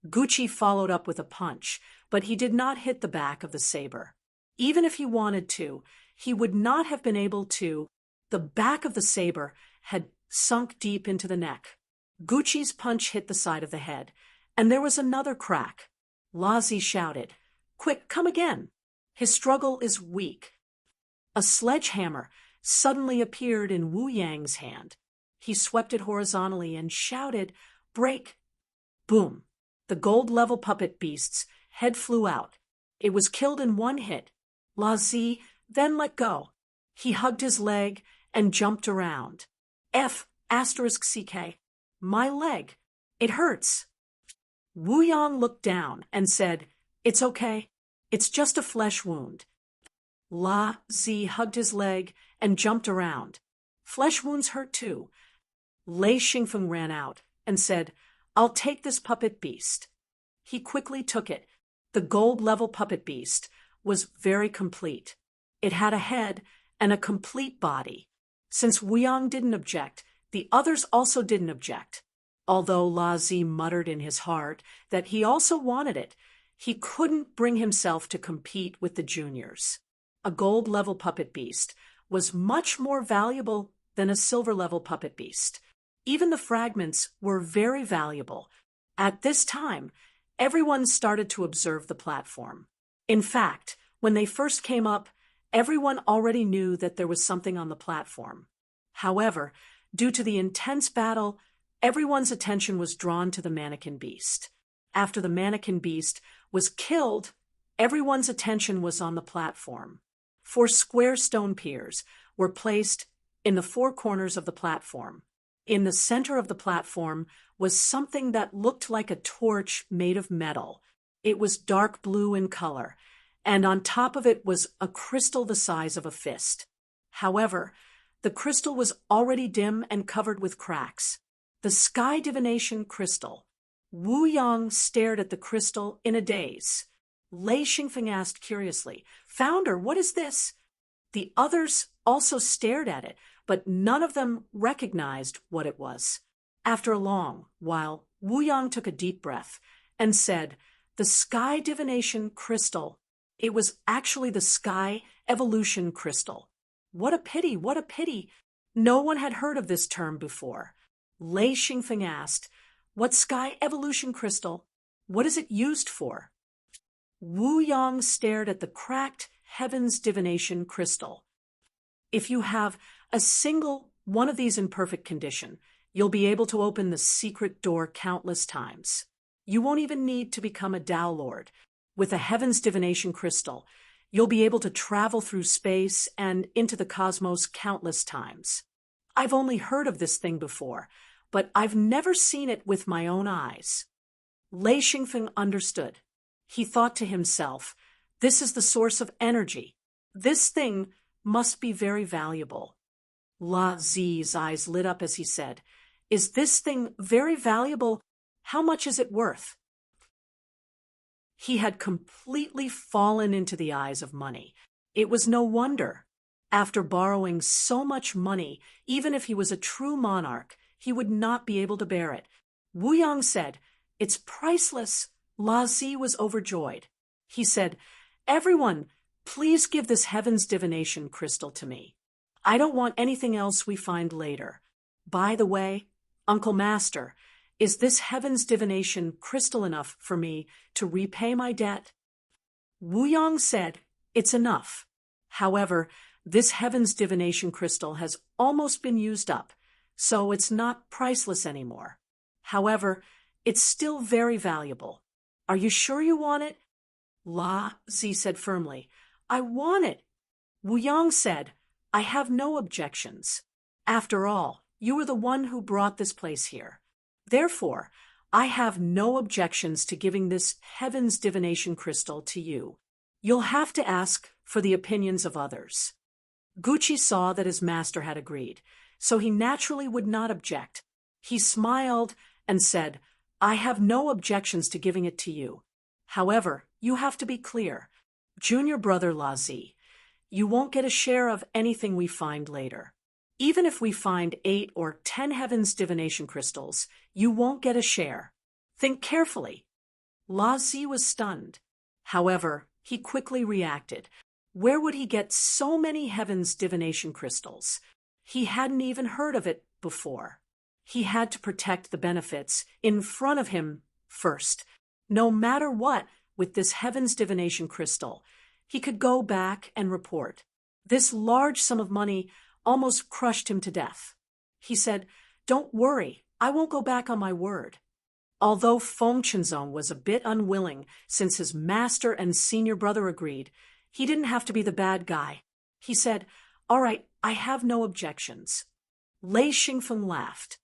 Gucci followed up with a punch, but he did not hit the back of the saber. Even if he wanted to, he would not have been able to. The back of the saber had sunk deep into the neck. Gucci's punch hit the side of the head, and there was another crack. Lazi shouted, "Quick, come again." His struggle is weak. A sledgehammer suddenly appeared in Wu Yang's hand. He swept it horizontally and shouted, "Break!" Boom! The gold-level puppet beast's head flew out. It was killed in one hit. Lazi then let go. He hugged his leg and jumped around. F*CK. My leg. It hurts. Wu Yang looked down and said, "It's okay. It's just a flesh wound." Lazi hugged his leg and jumped around. "Flesh wounds hurt too." Lei Xingfeng ran out and said, "I'll take this puppet beast." He quickly took it. The gold-level puppet beast was very complete. It had a head and a complete body. Since Wu Yang didn't object, the others also didn't object. Although Lazi muttered in his heart that he also wanted it, he couldn't bring himself to compete with the juniors. A gold-level puppet beast was much more valuable than a silver-level puppet beast. Even the fragments were very valuable. At this time, everyone started to observe the platform. In fact, when they first came up, everyone already knew that there was something on the platform. However, due to the intense battle, everyone's attention was drawn to the mannequin beast. After the mannequin beast was killed, everyone's attention was on the platform. 4 square stone piers were placed in the 4 corners of the platform. In the center of the platform was something that looked like a torch made of metal. It was dark blue in color, and on top of it was a crystal the size of a fist. However, the crystal was already dim and covered with cracks. The sky divination crystal. Wu Yang stared at the crystal in a daze. Lei Xingfeng asked curiously, "Founder, what is this?" The others also stared at it, but none of them recognized what it was. After a long while, Wu Yang took a deep breath and said, "The sky divination crystal." It was actually the sky evolution crystal. What a pity, what a pity. No one had heard of this term before. Lei Xingfeng asked, "What sky evolution crystal? What is it used for?" Wu Yang stared at the cracked heavens divination crystal. If you have a single one of these in perfect condition, you'll be able to open the secret door countless times. You won't even need to become a Tao Lord. With a heavens divination crystal, you'll be able to travel through space and into the cosmos countless times. I've only heard of this thing before, but I've never seen it with my own eyes. Lei Xingfeng understood. He thought to himself, "This is the source of energy. This thing must be very valuable." Lazi's eyes lit up as he said, "Is this thing very valuable? How much is it worth?" He had completely fallen into the eyes of money. It was no wonder. After borrowing so much money, even if he was a true monarch, he would not be able to bear it. Wu Yang said, "It's priceless." Lazi was overjoyed. He said, "Everyone, please give this heavens divination crystal to me. I don't want anything else we find later. By the way, Uncle Master, is this heavens divination crystal enough for me to repay my debt?" Wu Yang said, "It's enough. However, this heavens divination crystal has almost been used up, so it's not priceless anymore. However, it's still very valuable. Are you sure you want it?" Lazi said firmly, "I want it." Wu Yang said, "I have no objections. After all, you were the one who brought this place here. Therefore, I have no objections to giving this heavens divination crystal to you. You'll have to ask for the opinions of others." Gucci saw that his master had agreed, so he naturally would not object. He smiled and said, "I have no objections to giving it to you. However, you have to be clear. Junior brother Lazi, You won't get a share of anything we find later. Even if we find 8 or 10 heaven's divination crystals, you won't get a share. Think carefully. La Zi was stunned. However, he quickly reacted. Where would he get so many heaven's divination crystals? He hadn't even heard of it before. He had to protect the benefits in front of him first. No matter what, with this heaven's divination crystal, he could go back and report. This large sum of money almost crushed him to death. He said, "Don't worry, I won't go back on my word." Although Feng Chenzong was a bit unwilling since his master and senior brother agreed, he didn't have to be the bad guy. He said, "All right, I have no objections." Lei Xingfeng laughed.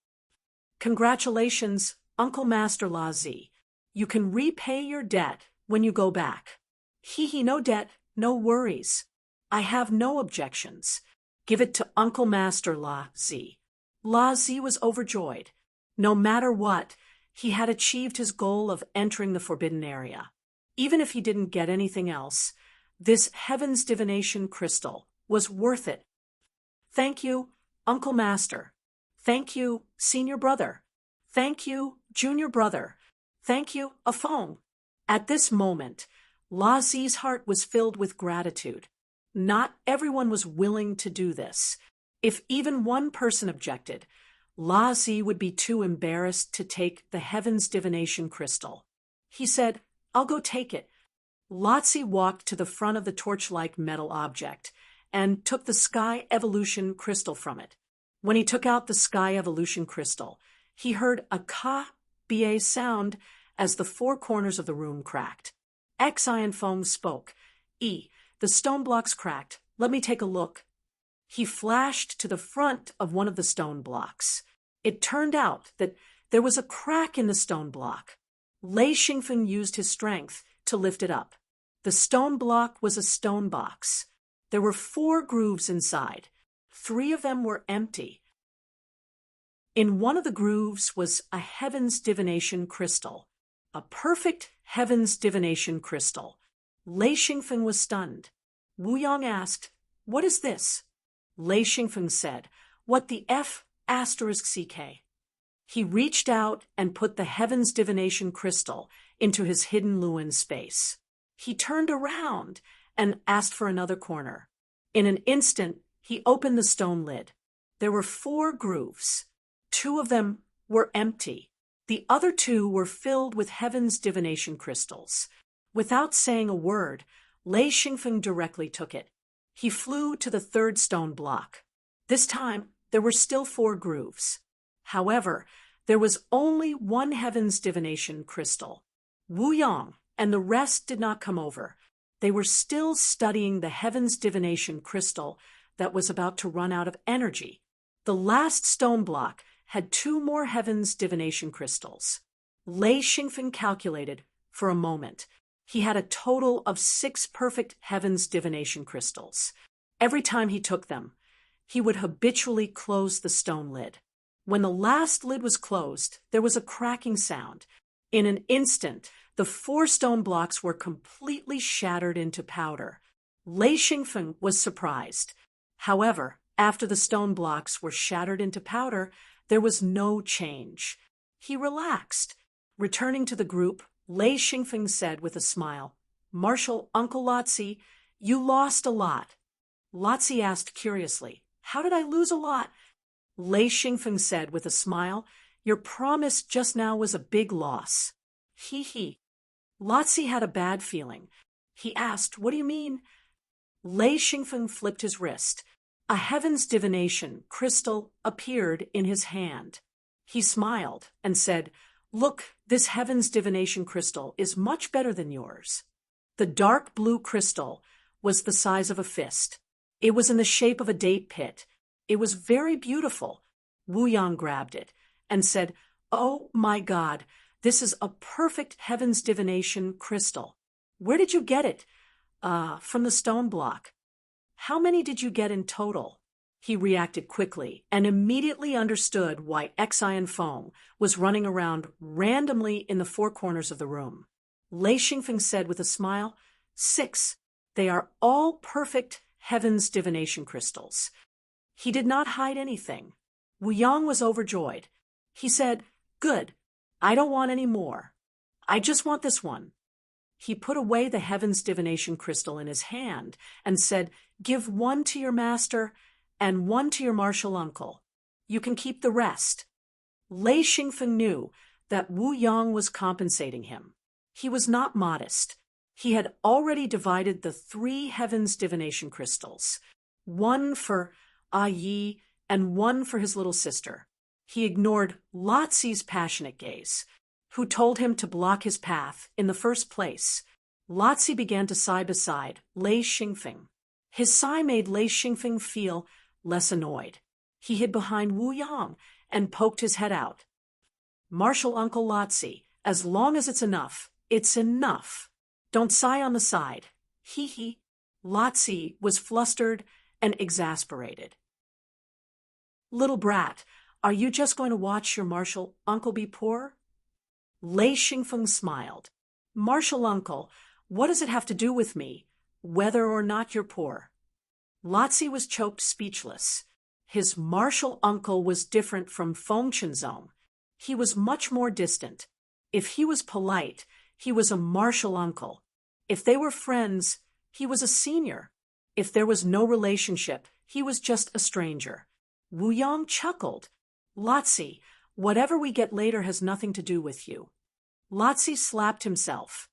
"Congratulations, Uncle Master La Zi. You can repay your debt when you go back." "Hee, no debt, no worries. I have no objections. Give it to Uncle Master La Zi." La Zi was overjoyed. No matter what, he had achieved his goal of entering the forbidden area. Even if he didn't get anything else, this heaven's divination crystal was worth it. "Thank you, Uncle Master. Thank you, Senior Brother. Thank you, Junior Brother. Thank you, Afong." At this moment, La Zi's heart was filled with gratitude. Not everyone was willing to do this. If even one person objected, La Zi would be too embarrassed to take the heaven's divination crystal. He said, "I'll go take it." La Zi walked to the front of the torch-like metal object and took the Sky Evolution crystal from it. When he took out the Sky Evolution crystal, he heard a ka-ba sound as the 4 corners of the room cracked. Xian Feng spoke. The stone blocks cracked. Let me take a look." He flashed to the front of one of the stone blocks. It turned out that there was a crack in the stone block. Lei Xingfeng used his strength to lift it up. The stone block was a stone box. There were 4 grooves inside. 3 of them were empty. In one of the grooves was a heaven's divination crystal. A perfect heaven's divination crystal. Lei Xingfeng was stunned. Wu Yang asked, "What is this?" Lei Xingfeng said, "What the F***CK." He reached out and put the heaven's divination crystal into his hidden Luan space. He turned around and asked for another corner. In an instant, he opened the stone lid. There were 4 grooves. 2 of them were empty. The other 2 were filled with heaven's divination crystals. Without saying a word, Lei Xingfeng directly took it. He flew to the 3rd stone block. This time, there were still 4 grooves. However, there was only 1 heaven's divination crystal. Wu Yang and the rest did not come over. They were still studying the heaven's divination crystal that was about to run out of energy. The last stone block had 2 more heaven's divination crystals. Lei Xingfeng calculated for a moment. He had a total of 6 perfect heaven's divination crystals. Every time he took them, he would habitually close the stone lid. When the last lid was closed, there was a cracking sound. In an instant, the 4 stone blocks were completely shattered into powder. Lei Xingfeng was surprised. However, after the stone blocks were shattered into powder, there was no change. He relaxed. Returning to the group, Lei Xingfeng said with a smile, "Marshal Uncle Lotzi, you lost a lot." Lotzi asked curiously, "How did I lose a lot?" Lei Xingfeng said with a smile, "Your promise just now was a big loss." Hee. Lotzi had a bad feeling. He asked, "What do you mean?" Lei Xingfeng flipped his wrist. A heaven's divination crystal appeared in his hand. He smiled and said, "Look, this heaven's divination crystal is much better than yours." The dark blue crystal was the size of a fist. It was in the shape of a date pit. It was very beautiful. Wu Yang grabbed it and said, "Oh my God, this is a perfect heaven's divination crystal. Where did you get it?" From the stone block." "How many did you get in total?" He reacted quickly and immediately understood why Xian Feng was running around randomly in the 4 corners of the room. Lei Xingfeng said with a smile, 6. They are all perfect heaven's divination crystals. He did not hide anything. Wu Yang was overjoyed. He said, "Good. I don't want any more. I just want this one." He put away the heaven's divination crystal in his hand and said, "Give one to your master and one to your martial uncle. You can keep the rest." Lei Xingfeng knew that Wu Yang was compensating him. He was not modest. He had already divided the 3 heaven's divination crystals, one for Yi and one for his little sister. He ignored Laozi's passionate gaze, who told him to block his path in the first place. Laozi began to sigh beside Lei Xingfeng. His sigh made Lei Xingfeng feel less annoyed. He hid behind Wu Yang and poked his head out. "Martial Uncle Laozi, as long as it's enough, it's enough. Don't sigh on the side. Hee hee." Laozi was flustered and exasperated. "Little brat, are you just going to watch your martial uncle be poor?" Lei Xingfeng smiled. "Martial uncle, what does it have to do with me, whether or not you're poor?" Laozi was choked speechless. His martial uncle was different from Feng Qinzong. He was much more distant. If he was polite, he was a martial uncle. If they were friends, he was a senior. If there was no relationship, he was just a stranger. Wu Yang chuckled. "Laozi, whatever we get later has nothing to do with you." Laozi slapped himself.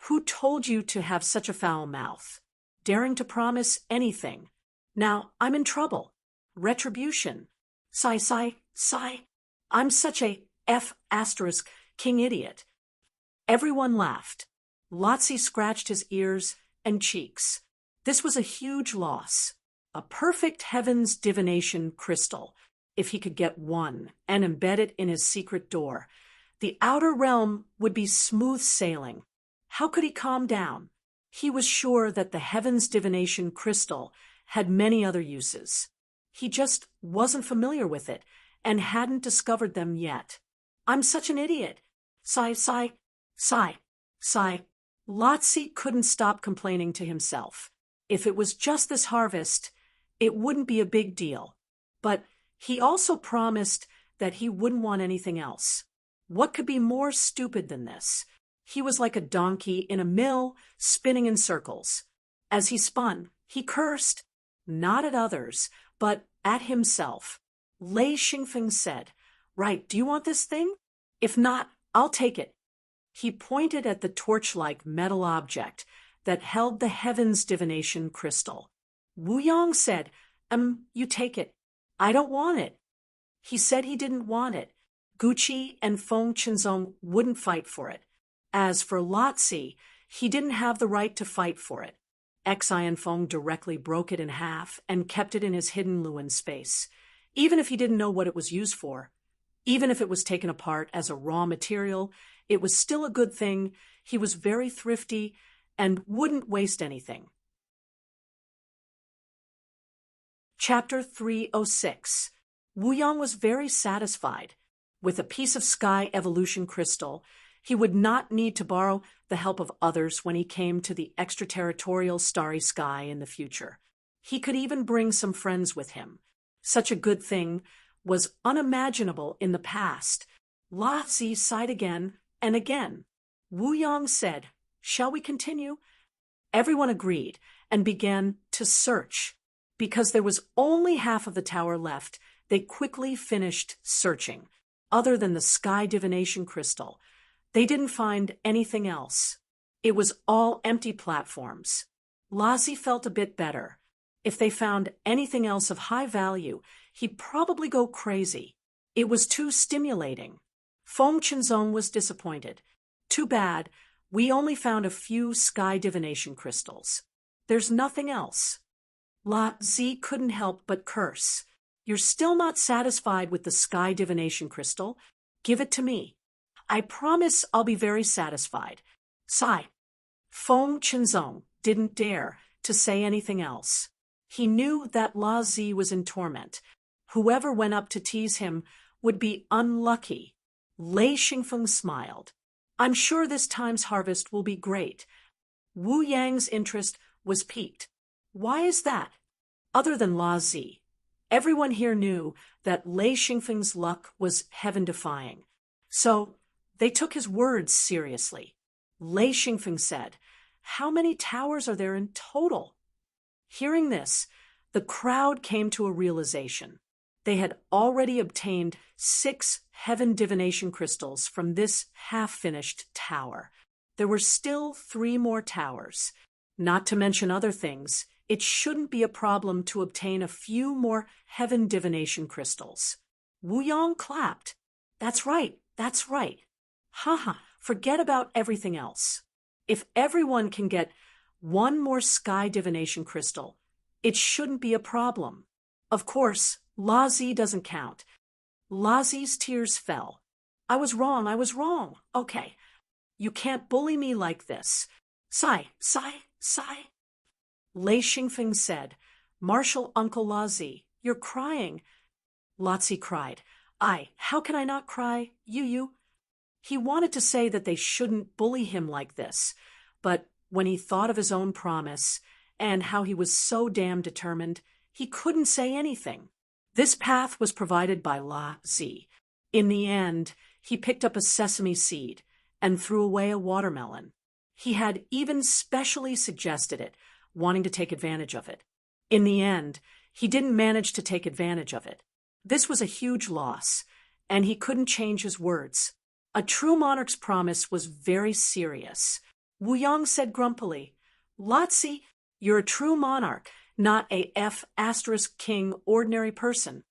"Who told you to have such a foul mouth? Daring to promise anything. Now I'm in trouble. Retribution. Sigh, sigh, sigh. I'm such a king idiot." Everyone laughed. Laozi scratched his ears and cheeks. This was a huge loss. A perfect heaven's divination crystal, if he could get one and embed it in his secret door. The outer realm would be smooth sailing. How could he calm down? He was sure that the heaven's divination crystal had many other uses. He just wasn't familiar with it and hadn't discovered them yet. "I'm such an idiot. Sigh, sigh, sigh, sigh." Laozi couldn't stop complaining to himself. If it was just this harvest, it wouldn't be a big deal. But he also promised that he wouldn't want anything else. What could be more stupid than this? He was like a donkey in a mill, spinning in circles. As he spun, he cursed, not at others, but at himself. Lei Xingfeng said, "Right, do you want this thing? If not, I'll take it." He pointed at the torch-like metal object that held the heaven's divination crystal. Wu Yang said, You take it. I don't want it." He said he didn't want it. Guqi and Feng Qinzong wouldn't fight for it. As for Laozi, he didn't have the right to fight for it. Xi and Feng directly broke it in half and kept it in his hidden Luan space. Even if he didn't know what it was used for, even if it was taken apart as a raw material, it was still a good thing. He was very thrifty and wouldn't waste anything. Chapter 306. Wu Yang was very satisfied. With a piece of sky evolution crystal, he would not need to borrow the help of others when he came to the extraterritorial starry sky in the future. He could even bring some friends with him. Such a good thing was unimaginable in the past. Laozi sighed again and again. Wu Yang said, "Shall we continue?" Everyone agreed and began to search. Because there was only half of the tower left, they quickly finished searching. Other than the sky divination crystal, they didn't find anything else. It was all empty platforms. Laozi felt a bit better. If they found anything else of high value, he'd probably go crazy. It was too stimulating. Feng Qinzong was disappointed. "Too bad, we only found a few sky divination crystals. There's nothing else." Laozi couldn't help but curse. "You're still not satisfied with the sky divination crystal? Give it to me. I promise I'll be very satisfied." Sigh. Feng Qinzong didn't dare to say anything else. He knew that Laozi was in torment. Whoever went up to tease him would be unlucky. Lei Xingfeng smiled. "I'm sure this time's harvest will be great." Wu Yang's interest was piqued. Why is that? Other than La Zi, everyone here knew that Lei Xingfeng's luck was heaven-defying. So they took his words seriously. Lei Xingfeng said, "How many towers are there in total?" Hearing this, the crowd came to a realization. They had already obtained 6 heaven divination crystals from this half-finished tower. There were still 3 more towers. Not to mention other things, it shouldn't be a problem to obtain a few more heaven divination crystals. Wu Yong clapped. That's right, that's right. Haha, forget about everything else. If everyone can get 1 more sky divination crystal, it shouldn't be a problem. Of course, La Zi doesn't count. La Zi's tears fell. I was wrong. Okay. You can't bully me like this. Sigh. Lei Xingfeng said, "Martial Uncle La Zi, you're crying." La Zi cried. How can I not cry? You. He wanted to say that they shouldn't bully him like this, but when he thought of his own promise and how he was so damn determined, he couldn't say anything. This path was provided by La Zi. In the end, he picked up a sesame seed and threw away a watermelon. He had even specially suggested it, wanting to take advantage of it. In the end, he didn't manage to take advantage of it. This was a huge loss, and he couldn't change his words. A true monarch's promise was very serious. Wu Yong said grumpily, "La Zi, you're a true monarch, not a F*** ordinary person."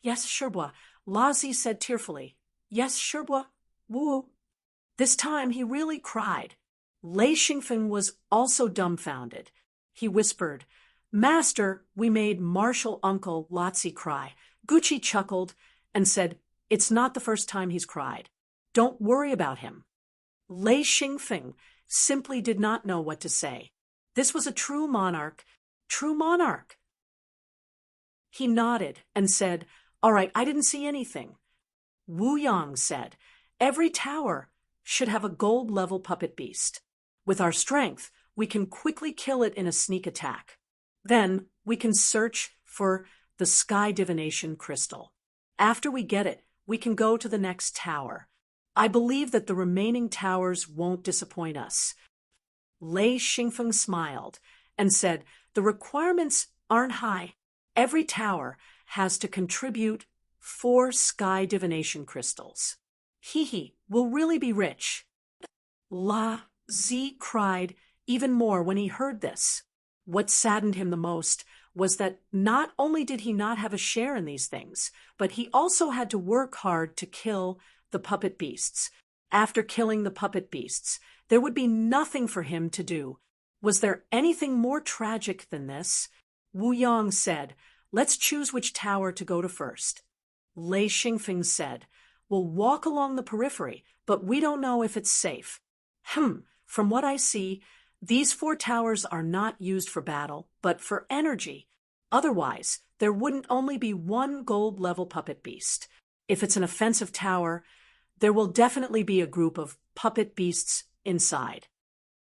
"Yes, Shirbois," La Zi said tearfully. "Yes, Shirbois, Wu." This time he really cried. Lei Xingfeng was also dumbfounded. He whispered, "Master, we made martial uncle La Zi cry." Gucci chuckled and said, "It's not the first time he's cried. Don't worry about him." Lei Xingfeng simply did not know what to say. This was a true monarch. He nodded and said, "All right, I didn't see anything." Wu Yang said, "Every tower should have a gold-level puppet beast. With our strength, we can quickly kill it in a sneak attack. Then we can search for the sky divination crystal. After we get it, we can go to the next tower. I believe that the remaining towers won't disappoint us." Lei Xingfeng smiled and said, "The requirements aren't high. Every tower has to contribute 4 sky divination crystals. We'll really be rich." La Zi cried even more when he heard this. What saddened him the most was that not only did he not have a share in these things, but he also had to work hard to kill the puppet beasts. After killing the puppet beasts, there would be nothing for him to do. Was there anything more tragic than this? Wu Yang said, "Let's choose which tower to go to first." Lei Xingfeng said, "We'll walk along the periphery, but we don't know if it's safe." From what I see, these 4 towers are not used for battle, but for energy. Otherwise, there wouldn't only be 1 gold-level puppet beast. If it's an offensive tower, there will definitely be a group of puppet beasts inside.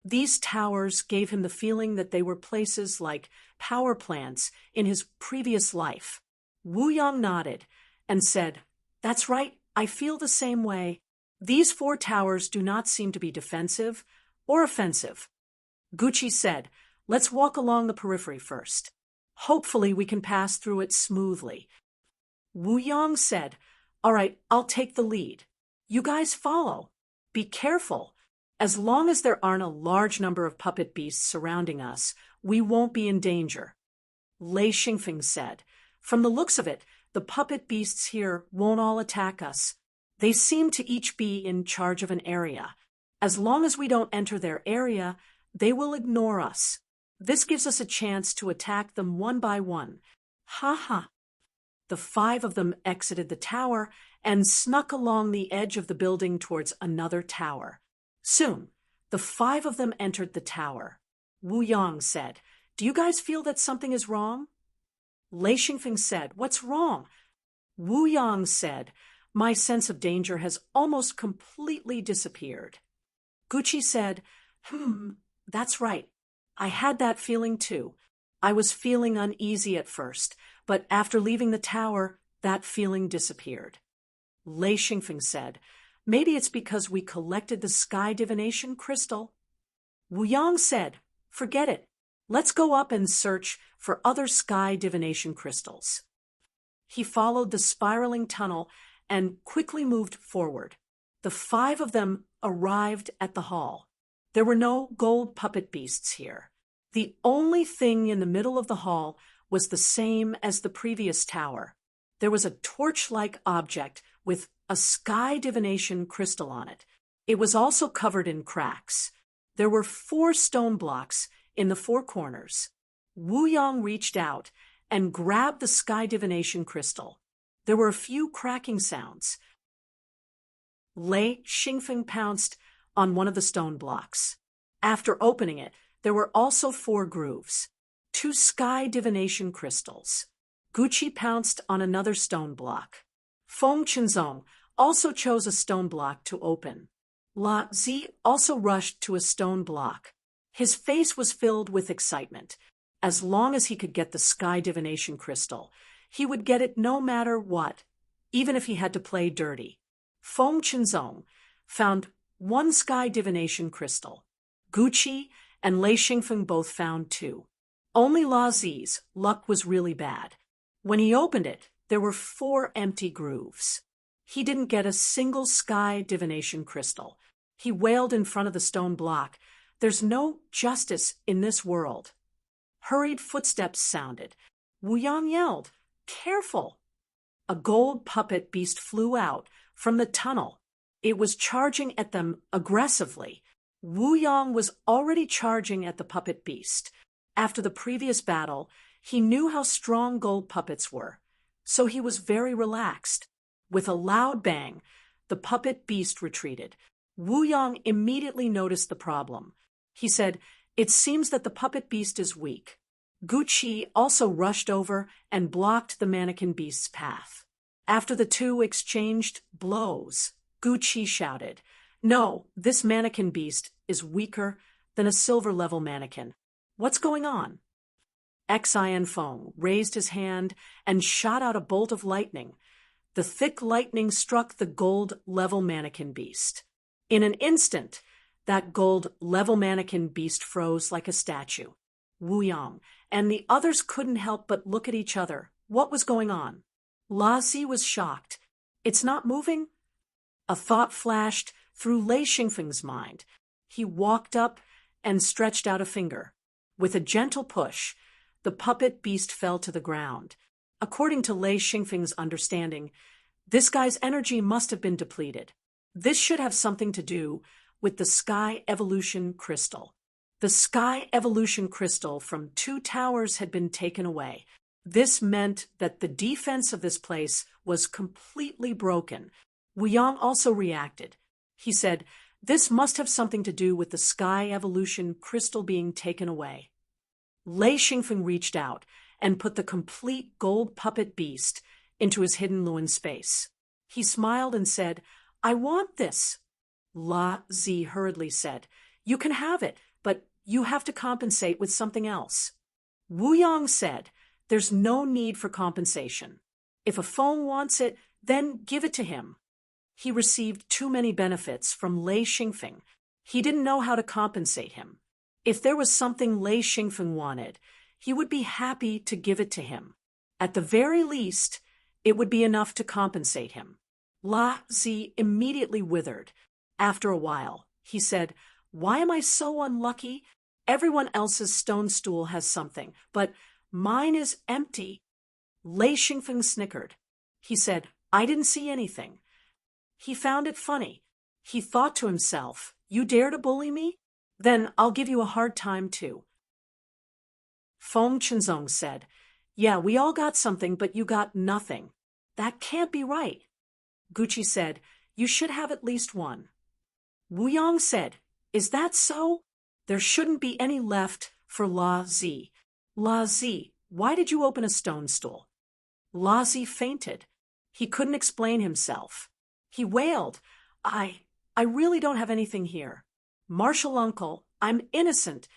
These towers gave him the feeling that they were places like power plants in his previous life. Wu Yang nodded and said, "That's right, I feel the same way. These 4 towers do not seem to be defensive or offensive." Gucci said, "Let's walk along the periphery first. Hopefully we can pass through it smoothly." Wu Yang said, "All right, I'll take the lead. You guys follow. Be careful. As long as there aren't a large number of puppet beasts surrounding us, we won't be in danger." Lei Xingfeng said, "From the looks of it, the puppet beasts here won't all attack us. They seem to each be in charge of an area. As long as we don't enter their area, they will ignore us. This gives us a chance to attack them one by one." The 5 of them exited the tower and snuck along the edge of the building towards another tower. Soon, the 5 of them entered the tower. Wu Yang said, "Do you guys feel that something is wrong?" Lei Xingfeng said, "What's wrong?" Wu Yang said, "My sense of danger has almost completely disappeared." Gucci said, That's right. I had that feeling too. I was feeling uneasy at first, but after leaving the tower, that feeling disappeared. Lei Xingfeng said, maybe it's because we collected the sky divination crystal. Wu Yang said, forget it. Let's go up and search for other sky divination crystals. He followed the spiraling tunnel and quickly moved forward. The 5 of them arrived at the hall. There were no gold puppet beasts here. The only thing in the middle of the hall was the same as the previous tower. There was a torch-like object with a sky divination crystal on it. It was also covered in cracks. There were 4 stone blocks in the 4 corners. Wu Yang reached out and grabbed the sky divination crystal. There were a few cracking sounds. Lei Xingfeng pounced on one of the stone blocks. After opening it, there were also 4 grooves, 2 sky divination crystals. Guqi pounced on another stone block. Feng Qinzong also chose a stone block to open. La Zi also rushed to a stone block. His face was filled with excitement. As long as he could get the sky divination crystal, he would get it no matter what, even if he had to play dirty. Feng Qinzong found 1 sky divination crystal. Guqi and Lei Xingfeng both found 2. Only La Zi's luck was really bad. When he opened it, there were 4 empty grooves. He didn't get a single sky divination crystal. He wailed in front of the stone block, "There's no justice in this world." Hurried footsteps sounded. Wu Yang yelled, "Careful!" A gold puppet beast flew out from the tunnel. It was charging at them aggressively. Wu Yang was already charging at the puppet beast. After the previous battle, he knew how strong gold puppets were, so he was very relaxed. With a loud bang, the puppet beast retreated. Wu Yang immediately noticed the problem. He said, "It seems that the puppet beast is weak." Guqi also rushed over and blocked the mannequin beast's path. After the 2 exchanged blows, Guqi shouted, "No, this mannequin beast is weaker than a silver-level mannequin. What's going on?" Xian Feng raised his hand and shot out a bolt of lightning. The thick lightning struck the gold-level mannequin beast. In an instant, that gold-level mannequin beast froze like a statue. Wu Yang and the others couldn't help but look at each other. What was going on? La Zi was shocked. "It's not moving?" A thought flashed through Lei Xingfeng's mind. He walked up and stretched out a finger. With a gentle push, the puppet beast fell to the ground. According to Lei Xingfeng's understanding, this guy's energy must have been depleted. This should have something to do with the Sky Evolution Crystal. The Sky Evolution Crystal from 2 towers had been taken away. This meant that the defense of this place was completely broken. Wu Yang also reacted. He said, "This must have something to do with the Sky Evolution Crystal being taken away." Lei Xingfeng reached out and put the complete gold puppet beast into his hidden Luan space. He smiled and said, "I want this." La Zi hurriedly said, "You can have it, but you have to compensate with something else." Wu Yang said, "There's no need for compensation. If a Feng wants it, then give it to him." He received too many benefits from Lei Xingfeng. He didn't know how to compensate him. If there was something Lei Xingfeng wanted, he would be happy to give it to him. At the very least, it would be enough to compensate him. La Zi immediately withered. After a while, he said, "Why am I so unlucky? Everyone else's stone stool has something, but mine is empty." Lei Xingfeng snickered. He said, "I didn't see anything." He found it funny. He thought to himself, "You dare to bully me? Then I'll give you a hard time too." Feng Qinzong said, "Yeah, we all got something, but you got nothing. That can't be right." Guqi said, "You should have at least one." Wu Yang said, "Is that so? There shouldn't be any left for La Zi." "La Zi, why did you open a stone stool?" La Zi fainted. He couldn't explain himself. He wailed, I really don't have anything here. Martial uncle, I'm innocent."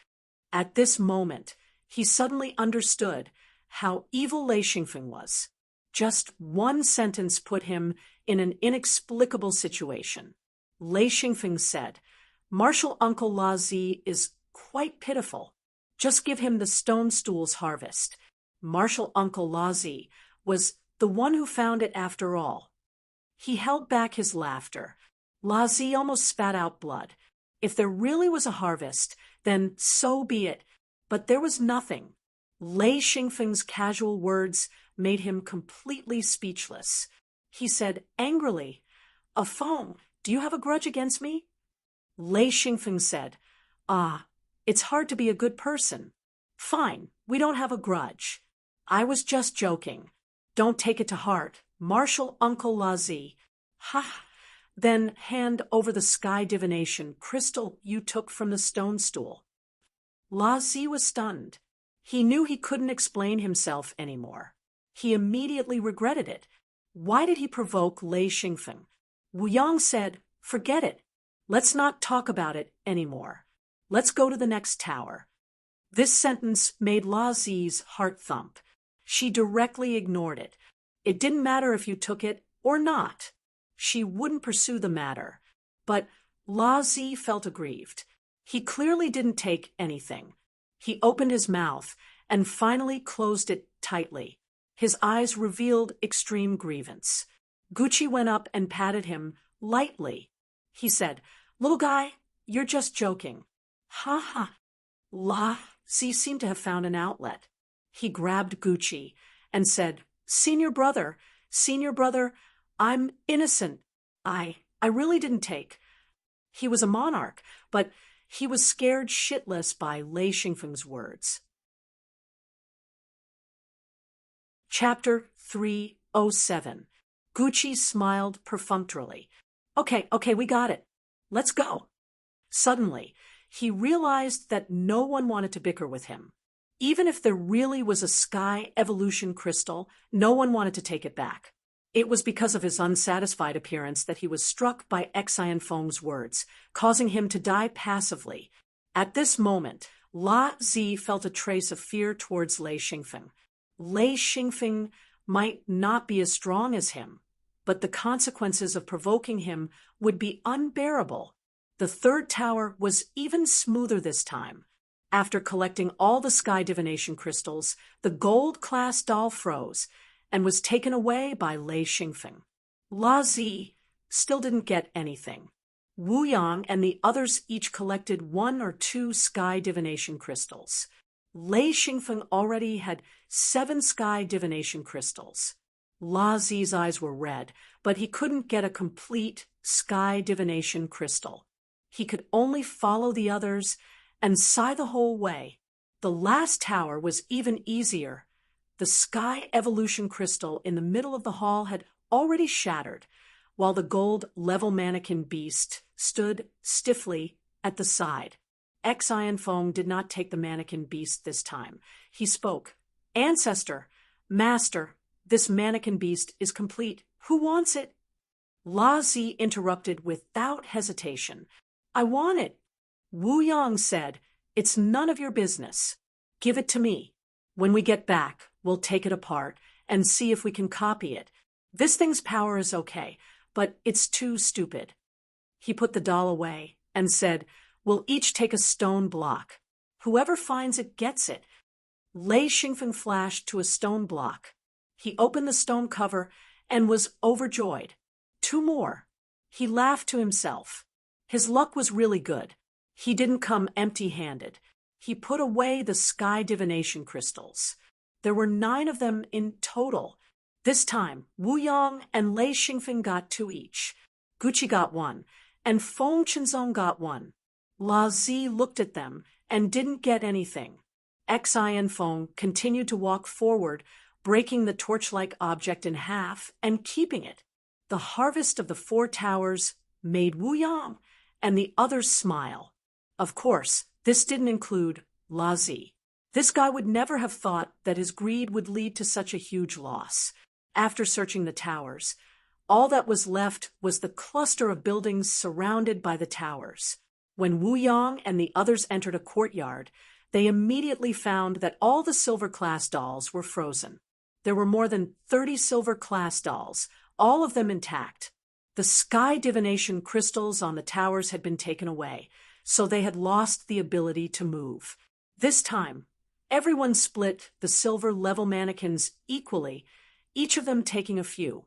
At this moment, He suddenly understood how evil Lei Xingfeng was. Just one sentence put him in an inexplicable situation. Lei Xingfeng said, "Martial Uncle La Zi is quite pitiful. Just give him the stone stool's harvest." Martial Uncle La Zi was the one who found it after all. He held back his laughter. La Zi almost spat out blood. If there really was a harvest, then so be it. But there was nothing. Lei Xingfeng's casual words made him completely speechless. He said angrily, "A Feng, do you have a grudge against me?" Lei Xingfeng said, "Ah, it's hard to be a good person. Fine, we don't have a grudge. I was just joking. Don't take it to heart. Martial Uncle La Zi. Ha! Then hand over the sky divination crystal you took from the stone stool." La Zi was stunned. He knew he couldn't explain himself anymore. He immediately regretted it. Why did he provoke Lei Xingfeng? Wu Yang said, "Forget it. Let's not talk about it anymore. Let's go to the next tower." This sentence made La Zi's heart thump. She directly ignored it. It didn't matter if you took it or not. She wouldn't pursue the matter. But La Zi felt aggrieved. He clearly didn't take anything. He opened his mouth and finally closed it tightly. His eyes revealed extreme grievance. Gucci went up and patted him lightly. He said, "Little guy, you're just joking." "Ha ha." La Zi seemed to have found an outlet. He grabbed Gucci and said, Senior brother, I'm innocent. I really didn't take." He was a monarch, but he was scared shitless by Lei Xingfeng's words. Chapter 307. Gucci smiled perfunctorily. Okay, we got it. Let's go." Suddenly, he realized that no one wanted to bicker with him. Even if there really was a sky evolution crystal, no one wanted to take it back. It was because of his unsatisfied appearance that he was struck by Xian Feng's words, causing him to die passively. At this moment, La Zi felt a trace of fear towards Lei Xingfeng. Lei Xingfeng might not be as strong as him, but the consequences of provoking him would be unbearable. The third tower was even smoother this time. After collecting all the sky divination crystals, the gold-class doll froze and was taken away by Lei Xingfeng. La Zi still didn't get anything. Wu Yang and the others each collected 1 or 2 sky divination crystals. Lei Xingfeng already had 7 sky divination crystals. La Zi's eyes were red, but he couldn't get a complete sky divination crystal. He could only follow the others and sigh the whole way. The last tower was even easier. The sky evolution crystal in the middle of the hall had already shattered, while the gold level mannequin beast stood stiffly at the side. Xian Feng did not take the mannequin beast this time. He spoke. "Ancestor, master, this mannequin beast is complete. Who wants it?" La Zi interrupted without hesitation. "I want it." Wu Yang said, "It's none of your business. Give it to me. When we get back, we'll take it apart and see if we can copy it. This thing's power is okay, but it's too stupid." He put the doll away and said, "We'll each take a stone block. Whoever finds it gets it." Lei Xingfeng flashed to a stone block. He opened the stone cover and was overjoyed. 2 more. He laughed to himself. His luck was really good. He didn't come empty-handed. He put away the sky divination crystals. There were 9 of them in total. This time, Wu Yang and Lei Xingfeng got 2 each. Gucci got 1, and Feng Qinzong got 1. La Zi looked at them and didn't get anything. Xian Feng continued to walk forward, breaking the torch-like object in half and keeping it. The harvest of the 4 towers made Wu Yang and the others smile. Of course, this didn't include La Zi. This guy would never have thought that his greed would lead to such a huge loss. After searching the towers, all that was left was the cluster of buildings surrounded by the towers. When Wu Yang and the others entered a courtyard, they immediately found that all the silver-class dolls were frozen. There were more than 30 silver-class dolls, all of them intact. The sky divination crystals on the towers had been taken away, so they had lost the ability to move. This time, everyone split the silver-level mannequins equally, each of them taking a few.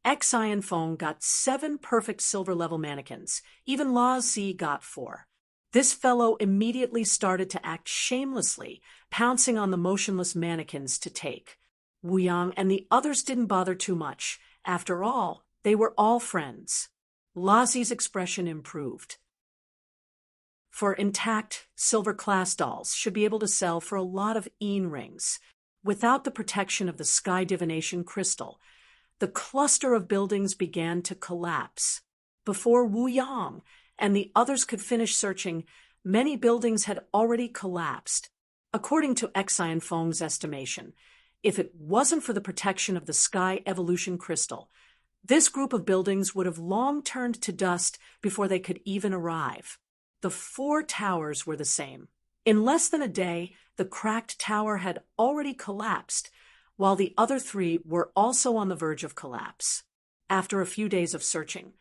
Xian Feng got 7 perfect silver-level mannequins. Even La Zi got 4. This fellow immediately started to act shamelessly, pouncing on the motionless mannequins to take. Wu Yang and the others didn't bother too much. After all, they were all friends. La Zi's expression improved. For intact, silver-class dolls should be able to sell for a lot of rings. Without the protection of the sky divination crystal, the cluster of buildings began to collapse. Before Wu Yang and the others could finish searching, many buildings had already collapsed. According to Xian Feng's estimation, if it wasn't for the protection of the sky evolution crystal, this group of buildings would have long turned to dust before they could even arrive. The 4 towers were the same. In less than a day, the cracked tower had already collapsed, while the other 3 were also on the verge of collapse. After a few days of searching,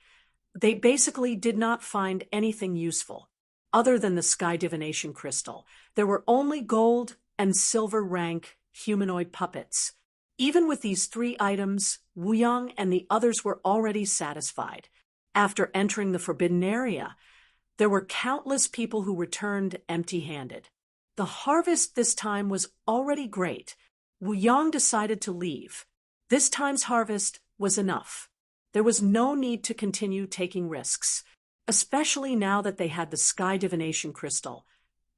they basically did not find anything useful. Other than the sky divination crystal, there were only gold and silver rank humanoid puppets. Even with these 3 items, Wu Yang and the others were already satisfied. After entering the forbidden area, there were countless people who returned empty-handed. The harvest this time was already great. Wu Yang decided to leave. This time's harvest was enough. There was no need to continue taking risks, especially now that they had the sky divination crystal.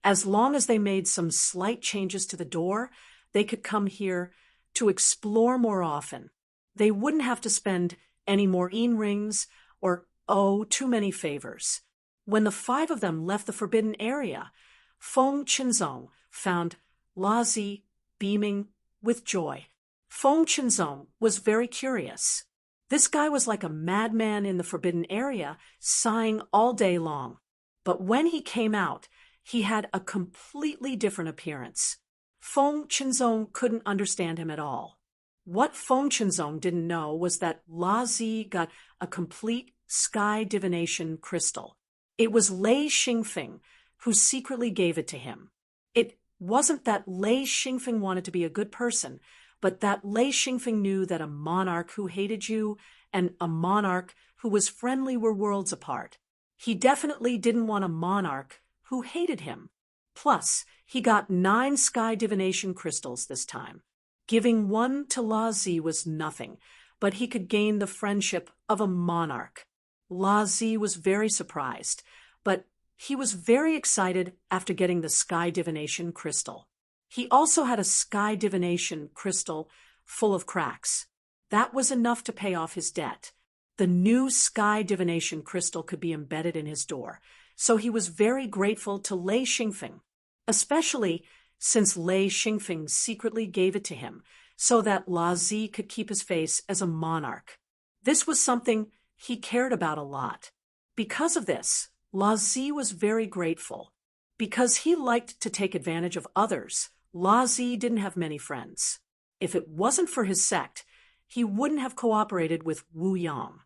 As long as they made some slight changes to the door, they could come here to explore more often. They wouldn't have to spend any more rings or owe too many favors. When the 5 of them left the forbidden area, Feng Qinzong found La Zi beaming with joy. Feng Qinzong was very curious. This guy was like a madman in the forbidden area, sighing all day long. But when he came out, he had a completely different appearance. Feng Qinzong couldn't understand him at all. What Feng Qinzong didn't know was that La Zi got a complete sky divination crystal. It was Lei Xingfeng who secretly gave it to him. It wasn't that Lei Xingfeng wanted to be a good person, but that Lei Xingfeng knew that a monarch who hated you and a monarch who was friendly were worlds apart. He definitely didn't want a monarch who hated him. Plus, he got 9 sky divination crystals this time. Giving 1 to La Zi was nothing, but he could gain the friendship of a monarch. La Zi was very surprised, but he was very excited after getting the sky divination crystal. He also had a sky divination crystal full of cracks. That was enough to pay off his debt. The new sky divination crystal could be embedded in his door, so he was very grateful to Lei Xingfeng, especially since Lei Xingfeng secretly gave it to him so that La Zi could keep his face as a monarch. This was something he cared about a lot. Because of this, La Zi was very grateful. Because he liked to take advantage of others, La Zi didn't have many friends. If it wasn't for his sect, he wouldn't have cooperated with Wu Yang.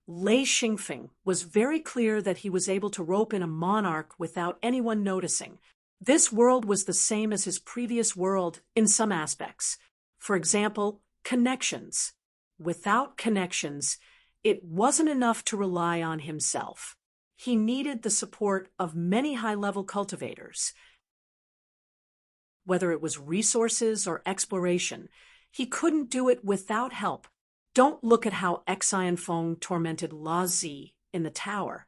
Lei Xingfeng was very clear that he was able to rope in a monarch without anyone noticing. This world was the same as his previous world in some aspects. For example, connections. Without connections, it wasn't enough to rely on himself. He needed the support of many high-level cultivators. Whether it was resources or exploration, he couldn't do it without help. Don't look at how Xian Feng tormented La Zi in the tower.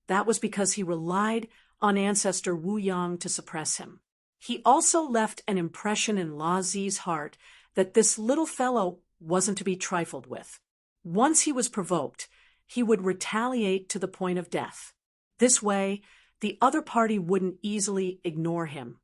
That was because he relied on ancestor Wu Yang to suppress him. He also left an impression in La Zi's heart that this little fellow wasn't to be trifled with. Once he was provoked, he would retaliate to the point of death. This way, the other party wouldn't easily ignore him.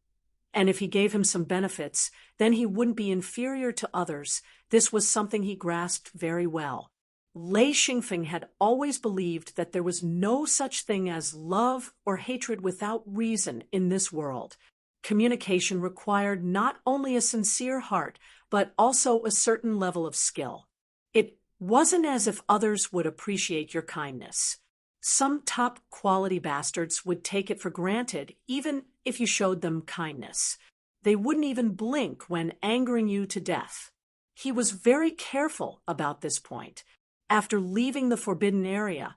And if he gave him some benefits, then he wouldn't be inferior to others. This was something he grasped very well. Lei Xingfeng had always believed that there was no such thing as love or hatred without reason in this world. Communication required not only a sincere heart, but also a certain level of skill. It wasn't as if others would appreciate your kindness. Some top-quality bastards would take it for granted, even if you showed them kindness. They wouldn't even blink when angering you to death. He was very careful about this point. After leaving the forbidden area,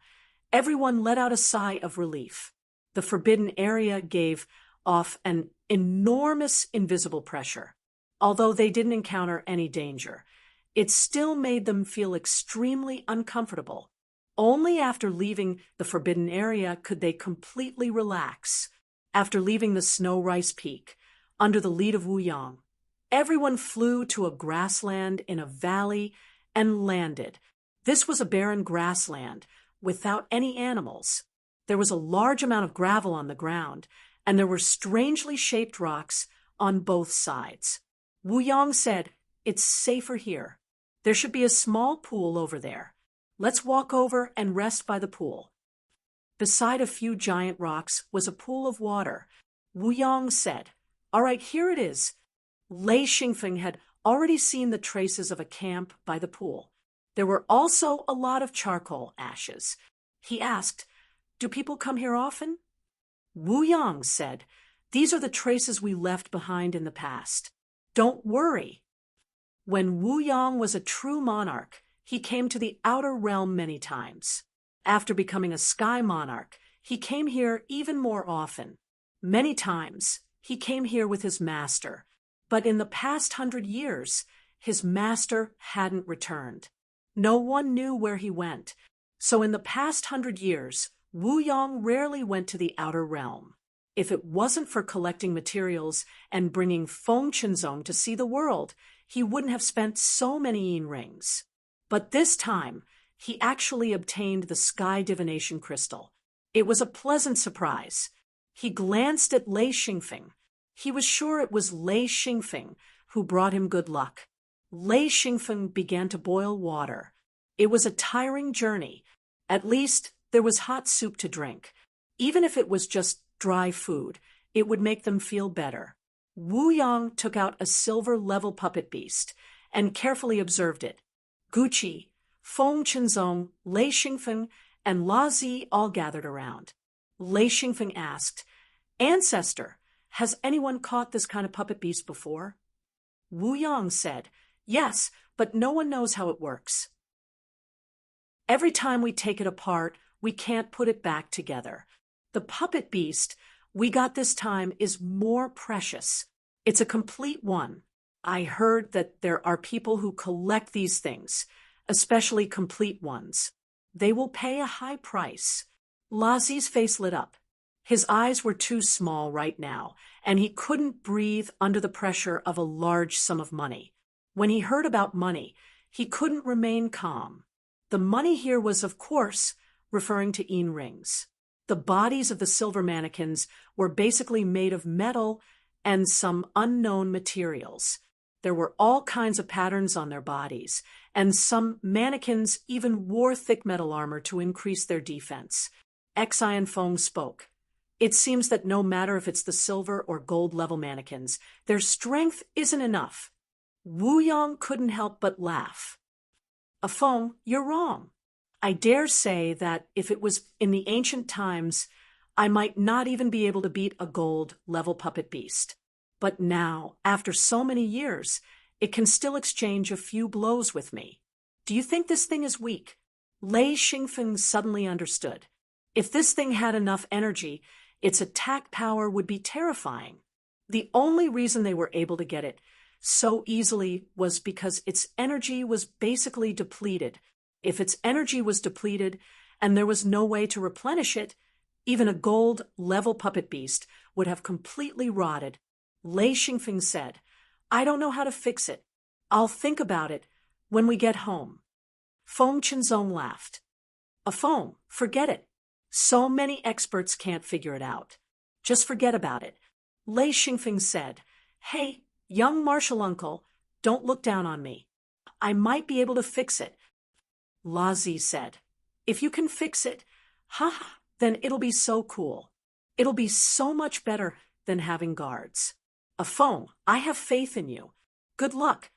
everyone let out a sigh of relief. The forbidden area gave off an enormous invisible pressure. Although they didn't encounter any danger, it still made them feel extremely uncomfortable. Only after leaving the forbidden area could they completely relax. After leaving the snow rice peak, under the lead of Wuyang, everyone flew to a grassland in a valley and landed. This was a barren grassland without any animals. There was a large amount of gravel on the ground, and there were strangely shaped rocks on both sides. Wuyang said, "It's safer here. There should be a small pool over there. Let's walk over and rest by the pool." Beside a few giant rocks was a pool of water. Wuyang said, "All right, here it is." Lei Xingfeng had already seen the traces of a camp by the pool. There were also a lot of charcoal ashes. He asked, "Do people come here often?" Wuyang said, "These are the traces we left behind in the past. Don't worry." When Wuyang was a true monarch, he came to the outer realm many times. After becoming a sky monarch, he came here even more often. Many times, he came here with his master, but in the past 100 years, his master hadn't returned. No one knew where he went, so in the past 100 years, Wuyang rarely went to the outer realm. If it wasn't for collecting materials and bringing Feng Qinzong to see the world, he wouldn't have spent so many yin rings. But this time, he actually obtained the sky divination crystal. It was a pleasant surprise. He glanced at Lei Xingfeng. He was sure it was Lei Xingfeng who brought him good luck. Lei Xingfeng began to boil water. It was a tiring journey. At least there was hot soup to drink. Even if it was just dry food, it would make them feel better. Wuyang took out a silver level puppet beast and carefully observed it. Guqi, Feng Qinzong, Lei Xingfeng, and La Zi all gathered around. Lei Xingfeng asked, "Ancestor, has anyone caught this kind of puppet beast before?" Wuyang said, "Yes, but no one knows how it works. Every time we take it apart, we can't put it back together. The puppet beast we got this time is more precious. It's a complete one. I heard that there are people who collect these things, especially complete ones. They will pay a high price." Lazi's face lit up. His eyes were too small right now, and he couldn't breathe under the pressure of a large sum of money. When he heard about money, he couldn't remain calm. The money here was, of course, referring to yin rings. The bodies of the silver mannequins were basically made of metal and some unknown materials. There were all kinds of patterns on their bodies, and some mannequins even wore thick metal armor to increase their defense. Xian Feng spoke. "It seems that no matter if it's the silver or gold level mannequins, their strength isn't enough." Wuyang couldn't help but laugh. "Feng, you're wrong. I dare say that if it was in the ancient times, I might not even be able to beat a gold level puppet beast. But now, after so many years, it can still exchange a few blows with me. Do you think this thing is weak?" Lei Xingfeng suddenly understood. If this thing had enough energy, its attack power would be terrifying. The only reason they were able to get it so easily was because its energy was basically depleted. If its energy was depleted and there was no way to replenish it, even a gold-level puppet beast would have completely rotted. Lei Xingfeng said, "I don't know how to fix it. I'll think about it when we get home." Feng Qinzong laughed. Feng, forget it. So many experts can't figure it out. Just forget about it." Lei Xingfeng said, "Hey, young martial uncle, don't look down on me. I might be able to fix it." Lazi said, "If you can fix it, then it'll be so cool. It'll be so much better than having guards. A Feng, I have faith in you. Good luck.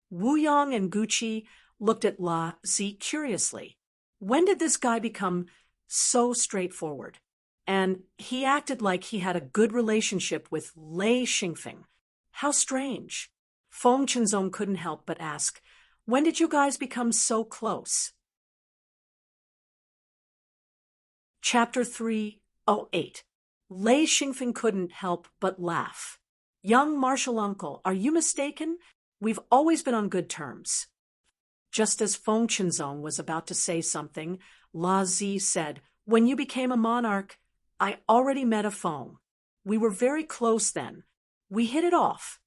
Wu Yong and Gucci looked at La Zi curiously. When did this guy become so straightforward? And he acted like he had a good relationship with Lei Xingfeng. How strange. Feng Qinzong couldn't help but ask, when did you guys become so close? Chapter 308. Lei Xingfeng couldn't help but laugh. Young martial uncle, are you mistaken? We've always been on good terms. Just as Feng Qinzong was about to say something, La Zi said, when you became a monarch, I already met a Feng. We were very close then. We hit it off.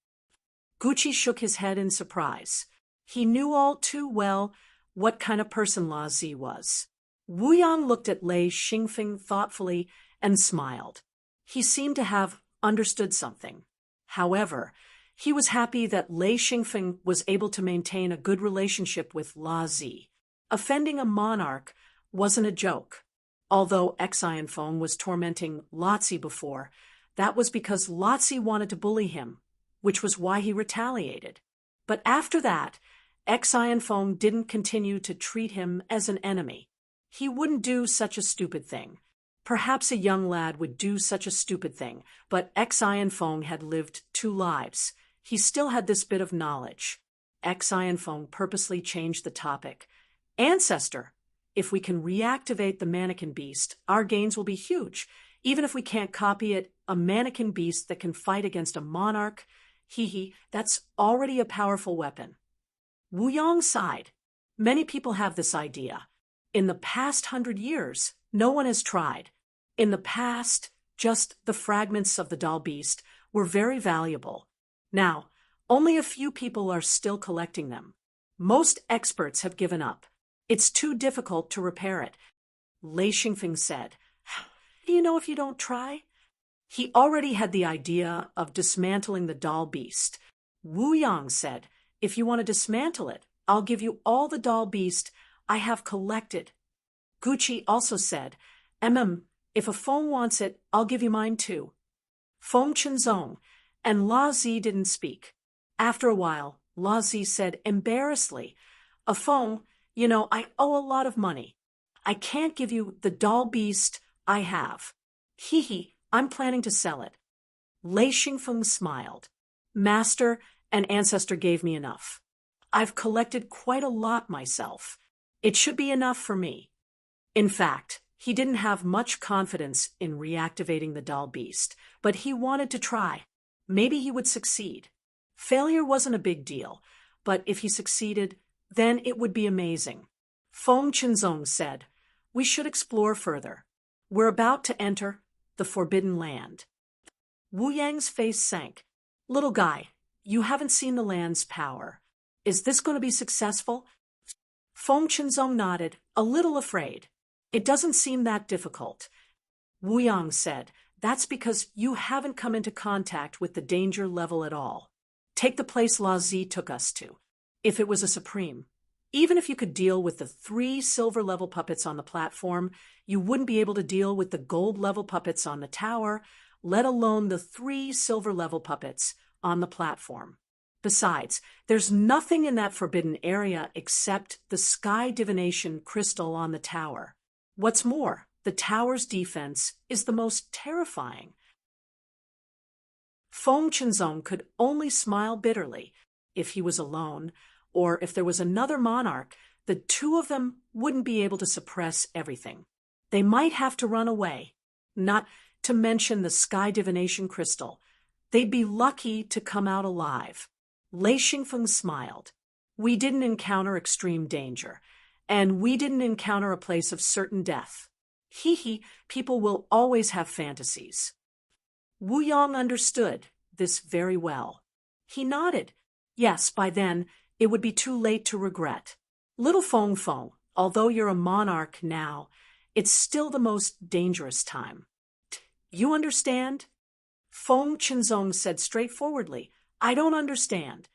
Gucci shook his head in surprise. He knew all too well what kind of person La Zi was. Wu Yang looked at Lei Xingfeng thoughtfully and smiled. He seemed to have understood something. However, he was happy that Lei Xingfeng was able to maintain a good relationship with La Zi. Offending a monarch wasn't a joke. Although Xian Feng was tormenting Lotzi before, that was because Lotzi wanted to bully him, which was why he retaliated. But after that, Xian Feng didn't continue to treat him as an enemy. He wouldn't do such a stupid thing. Perhaps a young lad would do such a stupid thing, but Xian Feng had lived 2 lives. He still had this bit of knowledge. Xian Feng purposely changed the topic. Ancestor, if we can reactivate the mannequin beast, our gains will be huge. Even if we can't copy it, a mannequin beast that can fight against a monarch, that's already a powerful weapon. Wu Yang sighed. Many people have this idea. In the past 100 years, no one has tried. In the past, just the fragments of the doll beast were very valuable. Now, only a few people are still collecting them. Most experts have given up. It's too difficult to repair it. Lei Xingfeng said, how do you know if you don't try? He already had the idea of dismantling the doll beast. Wu Yang said, if you want to dismantle it, I'll give you all the doll beast I have collected. Gucci also said, if a Feng wants it, I'll give you mine too. Feng Qinzong and La Zi didn't speak. After a while, La Zi said embarrassedly, a Feng, I owe a lot of money. I can't give you the doll beast I have. I'm planning to sell it. Lei Xingfeng smiled. Master and ancestor gave me enough. I've collected quite a lot myself. It should be enough for me. In fact, he didn't have much confidence in reactivating the doll beast, but he wanted to try. Maybe he would succeed. Failure wasn't a big deal, but if he succeeded, then it would be amazing. Feng Qinzong said, we should explore further. We're about to enter the Forbidden Land. Wu Yang's face sank. Little guy, you haven't seen the land's power. Is this going to be successful? Feng Qinzong nodded, a little afraid. It doesn't seem that difficult. Wu Yang said, that's because you haven't come into contact with the danger level at all. Take the place La Zi took us to. If it was a supreme, even if you could deal with the 3 silver-level puppets on the platform, you wouldn't be able to deal with the gold-level puppets on the tower, let alone the 3 silver-level puppets on the platform. Besides, there's nothing in that forbidden area except the sky divination crystal on the tower. What's more, the tower's defense is the most terrifying. Feng Qinzong could only smile bitterly. If he was alone, or if there was another monarch, the 2 of them wouldn't be able to suppress everything. They might have to run away, not to mention the sky divination crystal. They'd be lucky to come out alive. Lei Xingfeng smiled. We didn't encounter extreme danger, and we didn't encounter a place of certain death. People will always have fantasies. Wu Yang understood this very well. He nodded. Yes, by then, it would be too late to regret. Little Feng Feng, although you're a monarch now, it's still the most dangerous time. You understand? Feng Qinzong said straightforwardly, I don't understand.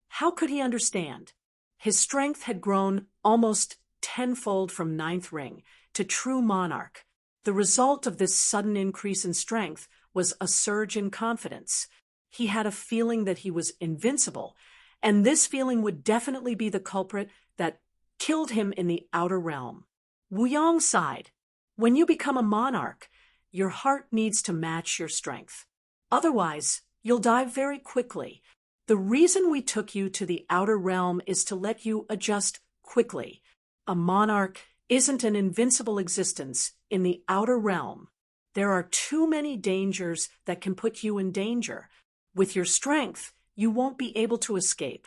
How could he understand? His strength had grown almost tenfold from 9th ring to true monarch. The result of this sudden increase in strength was a surge in confidence. He had a feeling that he was invincible, and this feeling would definitely be the culprit that killed him in the outer realm. Wu Yong sighed. When you become a monarch, your heart needs to match your strength. Otherwise, you'll die very quickly. The reason we took you to the outer realm is to let you adjust quickly. A monarch isn't an invincible existence in the outer realm. There are too many dangers that can put you in danger. With your strength, you won't be able to escape.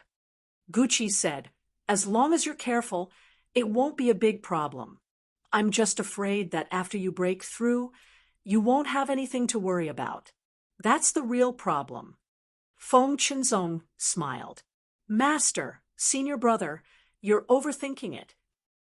Gucci said, as long as you're careful, it won't be a big problem. I'm just afraid that after you break through, you won't have anything to worry about. That's the real problem. Feng Qinzong smiled. Master, senior brother, you're overthinking it.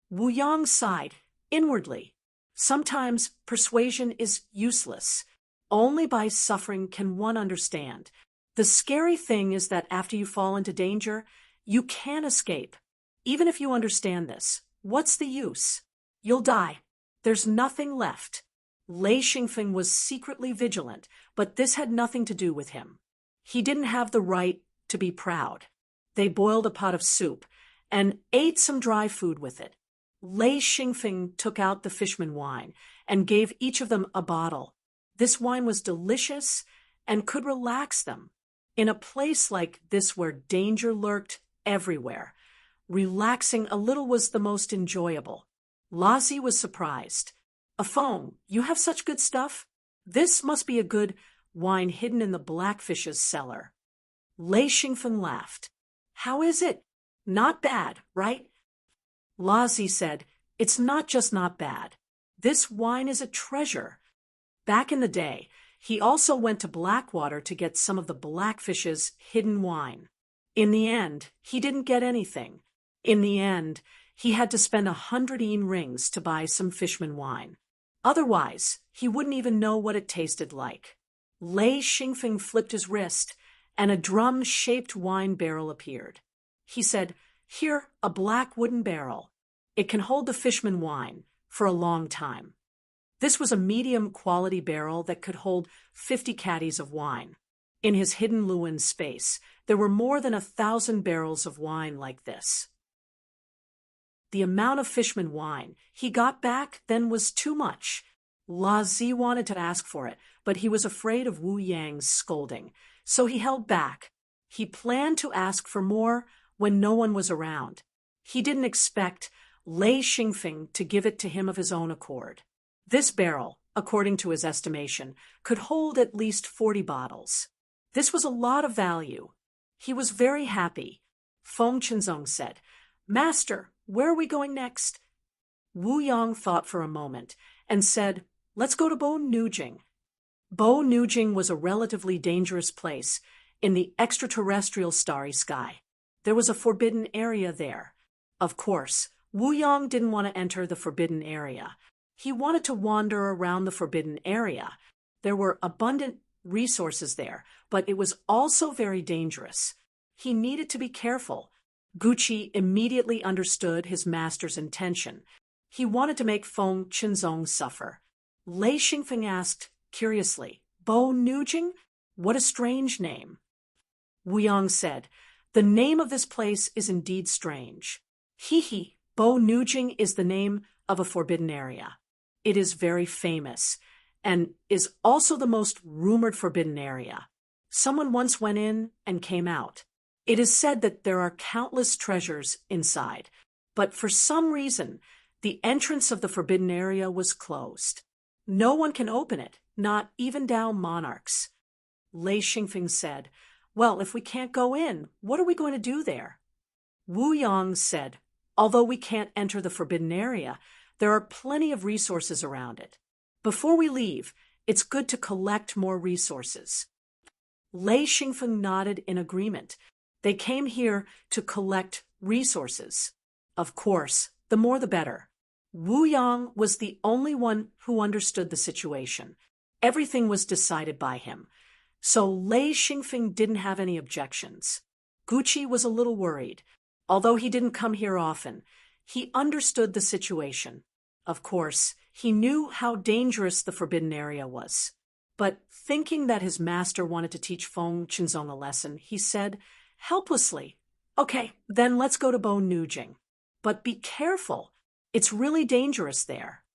Wu Yang sighed, inwardly. Sometimes persuasion is useless. Only by suffering can one understand. The scary thing is that after you fall into danger, you can't escape. Even if you understand this, what's the use? You'll die. There's nothing left. Lei Xingfeng was secretly vigilant, but this had nothing to do with him. He didn't have the right to be proud. They boiled a pot of soup and ate some dry food with it. Lei Xingfeng took out the fishman wine and gave each of them a bottle. This wine was delicious and could relax them. In a place like this where danger lurked everywhere, relaxing a little was the most enjoyable. Lazi was surprised. Afong, you have such good stuff? This must be a good wine hidden in the blackfish's cellar. Lei Xingfeng laughed. How is it? Not bad, right? Lazi said, it's not just not bad. This wine is a treasure. Back in the day, he also went to Blackwater to get some of the blackfish's hidden wine. In the end, he didn't get anything. In the end, he had to spend 100 rings to buy some fishman wine. Otherwise, he wouldn't even know what it tasted like. Lei Xingfeng flipped his wrist, and a drum-shaped wine barrel appeared. He said, here, a black wooden barrel. It can hold the fishman wine for a long time. This was a medium-quality barrel that could hold 50 caddies of wine. In his hidden Luin space, there were more than 1,000 barrels of wine like this. The amount of fishman wine he got back then was too much. Lazi wanted to ask for it, but he was afraid of Wu Yang's scolding, so he held back. He planned to ask for more when no one was around. He didn't expect Lei Xingfeng to give it to him of his own accord. This barrel, according to his estimation, could hold at least 40 bottles. This was a lot of value. He was very happy. Feng Qinzong said, Master, where are we going next? Wu Yang thought for a moment and said, let's go to Bo Nujing. Bo Nujing was a relatively dangerous place in the extraterrestrial starry sky. There was a forbidden area there. Of course, Wu Yang didn't want to enter the forbidden area. He wanted to wander around the forbidden area. There were abundant resources there, but it was also very dangerous. He needed to be careful. Gucci immediately understood his master's intention. He wanted to make Feng Qinzong suffer. Lei Xingfeng asked, curiously, Bo Nujing? What a strange name. Wu Yang said, the name of this place is indeed strange. Hee, Bo Nujing is the name of a forbidden area. It is very famous and is also the most rumored forbidden area. Someone once went in and came out. It is said that there are countless treasures inside, but for some reason, the entrance of the forbidden area was closed. No one can open it, not even Dao monarchs. Lei Xingfeng said, well, if we can't go in, what are we going to do there? Wu Yang said, although we can't enter the forbidden area, there are plenty of resources around it. Before we leave, it's good to collect more resources. Lei Xingfeng nodded in agreement. They came here to collect resources. Of course, the more the better. Wu Yang was the only one who understood the situation. Everything was decided by him. So Lei Xingfeng didn't have any objections. Gucci was a little worried. Although he didn't come here often, he understood the situation. Of course, he knew how dangerous the forbidden area was. But thinking that his master wanted to teach Feng Qinzong a lesson, he said helplessly, "Okay, then let's go to Bo Nujing. But be careful. It's really dangerous there."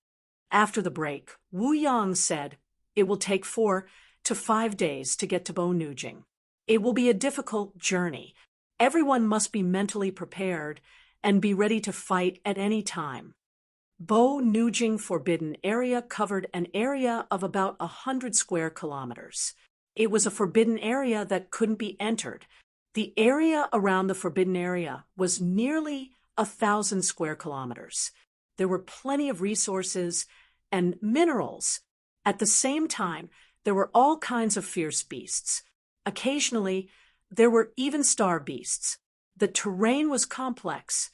After the break, Wu Yang said, "It will take 4 to 5 days to get to Bo Nujing. It will be a difficult journey. Everyone must be mentally prepared and be ready to fight at any time." Bo Nujing Forbidden Area covered an area of about 100 square kilometers. It was a forbidden area that couldn't be entered. The area around the forbidden area was nearly 1,000 square kilometers. There were plenty of resources and minerals. At the same time, there were all kinds of fierce beasts. Occasionally, there were even star beasts. The terrain was complex,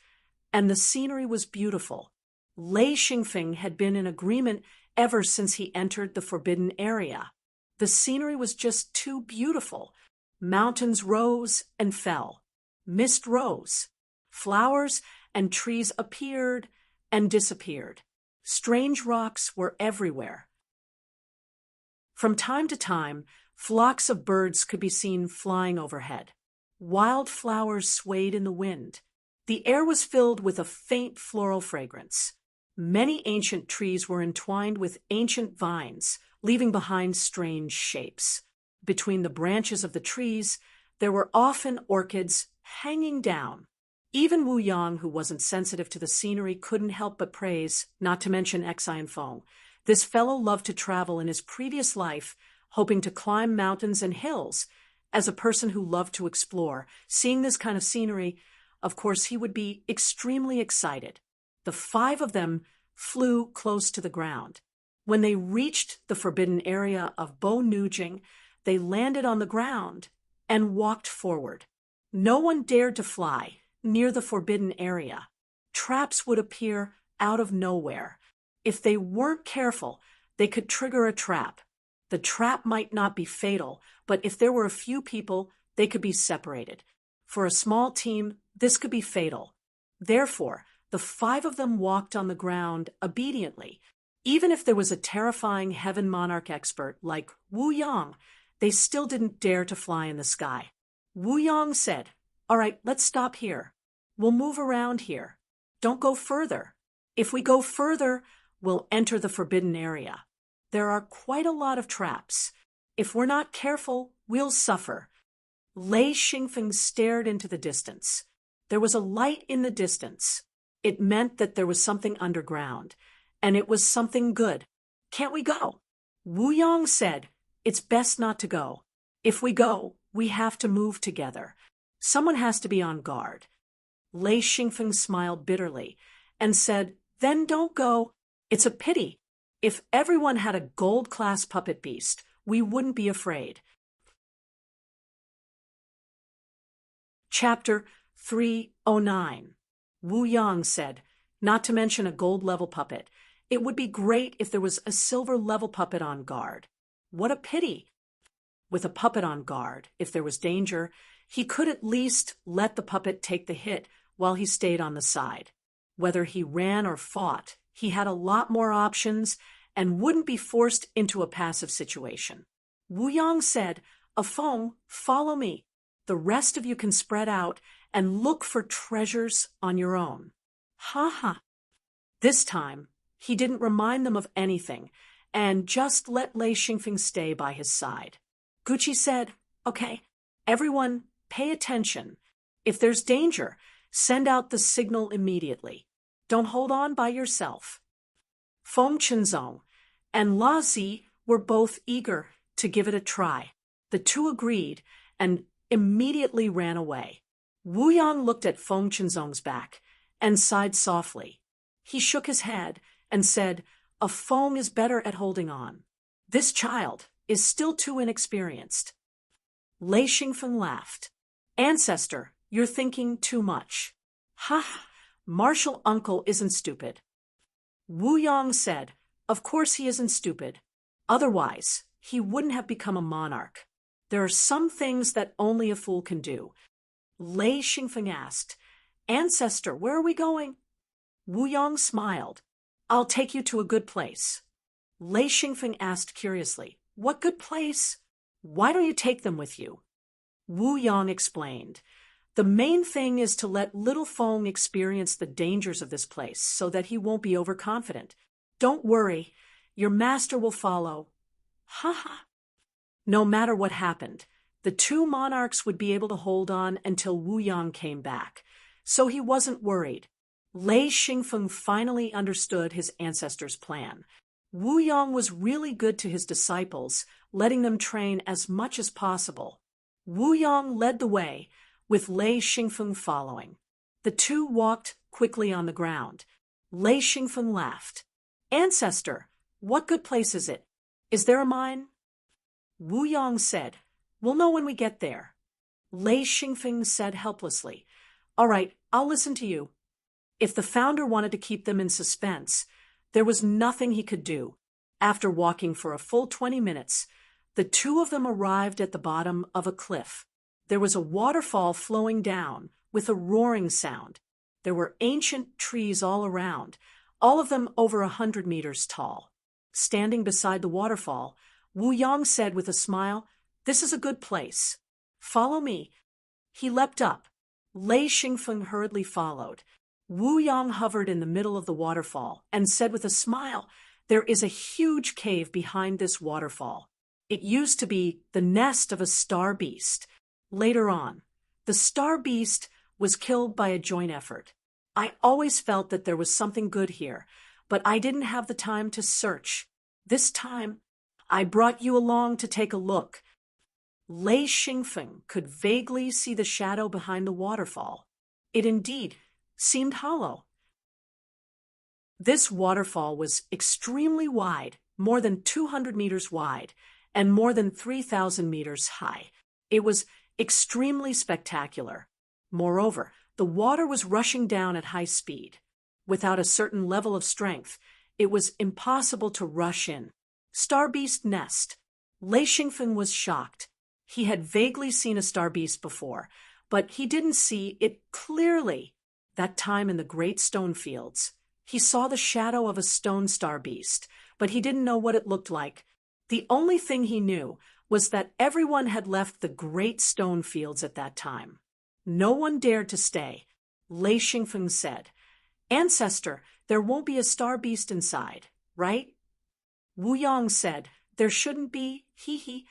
and the scenery was beautiful. Lei Xingfeng had been in agreement ever since he entered the forbidden area. The scenery was just too beautiful. Mountains rose and fell. Mist rose. Flowers and trees appeared and disappeared. Strange rocks were everywhere. From time to time, flocks of birds could be seen flying overhead. Wild flowers swayed in the wind. The air was filled with a faint floral fragrance. Many ancient trees were entwined with ancient vines, leaving behind strange shapes. Between the branches of the trees, there were often orchids hanging down. Even Wu Yang, who wasn't sensitive to the scenery, couldn't help but praise, not to mention Xian Feng. This fellow loved to travel in his previous life, hoping to climb mountains and hills. As a person who loved to explore, seeing this kind of scenery, of course, he would be extremely excited. The 5 of them flew close to the ground. When they reached the forbidden area of Bo Nujing, they landed on the ground and walked forward. No one dared to fly near the forbidden area. Traps would appear out of nowhere. If they weren't careful, they could trigger a trap. The trap might not be fatal, but if there were a few people, they could be separated. For a small team, this could be fatal. Therefore, the 5 of them walked on the ground obediently. Even if there was a terrifying heaven monarch expert like Wu Yang, they still didn't dare to fly in the sky. Wu Yang said, "All right, let's stop here. We'll move around here. Don't go further. If we go further, we'll enter the forbidden area. There are quite a lot of traps. If we're not careful, we'll suffer." Lei Xingfeng stared into the distance. There was a light in the distance. It meant that there was something underground, and it was something good. "Can't we go?" Wu Yang said, "It's best not to go. If we go, we have to move together. Someone has to be on guard." Lei Xingfeng smiled bitterly and said, "Then don't go. It's a pity. If everyone had a gold-class puppet beast, we wouldn't be afraid." Chapter 309. Wu Yang said, "Not to mention a gold-level puppet. It would be great if there was a silver-level puppet on guard. What a pity." With a puppet on guard, if there was danger, he could at least let the puppet take the hit while he stayed on the side. Whether he ran or fought, he had a lot more options and wouldn't be forced into a passive situation. Wu Yang said, "Feng, follow me. The rest of you can spread out and look for treasures on your own." Ha ha. This time, he didn't remind them of anything and just let Lei Xingfeng stay by his side. Gucci said, "Okay, everyone pay attention. If there's danger, send out the signal immediately. Don't hold on by yourself." Feng Qinzong and La Zi were both eager to give it a try. The 2 agreed and immediately ran away. Wu Yang looked at Feng Qinzong's back and sighed softly. He shook his head and said, "A Feng is better at holding on. This child is still too inexperienced." Lei Xingfeng laughed. "Ancestor, you're thinking too much." "Ha! Martial uncle isn't stupid." Wu Yang said, "Of course he isn't stupid. Otherwise, he wouldn't have become a monarch. There are some things that only a fool can do." Lei Xingfeng asked, "Ancestor, where are we going?" Wu Yang smiled. "I'll take you to a good place." Lei Xingfeng asked curiously, What good place? Why don't you take them with you? Wu Yang explained. The main thing is to let little Feng experience the dangers of this place so that he won't be overconfident. Don't worry, your master will follow. Ha ha. No matter what happened, the two monarchs would be able to hold on until Wu Yang came back, so he wasn't worried. Lei Xingfeng finally understood his ancestors' plan. Wu Yang was really good to his disciples, letting them train as much as possible. Wu Yang led the way, with Lei Xingfeng following. The two walked quickly on the ground. Lei Xingfeng laughed. Ancestor, what good place is it? Is there a mine? Wu Yang said, We'll know when we get there. Lei Xingfeng said helplessly, All right, I'll listen to you. If the founder wanted to keep them in suspense, there was nothing he could do. After walking for a full 20 minutes, the two of them arrived at the bottom of a cliff. There was a waterfall flowing down with a roaring sound. There were ancient trees all around, all of them over 100 meters tall. Standing beside the waterfall, Wu Yang said with a smile, This is a good place. Follow me. He leapt up. Lei Xingfeng hurriedly followed. Wu Yang hovered in the middle of the waterfall and said with a smile, There is a huge cave behind this waterfall. It used to be the nest of a star beast. Later on, the star beast was killed by a joint effort. I always felt that there was something good here, but I didn't have the time to search. This time, I brought you along to take a look. Lei Xingfeng could vaguely see the shadow behind the waterfall. It indeed seemed hollow. This waterfall was extremely wide, more than 200 meters wide, and more than 3,000 meters high. It was extremely spectacular. Moreover, the water was rushing down at high speed. Without a certain level of strength, it was impossible to rush in. Star beast nest. Lei Xingfeng was shocked. He had vaguely seen a star beast before, but he didn't see it clearly. That time in the great stone fields, he saw the shadow of a stone star beast, but he didn't know what it looked like. The only thing he knew was that everyone had left the great stone fields at that time. No one dared to stay. Lei Xingfeng said, Ancestor, there won't be a star beast inside, right? Wu Yang said, There shouldn't be, hee.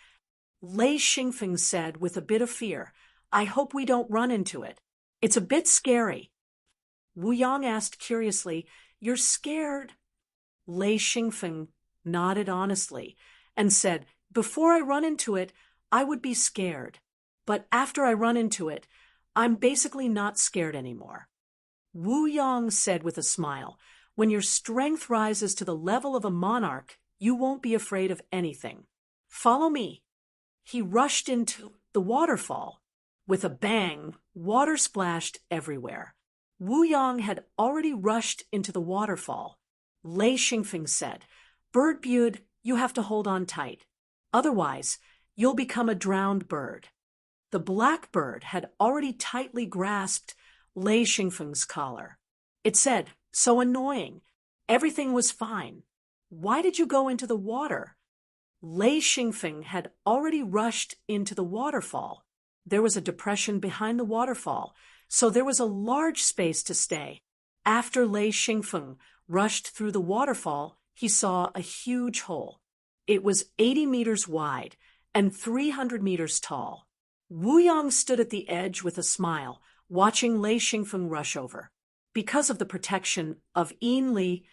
Lei Xingfeng said with a bit of fear, I hope we don't run into it. It's a bit scary. Wu Yang asked curiously, You're scared? Lei Xingfeng nodded honestly and said, Before I run into it, I would be scared. But after I run into it, I'm basically not scared anymore. Wu Yang said with a smile, When your strength rises to the level of a monarch, you won't be afraid of anything. Follow me. He rushed into the waterfall. With a bang, water splashed everywhere. Wu Yang had already rushed into the waterfall. Lei Xingfeng said, Bird-Bud, you have to hold on tight. Otherwise, you'll become a drowned bird. The blackbird had already tightly grasped Lei Xingfeng's collar. It said, So annoying. Everything was fine. Why did you go into the water? Lei Xingfeng had already rushed into the waterfall. There was a depression behind the waterfall, so there was a large space to stay. After Lei Xingfeng rushed through the waterfall, he saw a huge hole. It was 80 meters wide and 300 meters tall. Wu Yang stood at the edge with a smile, watching Lei Xingfeng rush over. Because of the protection of Yin Li,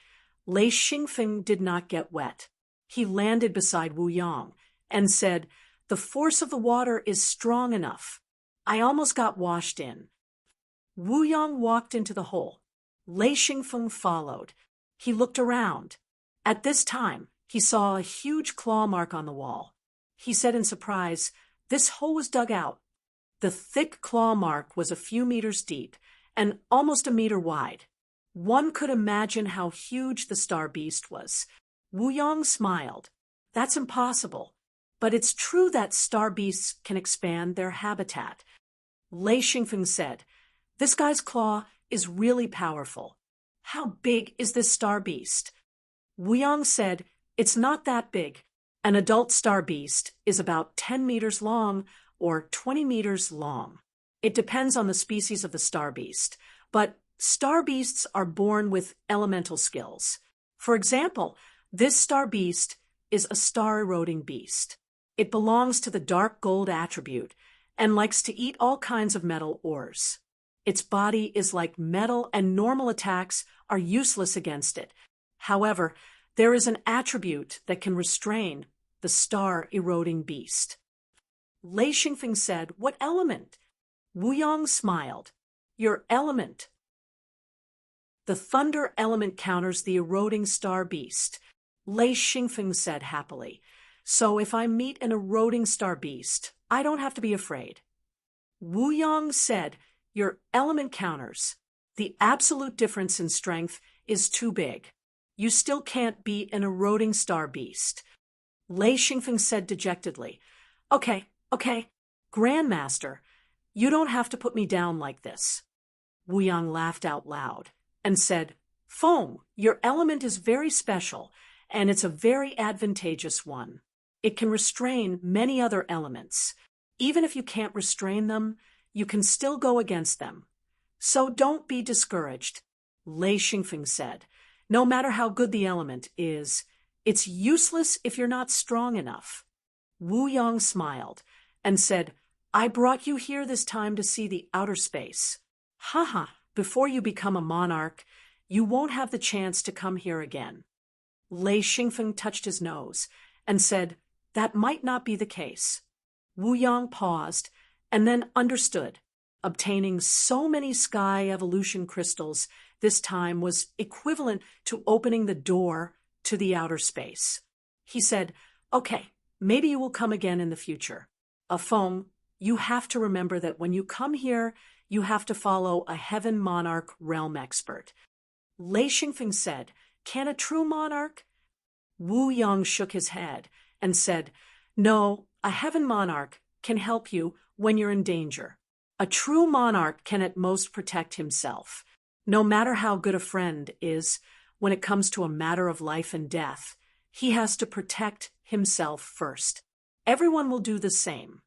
Lei Xingfeng did not get wet. He landed beside Wu Yang and said, The force of the water is strong enough. I almost got washed in. Wu Yang walked into the hole. Lei Xingfeng followed. He looked around. At this time, he saw a huge claw mark on the wall. He said in surprise, This hole was dug out. The thick claw mark was a few meters deep and almost a meter wide. One could imagine how huge the star beast was. Wu Yang smiled. That's impossible. But it's true that star beasts can expand their habitat. Lei Xingfeng said, This guy's claw is really powerful. How big is this star beast? Wu Yang said, It's not that big. An adult star beast is about 10 meters long or 20 meters long. It depends on the species of the star beast, but star beasts are born with elemental skills. For example, this star beast is a star-eroding beast. It belongs to the dark gold attribute and likes to eat all kinds of metal ores. Its body is like metal and normal attacks are useless against it. However, there is an attribute that can restrain the star-eroding beast. Lei Xingfeng said, "What element?" Wu Yong smiled. "Your element." The thunder element counters the eroding star beast, Lei Xingfeng said happily. "So if I meet an eroding star beast, I don't have to be afraid." Wu Yong said, "Your element counters. The absolute difference in strength is too big. You still can't beat an eroding star beast." Lei Xingfeng said dejectedly, Okay, Grandmaster, you don't have to put me down like this." Wu Yang laughed out loud and said, "Feng, your element is very special, and it's a very advantageous one. It can restrain many other elements. Even if you can't restrain them, you can still go against them. So don't be discouraged." Lei Xingfeng said, "No matter how good the element is, it's useless if you're not strong enough." Wu Yang smiled and said, "I brought you here this time to see the outer space. Haha, before you become a monarch, you won't have the chance to come here again." Lei Xingfeng touched his nose and said, "That might not be the case." Wu Yang paused and then understood. Obtaining so many sky evolution crystals this time was equivalent to opening the door to the outer space. He said, "Okay, maybe you will come again in the future. Feng, you have to remember that when you come here, you have to follow a heaven monarch realm expert." Lei Xingfeng said, "Can a true monarch?" Wu Yang shook his head and said, "No, a heaven monarch can help you when you're in danger. A true monarch can at most protect himself. No matter how good a friend is, when it comes to a matter of life and death, he has to protect himself first. Everyone will do the same."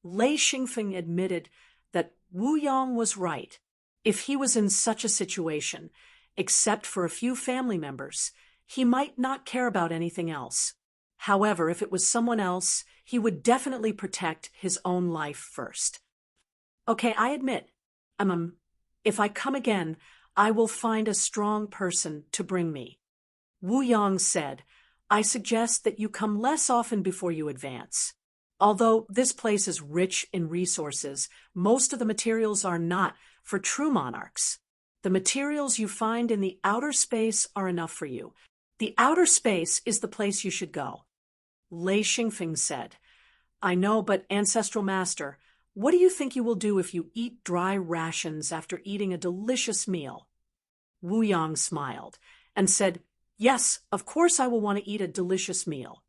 Lei Xingfeng admitted that Wu Yang was right. If he was in such a situation, except for a few family members, he might not care about anything else. However, if it was someone else, he would definitely protect his own life first. "Okay, I admit, if I come again, I will find a strong person to bring me." Wu Yang said, "I suggest that you come less often before you advance. Although this place is rich in resources, most of the materials are not for true monarchs. The materials you find in the outer space are enough for you. The outer space is the place you should go." Lei Xingfeng said, "I know, but Ancestral Master, what do you think you will do if you eat dry rations after eating a delicious meal?" Wu Yang smiled and said, "Yes, of course I will want to eat a delicious meal."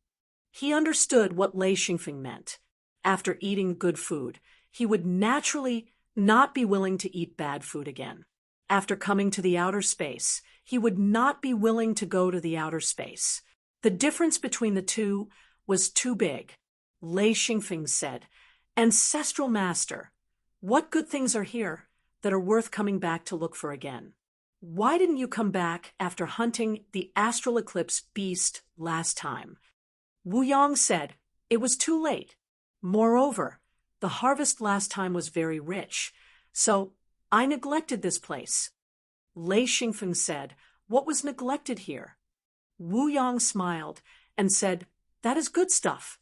He understood what Lei Xingfeng meant. After eating good food, he would naturally not be willing to eat bad food again. After coming to the outer space, he would not be willing to go to the outer space. The difference between the two was too big. Lei Xingfeng said, "Ancestral Master, what good things are here that are worth coming back to look for again? Why didn't you come back after hunting the astral eclipse beast last time?" Wu Yang said, "It was too late. Moreover, the harvest last time was very rich, so I neglected this place." Lei Xingfeng said, "What was neglected here?" Wu Yang smiled and said, "That is good stuff.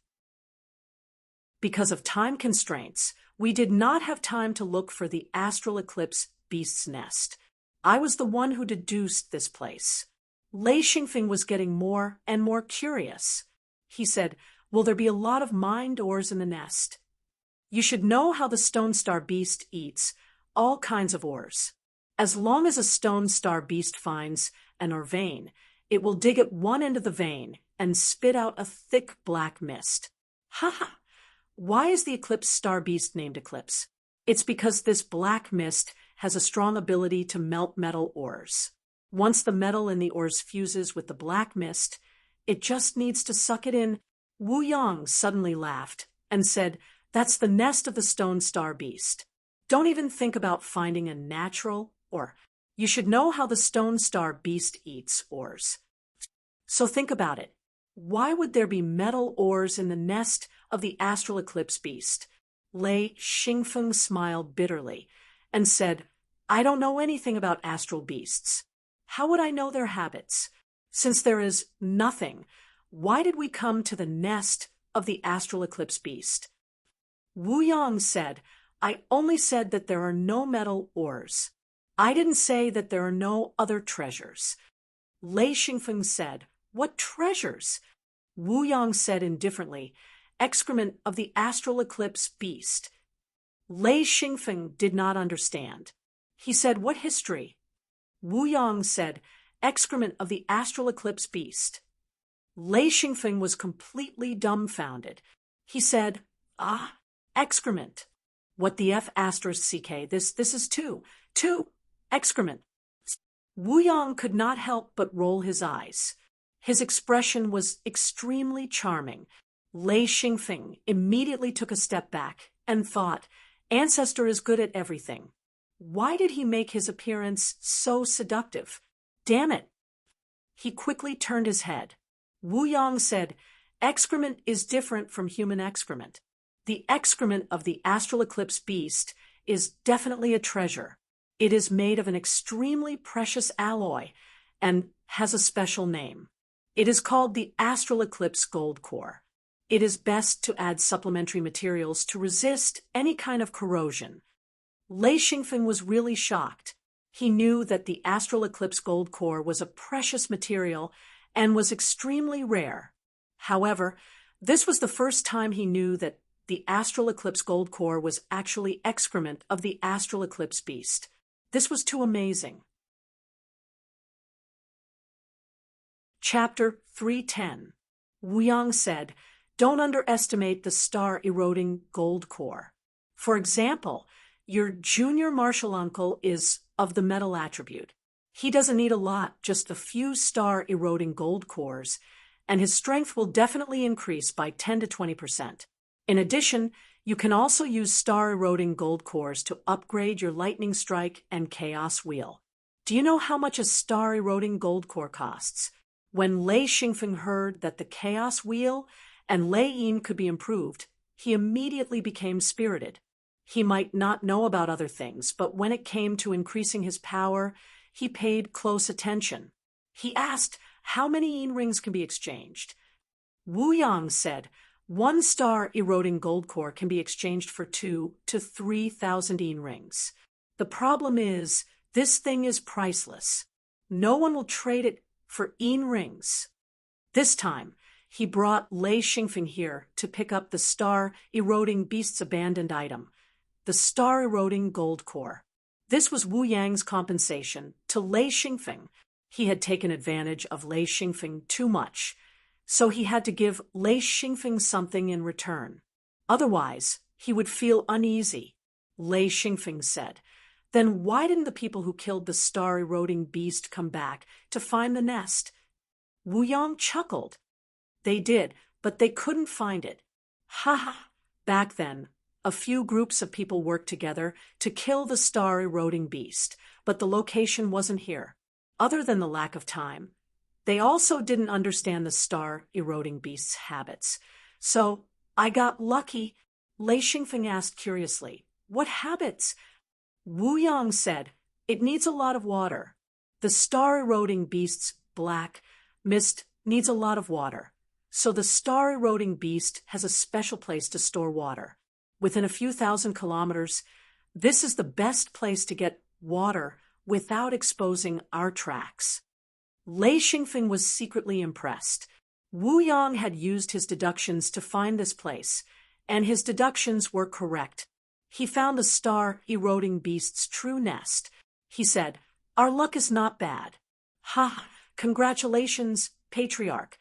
Because of time constraints, we did not have time to look for the astral eclipse beast's nest. I was the one who deduced this place." Lei Xingfeng was getting more and more curious. He said, "Will there be a lot of mined ores in the nest?" "You should know how the stone star beast eats all kinds of ores. As long as a stone star beast finds an ore vein, it will dig at one end of the vein and spit out a thick black mist." "Ha! Why is the eclipse star beast named Eclipse?" "It's because this black mist has a strong ability to melt metal ores. Once the metal in the ores fuses with the black mist, it just needs to suck it in Wu Yang suddenly laughed and said, "That's the nest of the stone star beast. Don't even think about finding a natural ore. You should know how the stone star beast eats ores. So think about it. Why would there be metal ores in the nest of the astral eclipse beast?" Lei Xingfeng smiled bitterly and said, "I don't know anything about astral beasts. How would I know their habits? Since there is nothing, why did we come to the nest of the astral eclipse beast?" Wu Yang said, "I only said that there are no metal ores. I didn't say that there are no other treasures." Lei Xingfeng said, "What treasures?" Wu Yang said indifferently, "Excrement of the astral eclipse beast." Lei Xingfeng did not understand. He said, "What history?" Wu Yang said, "Excrement of the astral eclipse beast." Lei Xingfeng was completely dumbfounded. He said, "Ah, excrement. What the F asterisk CK, this is two excrement." Wu Yang could not help but roll his eyes. His expression was extremely charming. Lei Xingfeng immediately took a step back and thought, Ancestor is good at everything. Why did he make his appearance so seductive? Damn it! He quickly turned his head. Wu Yang said, "Excrement is different from human excrement. The excrement of the astral eclipse beast is definitely a treasure. It is made of an extremely precious alloy and has a special name. It is called the astral eclipse gold core. It is best to add supplementary materials to resist any kind of corrosion." Lei Xingfeng was really shocked. He knew that the astral eclipse gold core was a precious material and was extremely rare. However, this was the first time he knew that the astral eclipse gold core was actually excrement of the astral eclipse beast. This was too amazing. Chapter 310. Wu Yang said, "Don't underestimate the star-eroding gold core. For example, your junior martial uncle is of the metal attribute. He doesn't need a lot, just a few star-eroding gold cores, and his strength will definitely increase by 10 to 20%. In addition, you can also use star-eroding gold cores to upgrade your lightning strike and chaos wheel. Do you know how much a star-eroding gold core costs?" When Lei Xingfeng heard that the chaos wheel and Lei Yin could be improved, he immediately became spirited. He might not know about other things, but when it came to increasing his power, he paid close attention. He asked how many yin rings can be exchanged. Wu Yang said, "1 star-eroding gold core can be exchanged for 2,000 to 3,000 yin rings. The problem is, this thing is priceless. No one will trade it for yin rings." This time, he brought Lei Xingfeng here to pick up the star-eroding beast's abandoned item, the star-eroding gold core. This was Wu Yang's compensation to Lei Xingfeng. He had taken advantage of Lei Xingfeng too much, so he had to give Lei Xingfeng something in return. Otherwise, he would feel uneasy. Lei Xingfeng said, "Then why didn't the people who killed the star-eroding beast come back to find the nest?" Wu Yang chuckled. "They did, but they couldn't find it. Ha ha! Back then, a few groups of people worked together to kill the star-eroding beast, but the location wasn't here. Other than the lack of time, they also didn't understand the star-eroding beast's habits. So I got lucky." Lei Xingfeng asked curiously, "What habits?" Wu Yang said, "It needs a lot of water. The star-eroding beast's black mist needs a lot of water. So the star-eroding beast has a special place to store water. Within a few thousand kilometers, this is the best place to get water without exposing our tracks." Lei Xingfeng was secretly impressed. Wu Yang had used his deductions to find this place, and his deductions were correct. He found the star-eroding beast's true nest. He said, "Our luck is not bad." "Ha! Congratulations, Patriarch."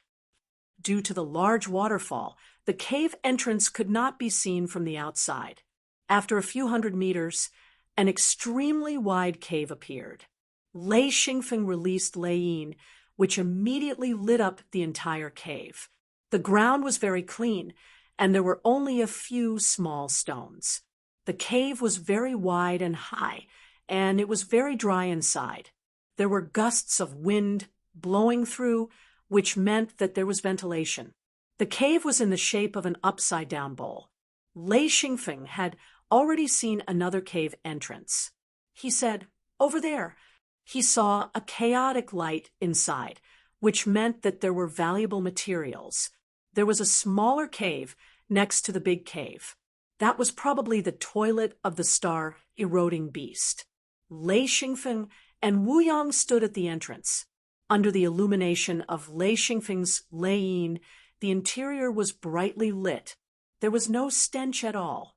Due to the large waterfall, the cave entrance could not be seen from the outside. After a few hundred meters, an extremely wide cave appeared. Lei Xingfeng released Lei Yin, which immediately lit up the entire cave. The ground was very clean, and there were only a few small stones. The cave was very wide and high, and it was very dry inside. There were gusts of wind blowing through, which meant that there was ventilation. The cave was in the shape of an upside-down bowl. Lei Xingfeng had already seen another cave entrance. He said, "Over there." He saw a chaotic light inside, which meant that there were valuable materials. There was a smaller cave next to the big cave. That was probably the toilet of the star-eroding beast. Lei Xingfeng and Wu Yang stood at the entrance. Under the illumination of Lei Xingfeng's Lei Yin, the interior was brightly lit. There was no stench at all.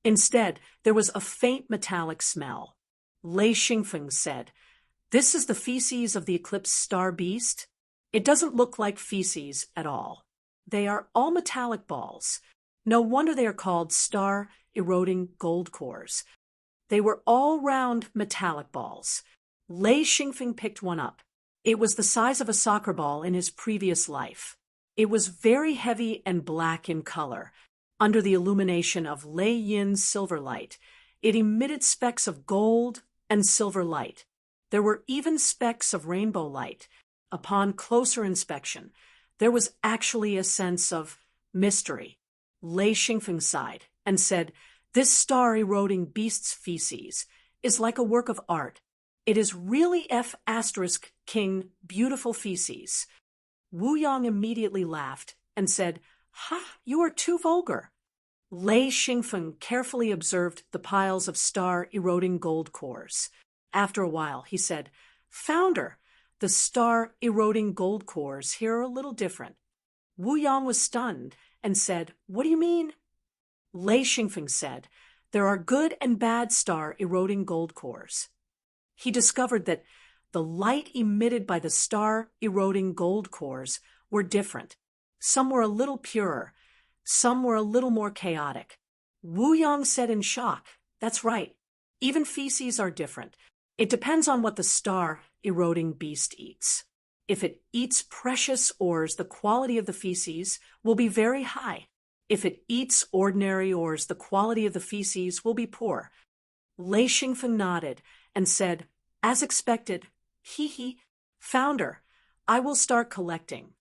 Instead, there was a faint metallic smell. Lei Xingfeng said, "This is the feces of the eclipsed star beast? It doesn't look like feces at all. They are all metallic balls. No wonder they are called star-eroding gold cores. They were all round metallic balls." Lei Xingfeng picked one up. It was the size of a soccer ball in his previous life. It was very heavy and black in color. Under the illumination of Lei Yin's silver light, it emitted specks of gold and silver light. There were even specks of rainbow light. Upon closer inspection, there was actually a sense of mystery. Lei Xingfeng sighed and said, "This star-eroding beast's feces is like a work of art. It is really F*King beautiful feces." Wu Yang immediately laughed and said, "Ha, you are too vulgar." Lei Xingfeng carefully observed the piles of star-eroding gold cores. After a while, he said, "Founder, the star-eroding gold cores here are a little different." Wu Yang was stunned and said, "What do you mean?" Lei Xingfeng said, "There are good and bad star-eroding gold cores." He discovered that the light emitted by the star-eroding gold cores were different. Some were a little purer. Some were a little more chaotic. Wu Yang said in shock, "That's right. Even feces are different. It depends on what the star-eroding beast eats. If it eats precious ores, the quality of the feces will be very high. If it eats ordinary ores, the quality of the feces will be poor." Lei Xingfeng nodded and said, "As expected, Founder, I will start collecting."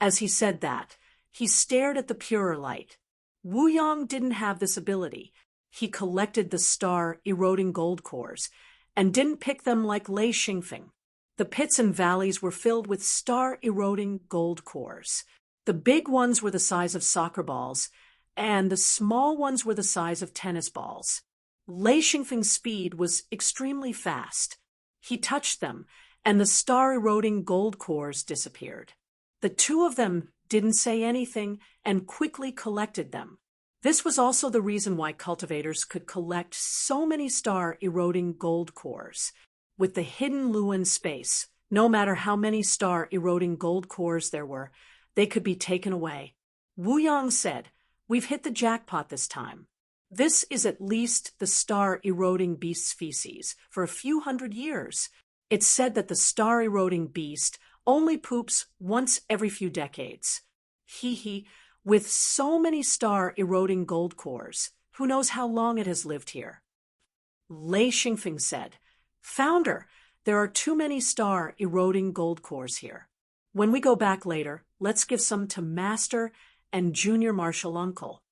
As he said that, he stared at the purer light. Wu Yang didn't have this ability. He collected the star-eroding gold cores and didn't pick them like Lei Xingfeng. The pits and valleys were filled with star-eroding gold cores. The big ones were the size of soccer balls, and the small ones were the size of tennis balls. Lei Xingfeng's speed was extremely fast. He touched them, and the star-eroding gold cores disappeared. The two of them didn't say anything and quickly collected them. This was also the reason why cultivators could collect so many star-eroding gold cores. With the hidden Luan space, no matter how many star-eroding gold cores there were, they could be taken away. Wu Yang said, "We've hit the jackpot this time. This is at least the star-eroding beast's feces for a few hundred years. It's said that the star-eroding beast only poops once every few decades. With so many star-eroding gold cores, who knows how long it has lived here?" Lei Xingfeng said, "Founder, there are too many star-eroding gold cores here. When we go back later, let's give some to Master and Junior Martial Uncle."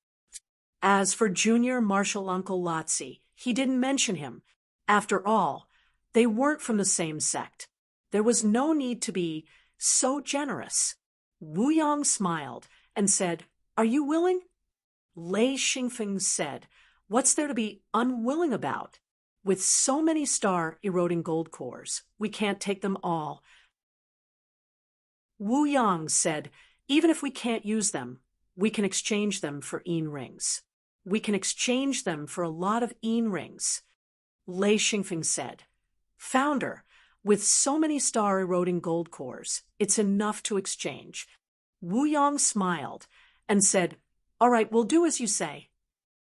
As for Junior Martial Uncle Lotzi, he didn't mention him. After all, they weren't from the same sect. There was no need to be so generous. Wu Yang smiled and said, "Are you willing?" Lei Xingfeng said, "What's there to be unwilling about? With so many star-eroding gold cores, we can't take them all." Wu Yang said, "Even if we can't use them, we can exchange them for Yin rings. We can exchange them for a lot of Yin rings." Lei Xingfeng said, "Founder, with so many star-eroding gold cores, it's enough to exchange." Wu Yang smiled and said, "All right, we'll do as you say."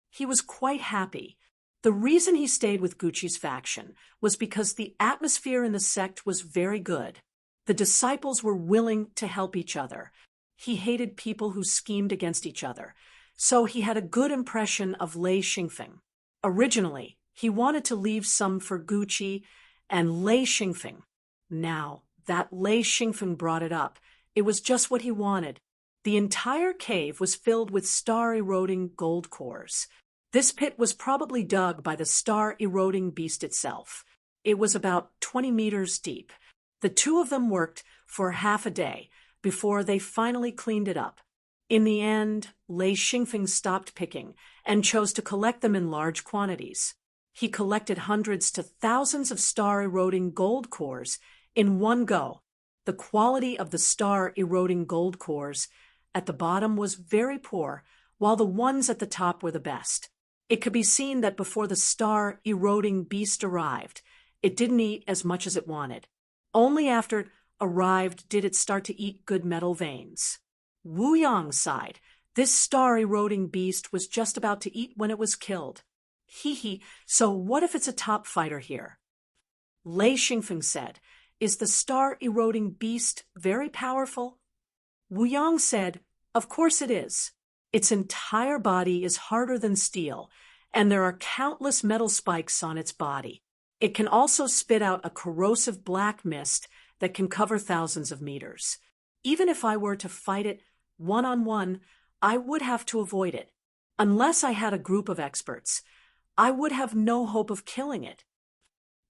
He was quite happy. The reason he stayed with Gucci's faction was because the atmosphere in the sect was very good. The The disciples were willing to help each other. He hated people who schemed against each other, so he had a good impression of Lei Xingfeng. Originally, he wanted to leave some for Gucci and Lei Xingfeng. Now that Lei Xingfeng brought it up, it was just what he wanted. The entire cave was filled with star-eroding gold cores. This pit was probably dug by the star-eroding beast itself. It was about 20 meters deep. The two of them worked for half a day before they finally cleaned it up. In the end, Lei Xingfeng stopped picking and chose to collect them in large quantities. He collected hundreds to thousands of star-eroding gold cores in one go. The quality of the star-eroding gold cores at the bottom was very poor, while the ones at the top were the best. It could be seen that before the star-eroding beast arrived, it didn't eat as much as it wanted. Only after it arrived did it start to eat good metal veins. Wu Yang sighed. This star-eroding beast was just about to eat when it was killed. Hee, so what if it's a top fighter here? Lei Xingfeng said, "Is the star-eroding beast very powerful?" Wu Yang said, "Of course it is. Its entire body is harder than steel, and there are countless metal spikes on its body. It can also spit out a corrosive black mist that can cover thousands of meters. Even if I were to fight it one-on-one, I would have to avoid it. Unless I had a group of experts, I would have no hope of killing it."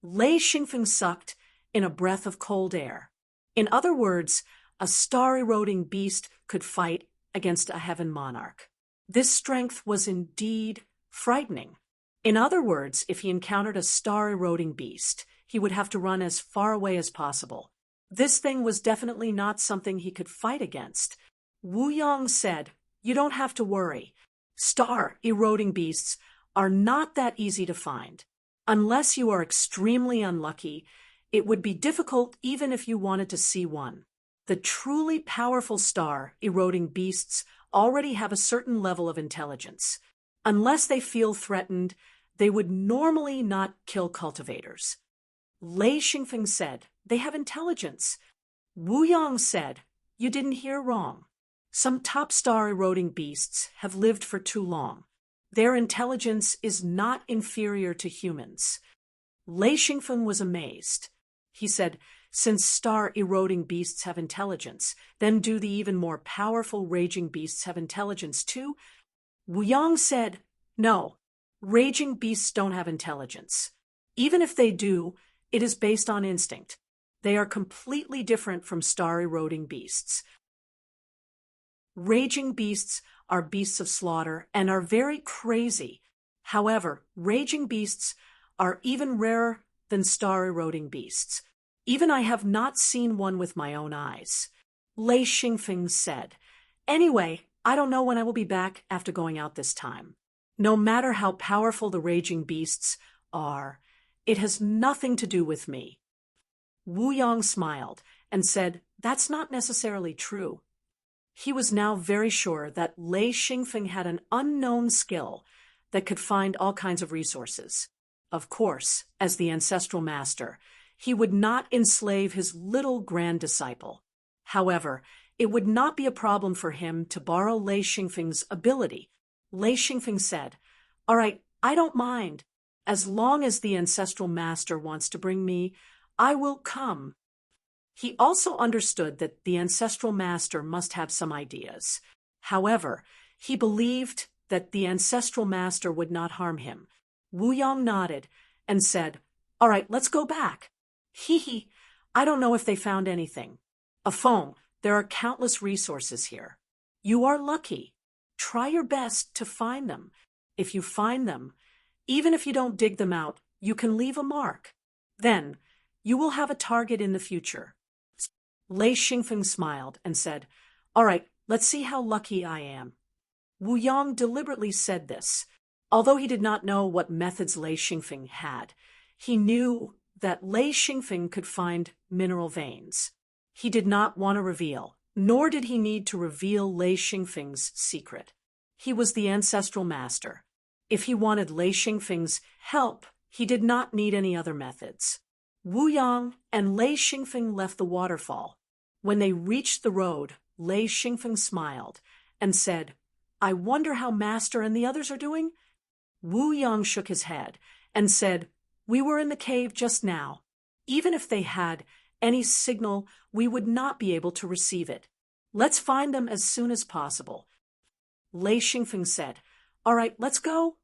Lei Xingfeng sucked in a breath of cold air. In other words, a star-eroding beast could fight against a heaven monarch. This strength was indeed frightening. In other words, if he encountered a star-eroding beast, he would have to run as far away as possible. This thing was definitely not something he could fight against. Wu Yang said, "You don't have to worry. Star-eroding beasts are not that easy to find. Unless you are extremely unlucky, it would be difficult even if you wanted to see one. The truly powerful star-eroding beasts already have a certain level of intelligence. Unless they feel threatened, they would normally not kill cultivators." Lei Xingfeng said, "They have intelligence." Wu Yang said, "You didn't hear wrong. Some top star-eroding beasts have lived for too long. Their intelligence is not inferior to humans." Lei Xingfeng was amazed. He said, "Since star-eroding beasts have intelligence, then do the even more powerful raging beasts have intelligence too?" Wu Yang said, "No, raging beasts don't have intelligence. Even if they do, it is based on instinct. They are completely different from star-eroding beasts. Raging beasts are beasts of slaughter and are very crazy. However, raging beasts are even rarer than star-eroding beasts. Even I have not seen one with my own eyes." Lei Xingfeng said, "Anyway, I don't know when I will be back after going out this time. No matter how powerful the raging beasts are, it has nothing to do with me." Wu Yang smiled and said, "That's not necessarily true." He was now very sure that Lei Xingfeng had an unknown skill that could find all kinds of resources. Of course, as the ancestral master, he would not enslave his little grand disciple. However, it would not be a problem for him to borrow Lei Xingfeng's ability. Lei Xingfeng said, "All right, I don't mind. As long as the ancestral master wants to bring me, I will come." He also understood that the ancestral master must have some ideas. However, he believed that the ancestral master would not harm him. Wu Yang nodded and said, "All right, let's go back." Hee, I don't know if they found anything. A phone, there are countless resources here. You are lucky. Try your best to find them. If you find them, even if you don't dig them out, you can leave a mark. Then, you will have a target in the future. Lei Xingfeng smiled and said, "All right, let's see how lucky I am." Wu Yang deliberately said this. Although he did not know what methods Lei Xingfeng had, he knew that Lei Xingfeng could find mineral veins. He did not want to reveal, nor did he need to reveal Lei Xingfeng's secret. He was the ancestral master. If he wanted Lei Xingfeng's help, he did not need any other methods. Wu Yang and Lei Xingfeng left the waterfall. When they reached the road, Lei Xingfeng smiled and said, "I wonder how Master and the others are doing?" Wu Yang shook his head and said, "We were in the cave just now. Even if they had any signal, we would not be able to receive it. Let's find them as soon as possible." Lei Xingfeng said, "All right, let's go."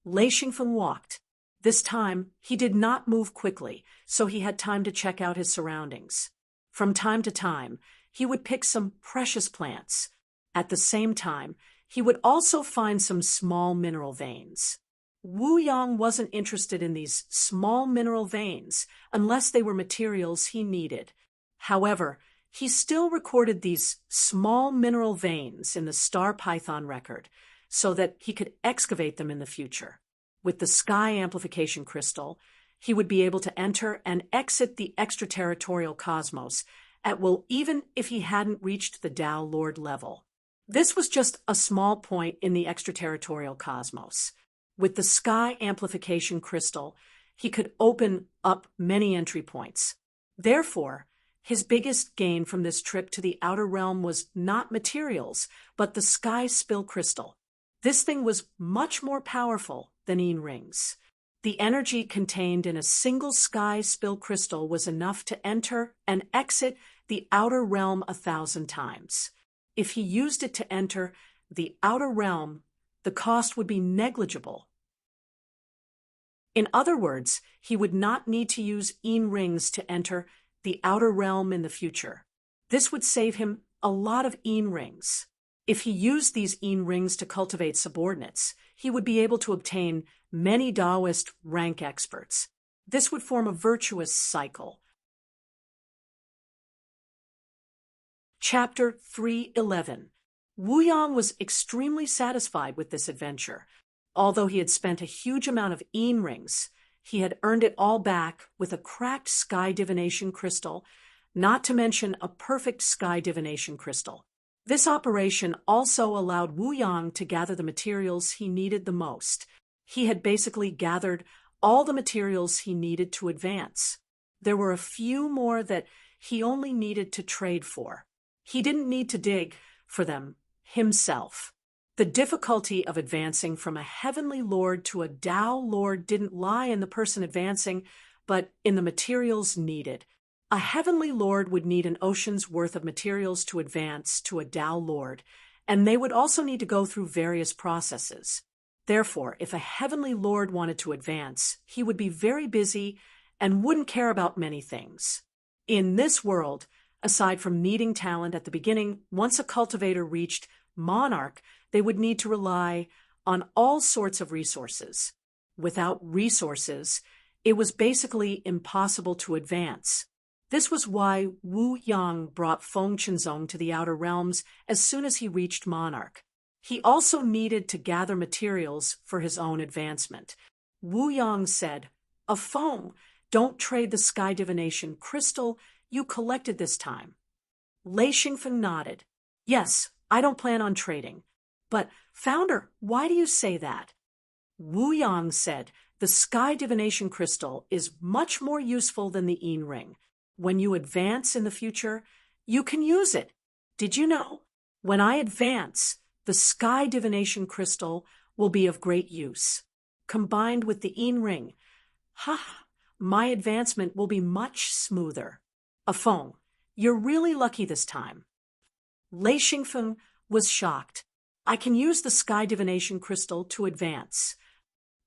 Lei Xingfeng walked. This time, he did not move quickly, so he had time to check out his surroundings. From time to time, he would pick some precious plants. At the same time, he would also find some small mineral veins. Wu Yang wasn't interested in these small mineral veins unless they were materials he needed. However, he still recorded these small mineral veins in the star python record so that he could excavate them in the future. With the sky amplification crystal, he would be able to enter and exit the extraterritorial cosmos at will even if he hadn't reached the Tao Lord level. This was just a small point in the extraterritorial cosmos. With the sky amplification crystal, he could open up many entry points. Therefore, his biggest gain from this trip to the outer realm was not materials, but the sky spill crystal. This thing was much more powerful than Yin rings. The energy contained in a single sky spill crystal was enough to enter and exit the outer realm 1,000 times. If he used it to enter the outer realm, the cost would be negligible. In other words, he would not need to use Yin rings to enter the outer realm in the future. This would save him a lot of Yin rings. If he used these Yin rings to cultivate subordinates, he would be able to obtain many Taoist rank experts. This would form a virtuous cycle. Chapter 311. Wu Yang was extremely satisfied with this adventure. Although he had spent a huge amount of Yin rings, he had earned it all back with a cracked sky divination crystal, not to mention a perfect sky divination crystal. This operation also allowed Wu Yang to gather the materials he needed the most. He had basically gathered all the materials he needed to advance. There were a few more that he only needed to trade for. He didn't need to dig for them himself. The difficulty of advancing from a heavenly lord to a Tao lord didn't lie in the person advancing, but in the materials needed. A heavenly lord would need an ocean's worth of materials to advance to a Tao lord, and they would also need to go through various processes. Therefore, if a heavenly lord wanted to advance, he would be very busy and wouldn't care about many things. In this world, aside from needing talent at the beginning, once a cultivator reached monarch, they would need to rely on all sorts of resources. Without resources, it was basically impossible to advance. This was why Wu Yang brought Feng Qinzong to the outer realms as soon as he reached monarch. He also needed to gather materials for his own advancement. Wu Yang said, "A Feng, don't trade the sky divination crystal you collected this time." Lei Xingfeng nodded. "Yes, I don't plan on trading. But, Founder, why do you say that?" Wu Yang said, "The sky divination crystal is much more useful than the Yin ring. When you advance in the future, you can use it. Did you know? When I advance, the sky divination crystal will be of great use. Combined with the Yin ring, my advancement will be much smoother. Afeng, you're really lucky this time." Lei Xingfeng was shocked. "I can use the sky divination crystal to advance."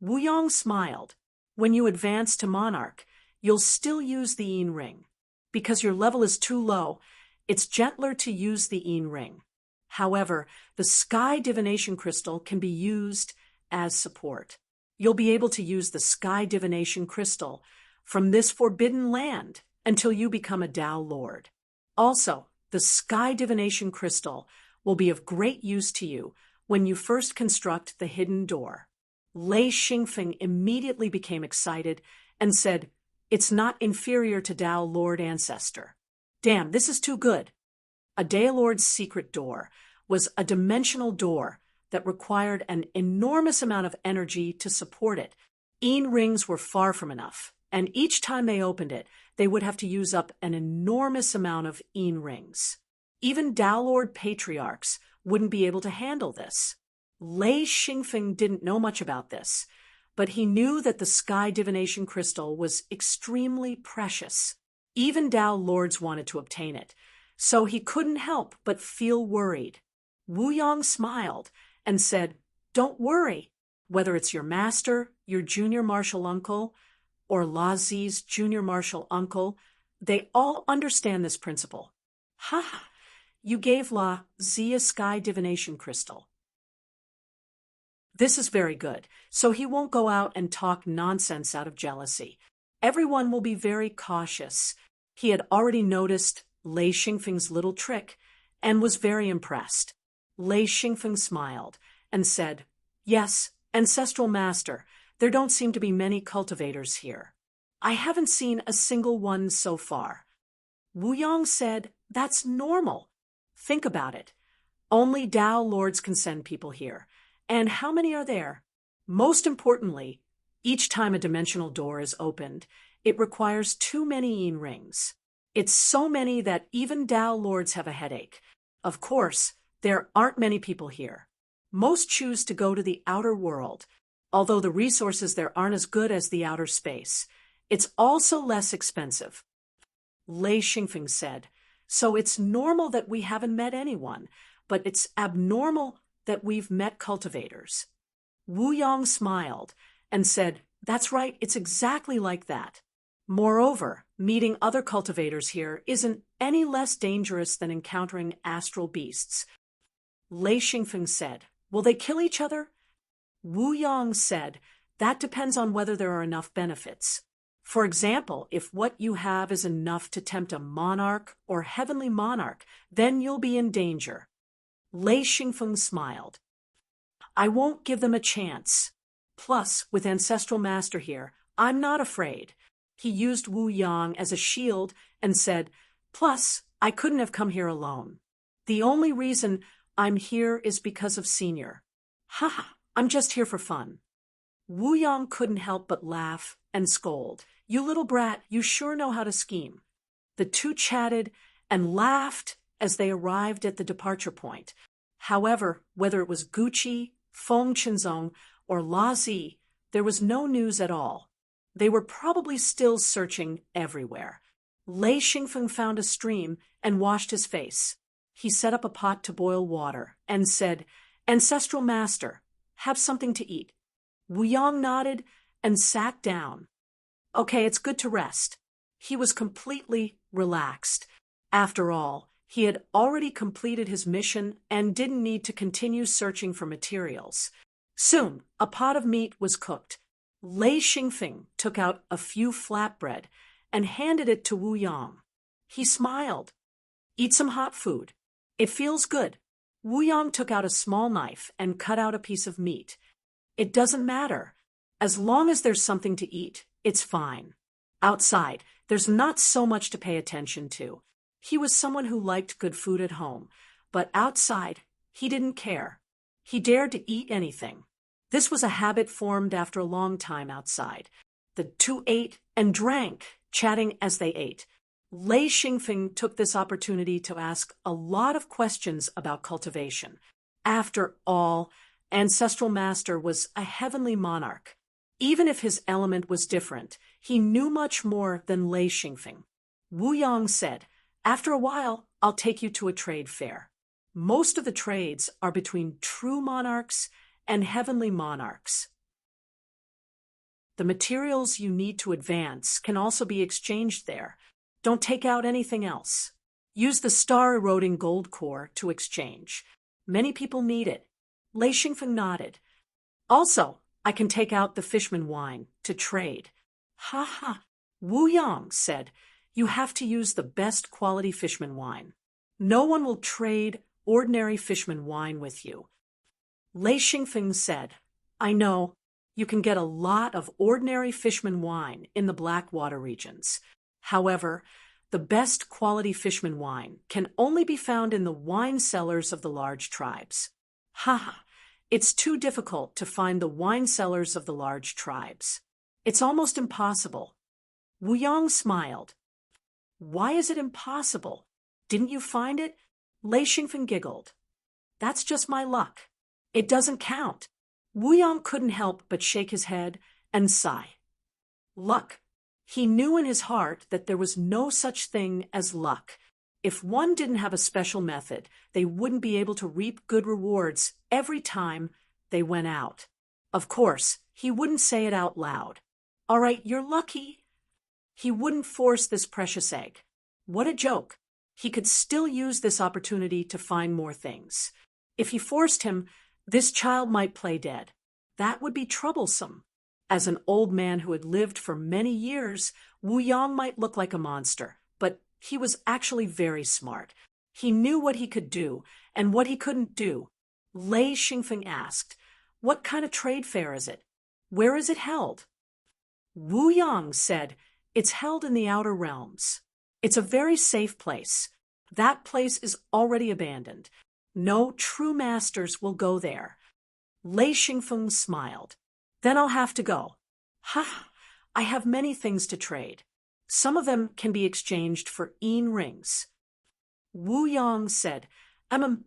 Wu Yang smiled. "When you advance to monarch, you'll still use the Yin ring. Because your level is too low, it's gentler to use the Yin ring. However, the sky divination crystal can be used as support. You'll be able to use the sky divination crystal from this forbidden land until you become a Tao Lord. Also, the sky divination crystal will be of great use to you when you first construct the hidden door." Lei Xingfeng immediately became excited and said, "It's not inferior to Tao Lord Ancestor. Damn, this is too good." A Tao Lord's secret door was a dimensional door that required an enormous amount of energy to support it. Yin rings were far from enough. and each time they opened it, they would have to use up an enormous amount of een rings. Even Downlord patriarchs wouldn't be able to handle this. Lei Xingfeng didn't know much about this, but he knew that the sky divination crystal was extremely precious. Even Dao lords wanted to obtain it, so he couldn't help but feel worried. Wu Yong smiled and said, "Don't worry. Whether it's your master, your junior martial uncle, or La Zi's junior martial uncle, they all understand this principle." Ha! You gave La Zi a sky divination crystal. This is very good, so he won't go out and talk nonsense out of jealousy. Everyone will be very cautious. He had already noticed Lei Xingfeng's little trick and was very impressed. Lei Xingfeng smiled and said, "Yes, Ancestral Master, there don't seem to be many cultivators here. I haven't seen a single one so far." Wu Yong said, "That's normal. Think about it. Only Dao lords can send people here. And how many are there? Most importantly, each time a dimensional door is opened, it requires too many een rings. It's so many that even Dao lords have a headache. Of course, there aren't many people here. Most choose to go to the outer world, although the resources there aren't as good as the outer space. It's also less expensive." Lei Xingfeng said, "So it's normal that we haven't met anyone, but it's abnormal that we've met cultivators." Wu Yong smiled and said, "That's right, it's exactly like that. Moreover, meeting other cultivators here isn't any less dangerous than encountering astral beasts." Lei Xingfeng said, "Will they kill each other?" Wu Yong said, "That depends on whether there are enough benefits. For example, if what you have is enough to tempt a monarch or heavenly monarch, then you'll be in danger." Lei Xingfeng smiled. "I won't give them a chance. Plus, with Ancestral Master here, I'm not afraid." He used Wu Yang as a shield and said, "Plus, I couldn't have come here alone. The only reason I'm here is because of Senior. Ha! I'm just here for fun." Wu Yang couldn't help but laugh and scold. "You little brat, you sure know how to scheme." The two chatted and laughed as they arrived at the departure point. However, whether it was Gucci, Feng Qinzong, or La Zi, there was no news at all. They were probably still searching everywhere. Lei Xingfeng found a stream and washed his face. He set up a pot to boil water and said, "Ancestral Master, have something to eat." Wu Yang nodded and sat down. "Okay, it's good to rest." He was completely relaxed. After all, he had already completed his mission and didn't need to continue searching for materials. Soon, a pot of meat was cooked. Lei Xingfeng took out a few flatbread and handed it to Wu Yang. He smiled. "Eat some hot food. It feels good." Wu Yang took out a small knife and cut out a piece of meat. "It doesn't matter. As long as there's something to eat, it's fine. Outside, there's not so much to pay attention to." He was someone who liked good food at home, but outside, he didn't care. He dared to eat anything. This was a habit formed after a long time outside. The two ate and drank, chatting as they ate. Lei Xingfeng took this opportunity to ask a lot of questions about cultivation. After all, Ancestral Master was a heavenly monarch. Even if his element was different, he knew much more than Lei Xingfeng. Wu Yang said, "After a while, I'll take you to a trade fair. Most of the trades are between true monarchs and heavenly monarchs. The materials you need to advance can also be exchanged there. Don't take out anything else. Use the star-eroding gold core to exchange. Many people need it." Lei Xingfeng nodded. "Also, I can take out the fishman wine to trade." "Ha ha!" Wu Yang said, "You have to use the best quality fishman wine. No one will trade ordinary fishman wine with you." Lei Xingfeng said, "I know. You can get a lot of ordinary fishman wine in the Blackwater regions. However, the best quality fishman wine can only be found in the wine cellars of the large tribes." Ha! It's too difficult to find the wine cellars of the large tribes. It's almost impossible. Wu Yong smiled. Why is it impossible? Didn't you find it? Lei Xingfeng giggled. That's just my luck. It doesn't count. Wu Yong couldn't help but shake his head and sigh. Luck. He knew in his heart that there was no such thing as luck. If one didn't have a special method, they wouldn't be able to reap good rewards every time they went out. Of course, he wouldn't say it out loud. All right, you're lucky. He wouldn't force this precious egg. What a joke. He could still use this opportunity to find more things. If he forced him, this child might play dead. That would be troublesome. As an old man who had lived for many years, Wu Yong might look like a monster, but he was actually very smart. He knew what he could do and what he couldn't do. Lei Xingfeng asked, "What kind of trade fair is it? Where is it held?" Wu Yong said, "It's held in the outer realms. It's a very safe place. That place is already abandoned. No true masters will go there." Lei Xingfeng smiled. "Then I'll have to go." "Ha! I have many things to trade. Some of them can be exchanged for rings." Wu Yong said,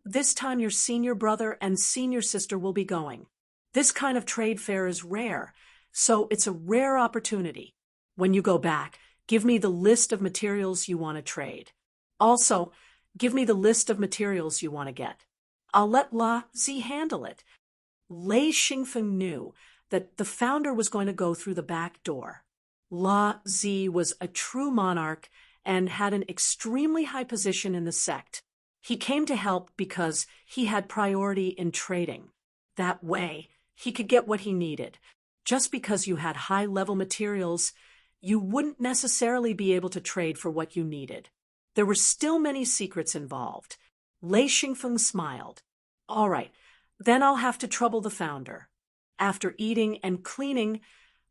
This time your senior brother and senior sister will be going. This kind of trade fair is rare, so it's a rare opportunity. When you go back, give me the list of materials you want to trade. Also, give me the list of materials you want to get. I'll let La Zi handle it." Lei Xingfeng knew that the founder was going to go through the back door. La Zi was a true monarch and had an extremely high position in the sect. He came to help because he had priority in trading. That way, he could get what he needed. Just because you had high-level materials, you wouldn't necessarily be able to trade for what you needed. There were still many secrets involved. Lei Xingfeng smiled. "All right, then I'll have to trouble the founder." After eating and cleaning,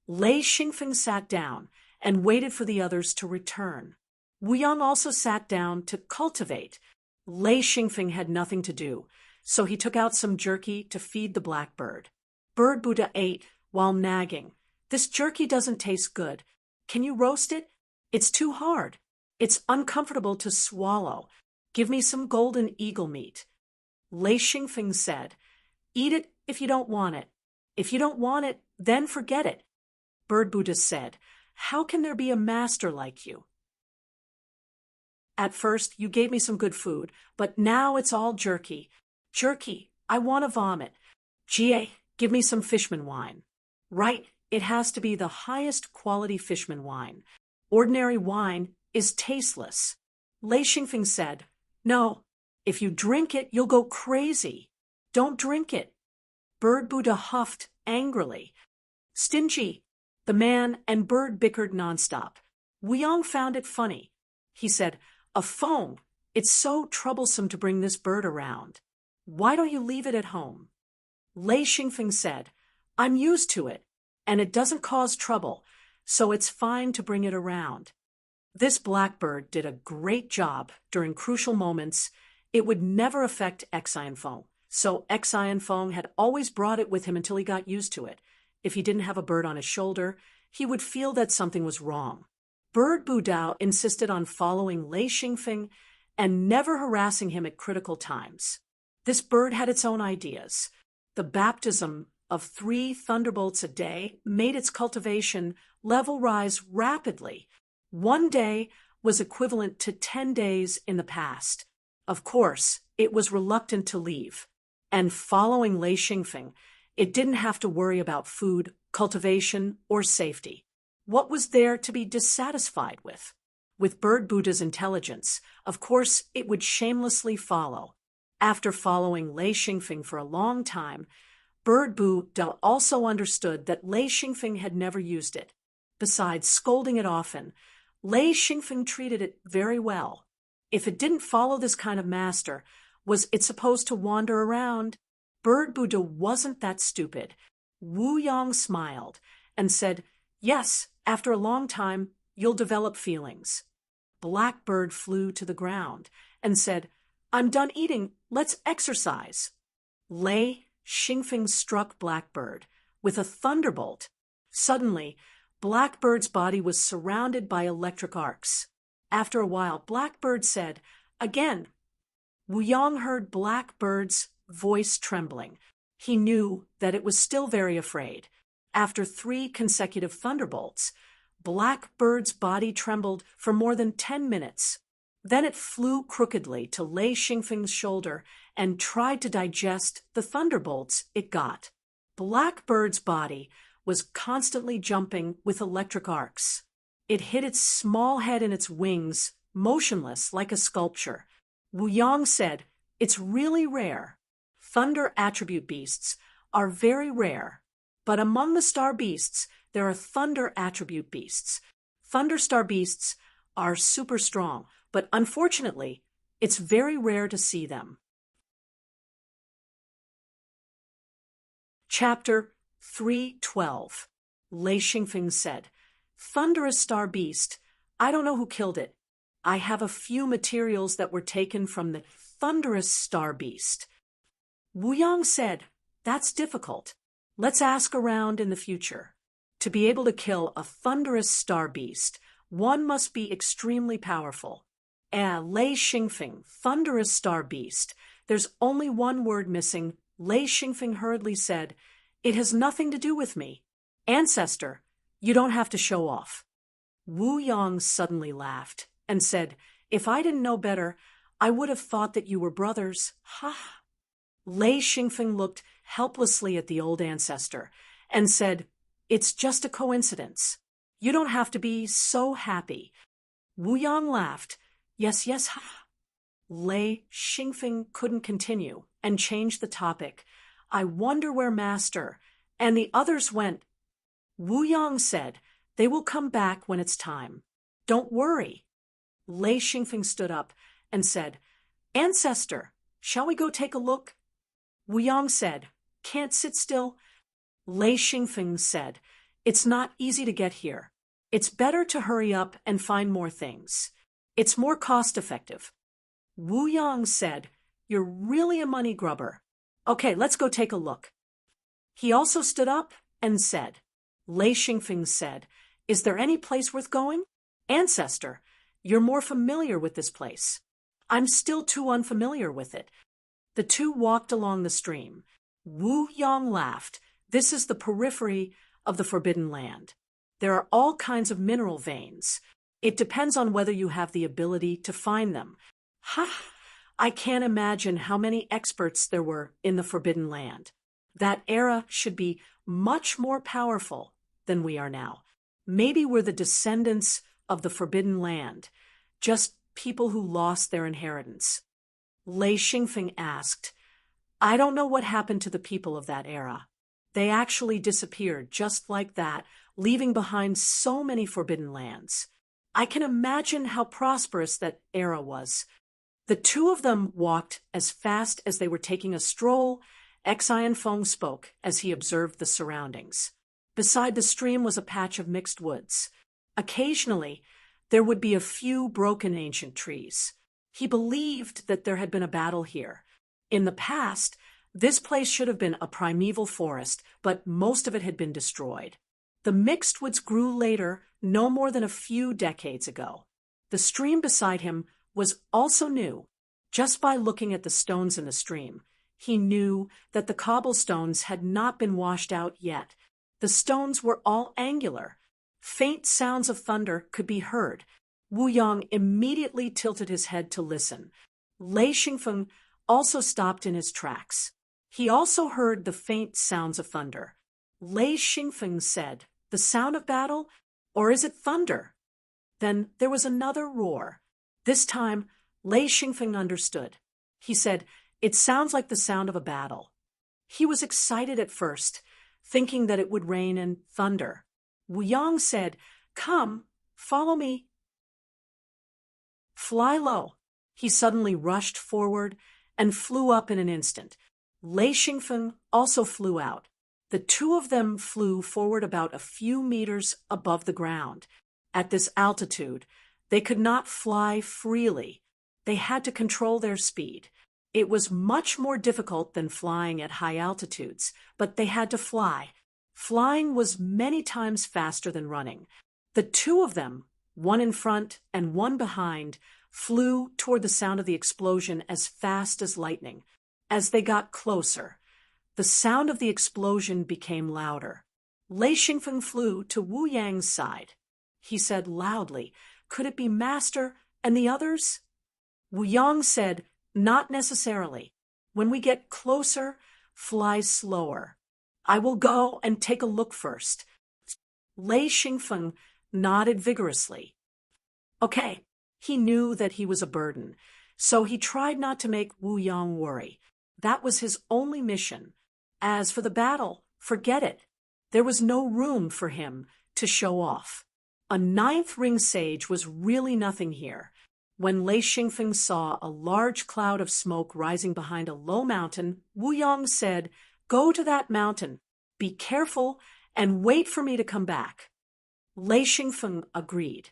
Lei Xingfeng sat down and waited for the others to return. Wu Yong also sat down to cultivate. Lei Xingfeng had nothing to do, so he took out some jerky to feed the blackbird. Bird Buddha ate while nagging. "This jerky doesn't taste good. Can you roast it? It's too hard. It's uncomfortable to swallow. Give me some golden eagle meat." Lei Xingfeng said, "Eat it if you don't want it. If you don't want it, then forget it." Bird Buddha said, "How can there be a master like you? At first, you gave me some good food, but now it's all jerky. Jerky, I want to vomit. Jie, give me some fishman wine." "Right, it has to be the highest quality fishman wine. Ordinary wine is tasteless." Lei Xingfeng said, "No, if you drink it, you'll go crazy. Don't drink it." Bird Buddha huffed angrily. "Stingy." The man and bird bickered nonstop. Wu Yong found it funny. He said, "A phone. It's so troublesome to bring this bird around. Why don't you leave it at home?" Lei Xingfeng said, "I'm used to it, and it doesn't cause trouble, so it's fine to bring it around." This blackbird did a great job during crucial moments. It would never affect Xianfeng, so Xianfeng had always brought it with him until he got used to it. If he didn't have a bird on his shoulder, he would feel that something was wrong. Bird Budao insisted on following Lei Xingfeng and never harassing him at critical times. This bird had its own ideas. The baptism of 3 thunderbolts a day made its cultivation level rise rapidly. 1 day was equivalent to 10 days in the past. Of course, it was reluctant to leave. And following Lei Xingfeng, it didn't have to worry about food, cultivation, or safety. What was there to be dissatisfied with? With Bird Buddha's intelligence, of course, it would shamelessly follow. After following Lei Xingfeng for a long time, Bird Buddha also understood that Lei Xingfeng had never used it. Besides scolding it often, Lei Xingfeng treated it very well. If it didn't follow this kind of master, was it supposed to wander around? Bird Buddha wasn't that stupid. Wu Yong smiled and said, "Yes, after a long time, you'll develop feelings." Blackbird flew to the ground and said, "I'm done eating, let's exercise." Lei Xingfeng struck Blackbird with a thunderbolt. Suddenly, Blackbird's body was surrounded by electric arcs. After a while, Blackbird said, again. Wuyong heard Blackbird's voice trembling. He knew that it was still very afraid. After 3 consecutive thunderbolts, Blackbird's body trembled for more than 10 minutes. Then it flew crookedly to Lei Xingfeng's shoulder and tried to digest the thunderbolts it got. Blackbird's body was constantly jumping with electric arcs. It hit its small head in its wings, motionless like a sculpture. Wuyong said, "It's really rare. Thunder attribute beasts are very rare. But among the star beasts, there are thunder attribute beasts. Thunder star beasts are super strong, but unfortunately, it's very rare to see them." Chapter 312. Lei Xingfeng said, "Thunderous star beast, I don't know who killed it. I have a few materials that were taken from the thunderous star beast." Wuyong said, "That's difficult. Let's ask around in the future. To be able to kill a thunderous star beast, one must be extremely powerful." Lei Xingfeng, thunderous star beast. There's only one word missing. Lei Xingfeng hurriedly said, "It has nothing to do with me. Ancestor, you don't have to show off." Wuyong suddenly laughed and said, "If I didn't know better, I would have thought that you were brothers. Ha!" Lei Xingfeng looked helplessly at the old ancestor and said, "It's just a coincidence. You don't have to be so happy." Wuyong laughed. "Yes, yes, ha." Lei Xingfeng couldn't continue and changed the topic. "I wonder where Master and the others went." Wuyong said, "They will come back when it's time. Don't worry." Lei Xingfeng stood up and said, "Ancestor, shall we go take a look?" Wuyong said, "Can't sit still." Lei Xingfeng said, "It's not easy to get here. It's better to hurry up and find more things. It's more cost-effective." Wuyong said, "You're really a money grubber. Okay, let's go take a look." He also stood up and said, Lei Xingfeng said, "Is there any place worth going? Ancestor, you're more familiar with this place. I'm still too unfamiliar with it." The two walked along the stream. Wuyong laughed. "This is the periphery of the Forbidden Land. There are all kinds of mineral veins. It depends on whether you have the ability to find them." Ha! I can't imagine how many experts there were in the Forbidden Land. That era should be much more powerful than we are now. Maybe we're the descendants of the Forbidden Land, just people who lost their inheritance. Lei Xingfeng asked, "I don't know what happened to the people of that era. They actually disappeared just like that, leaving behind so many forbidden lands. I can imagine how prosperous that era was." The two of them walked as fast as they were taking a stroll. Xian Feng spoke as he observed the surroundings. Beside the stream was a patch of mixed woods. Occasionally, there would be a few broken ancient trees. He believed that there had been a battle here. In the past, this place should have been a primeval forest, but most of it had been destroyed. The mixed woods grew later, no more than a few decades ago. The stream beside him was also new. Just by looking at the stones in the stream, he knew that the cobblestones had not been washed out yet. The stones were all angular. Faint sounds of thunder could be heard. Wuyong immediately tilted his head to listen. Lei Xingfeng also stopped in his tracks. He also heard the faint sounds of thunder. Lei Xingfeng said, "The sound of battle? Or is it thunder?" Then there was another roar. This time, Lei Xingfeng understood. He said, "It sounds like the sound of a battle." He was excited at first, thinking that it would rain and thunder. Wuyong said, "Come, follow me." "Fly low." He suddenly rushed forward and flew up in an instant. Lei Xingfeng also flew out. The two of them flew forward about a few meters above the ground. At this altitude, they could not fly freely. They had to control their speed. It was much more difficult than flying at high altitudes, but they had to fly. Flying was many times faster than running. The two of them, one in front and one behind, flew toward the sound of the explosion as fast as lightning. As they got closer, the sound of the explosion became louder. Lei Xingfeng flew to Wu Yang's side. He said loudly, "Could it be Master and the others?" Wu Yang said, "Not necessarily. When we get closer, fly slower. I will go and take a look first." Lei Xingfeng nodded vigorously. Okay, he knew that he was a burden, so he tried not to make Wu Yang worry. That was his only mission. As for the battle, forget it. There was no room for him to show off. A ninth ring sage was really nothing here. When Lei Xingfeng saw a large cloud of smoke rising behind a low mountain, Wu Yang said, "Go to that mountain, be careful, and wait for me to come back." Lei Xingfeng agreed.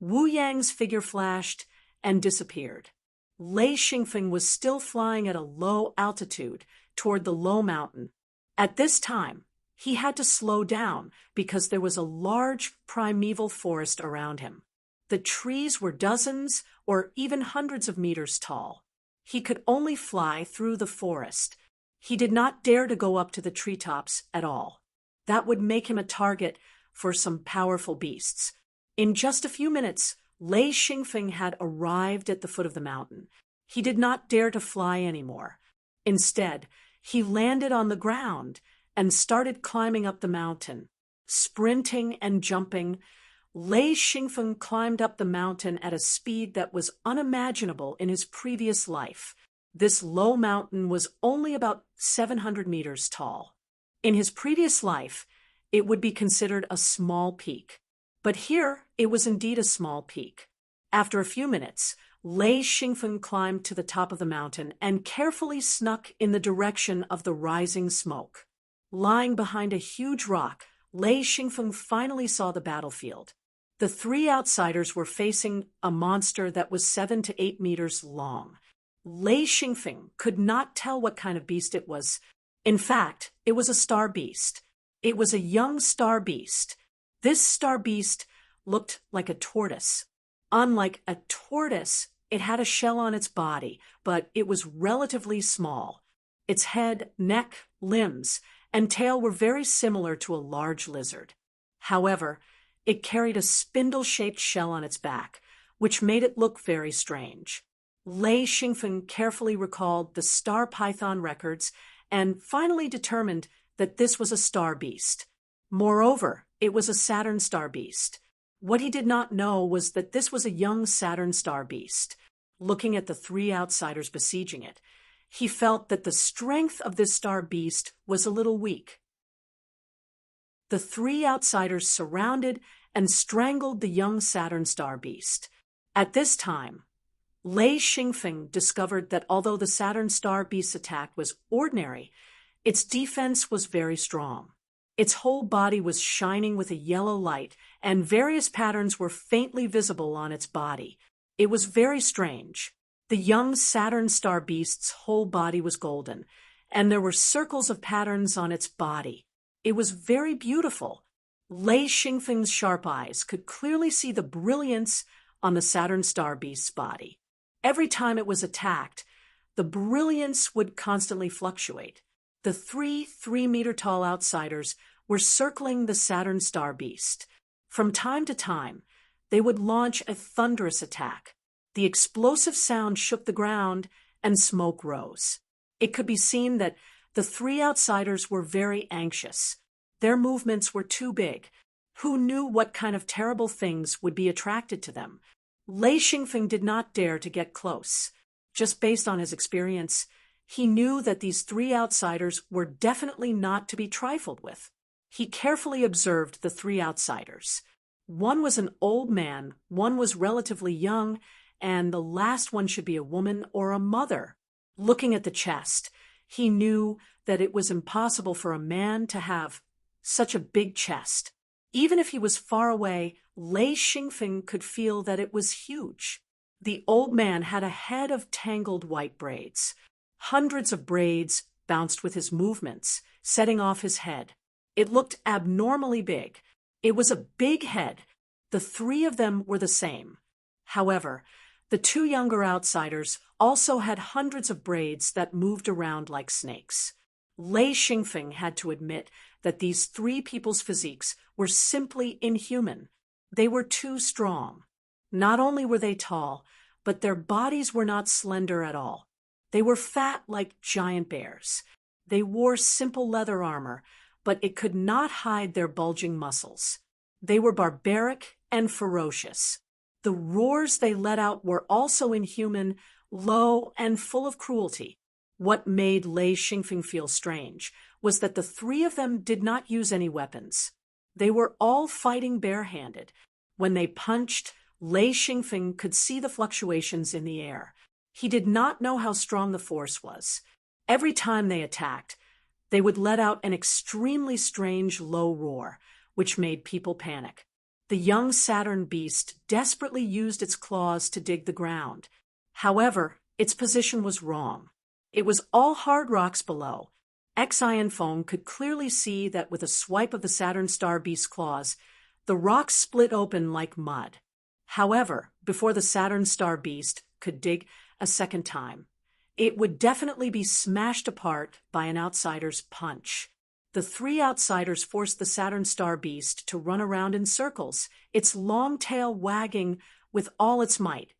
Wu Yang's figure flashed and disappeared. Lei Xingfeng was still flying at a low altitude toward the low mountain. At this time, he had to slow down because there was a large primeval forest around him. The trees were dozens or even hundreds of meters tall. He could only fly through the forest. He did not dare to go up to the treetops at all. That would make him a target for some powerful beasts. In just a few minutes, Lei Xingfeng had arrived at the foot of the mountain. He did not dare to fly anymore. Instead, he landed on the ground and started climbing up the mountain. Sprinting and jumping, Lei Xingfeng climbed up the mountain at a speed that was unimaginable in his previous life. This low mountain was only about 700 meters tall. In his previous life, it would be considered a small peak. But here, it was indeed a small peak. After a few minutes, Lei Xingfeng climbed to the top of the mountain and carefully snuck in the direction of the rising smoke. Lying behind a huge rock, Lei Xingfeng finally saw the battlefield. The three outsiders were facing a monster that was 7 to 8 meters long. Lei Xingfeng could not tell what kind of beast it was. In fact, it was a star beast. It was a young star beast. This star beast looked like a tortoise. Unlike a tortoise, it had a shell on its body, but it was relatively small. Its head, neck, limbs, and tail were very similar to a large lizard. However, it carried a spindle-shaped shell on its back, which made it look very strange. Lei Xingfeng carefully recalled the star python records and finally determined that this was a star beast. Moreover, it was a Saturn star beast. What he did not know was that this was a young Saturn star beast. Looking at the three outsiders besieging it, he felt that the strength of this star beast was a little weak. The three outsiders surrounded and strangled the young Saturn star beast. At this time, Lei Xingfeng discovered that although the Saturn star beast's attack was ordinary, its defense was very strong. Its whole body was shining with a yellow light, and various patterns were faintly visible on its body. It was very strange. The young Saturn star beast's whole body was golden, and there were circles of patterns on its body. It was very beautiful. Lei Xingfeng's sharp eyes could clearly see the brilliance on the Saturn star beast's body. Every time it was attacked, the brilliance would constantly fluctuate. The three 3-meter-tall outsiders were circling the Saturn star beast. From time to time, they would launch a thunderous attack. The explosive sound shook the ground and smoke rose. It could be seen that the three outsiders were very anxious. Their movements were too big. Who knew what kind of terrible things would be attracted to them? Lei Xingfeng did not dare to get close. Just based on his experience, he knew that these three outsiders were definitely not to be trifled with. He carefully observed the three outsiders. One was an old man, one was relatively young, and the last one should be a woman or a mother. Looking at the chest, he knew that it was impossible for a man to have such a big chest. Even if he was far away, Lei Xingfeng could feel that it was huge. The old man had a head of tangled white braids. Hundreds of braids bounced with his movements, setting off his head. It looked abnormally big. It was a big head. The three of them were the same. However, the two younger outsiders also had hundreds of braids that moved around like snakes. Lei Xingfeng had to admit that these three people's physiques were simply inhuman. They were too strong. Not only were they tall, but their bodies were not slender at all. They were fat like giant bears. They wore simple leather armor, but it could not hide their bulging muscles. They were barbaric and ferocious. The roars they let out were also inhuman, low, and full of cruelty. What made Lei Xingfeng feel strange was that the three of them did not use any weapons. They were all fighting barehanded. When they punched, Lei Xingfeng could see the fluctuations in the air. He did not know how strong the force was. Every time they attacked, they would let out an extremely strange low roar, which made people panic. The young Saturn beast desperately used its claws to dig the ground. However, its position was wrong. It was all hard rocks below. Xian Feng could clearly see that with a swipe of the Saturn star beast's claws, the rocks split open like mud. However, before the Saturn star beast could dig a second time, it would definitely be smashed apart by an outsider's punch. The three outsiders forced the Saturn star beast to run around in circles, its long tail wagging with all its might.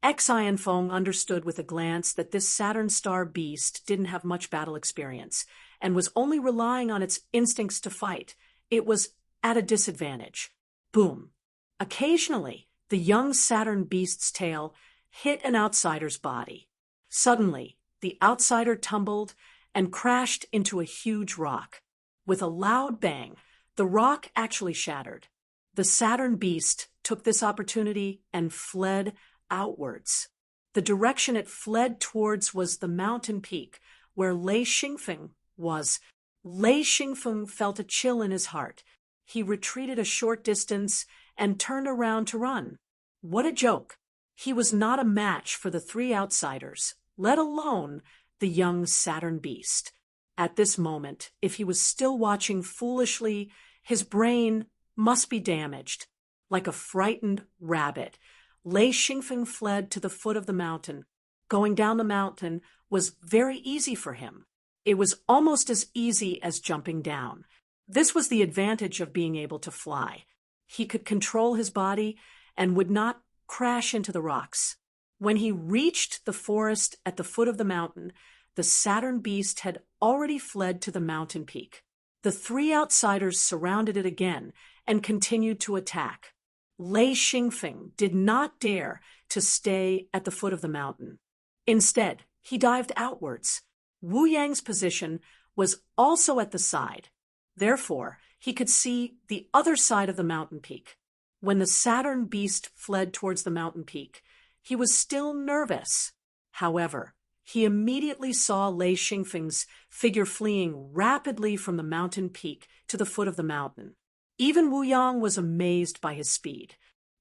Xian Feng understood with a glance that this Saturn star beast didn't have much battle experience and was only relying on its instincts to fight. It was at a disadvantage. Boom. Occasionally, the young Saturn beast's tail hit an outsider's body. Suddenly, the outsider tumbled and crashed into a huge rock. With a loud bang, the rock actually shattered. The Saturn beast took this opportunity and fled outwards. The direction it fled towards was the mountain peak where Lei Xingfeng was. Lei Xingfeng felt a chill in his heart. He retreated a short distance and turned around to run. What a joke! He was not a match for the three outsiders, let alone the young Saturn beast. At this moment, if he was still watching foolishly, his brain must be damaged. Like a frightened rabbit, Lei Xingfeng fled to the foot of the mountain. Going down the mountain was very easy for him. It was almost as easy as jumping down. This was the advantage of being able to fly. He could control his body and would not crash into the rocks. When he reached the forest at the foot of the mountain, the Saturn beast had already fled to the mountain peak. The three outsiders surrounded it again and continued to attack. Lei Xingfeng did not dare to stay at the foot of the mountain. Instead, he dived outwards. Wu Yang's position was also at the side. Therefore, he could see the other side of the mountain peak. When the Saturn beast fled towards the mountain peak, he was still nervous. However, he immediately saw Lei Xingfeng's figure fleeing rapidly from the mountain peak to the foot of the mountain. Even Wu Yang was amazed by his speed.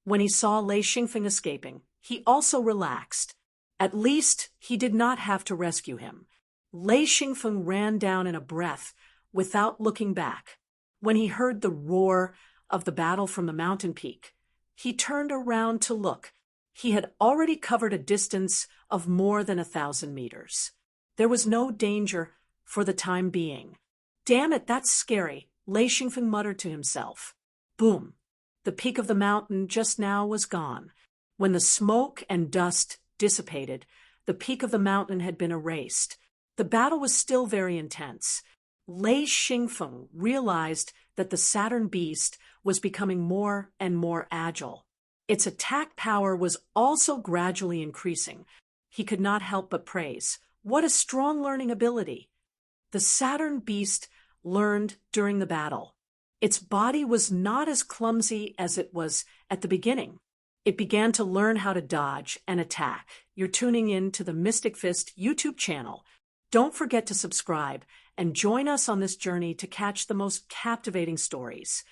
When he saw Lei Xingfeng escaping, he also relaxed. At least he did not have to rescue him. Lei Xingfeng ran down in a breath without looking back. When he heard the roar of the battle from the mountain peak, he turned around to look. He had already covered a distance of more than 1,000 meters. There was no danger for the time being. Damn it, that's scary, Lei Xingfeng muttered to himself. Boom. The peak of the mountain just now was gone. When the smoke and dust dissipated, the peak of the mountain had been erased. The battle was still very intense. Lei Xingfeng realized that the Saturn beast was becoming more and more agile. Its attack power was also gradually increasing. He could not help but praise. What a strong learning ability! The Saturn beast learned during the battle. Its body was not as clumsy as it was at the beginning. It began to learn how to dodge and attack. You're tuning in to the Mystic Fist YouTube channel. Don't forget to subscribe and join us on this journey to catch the most captivating stories.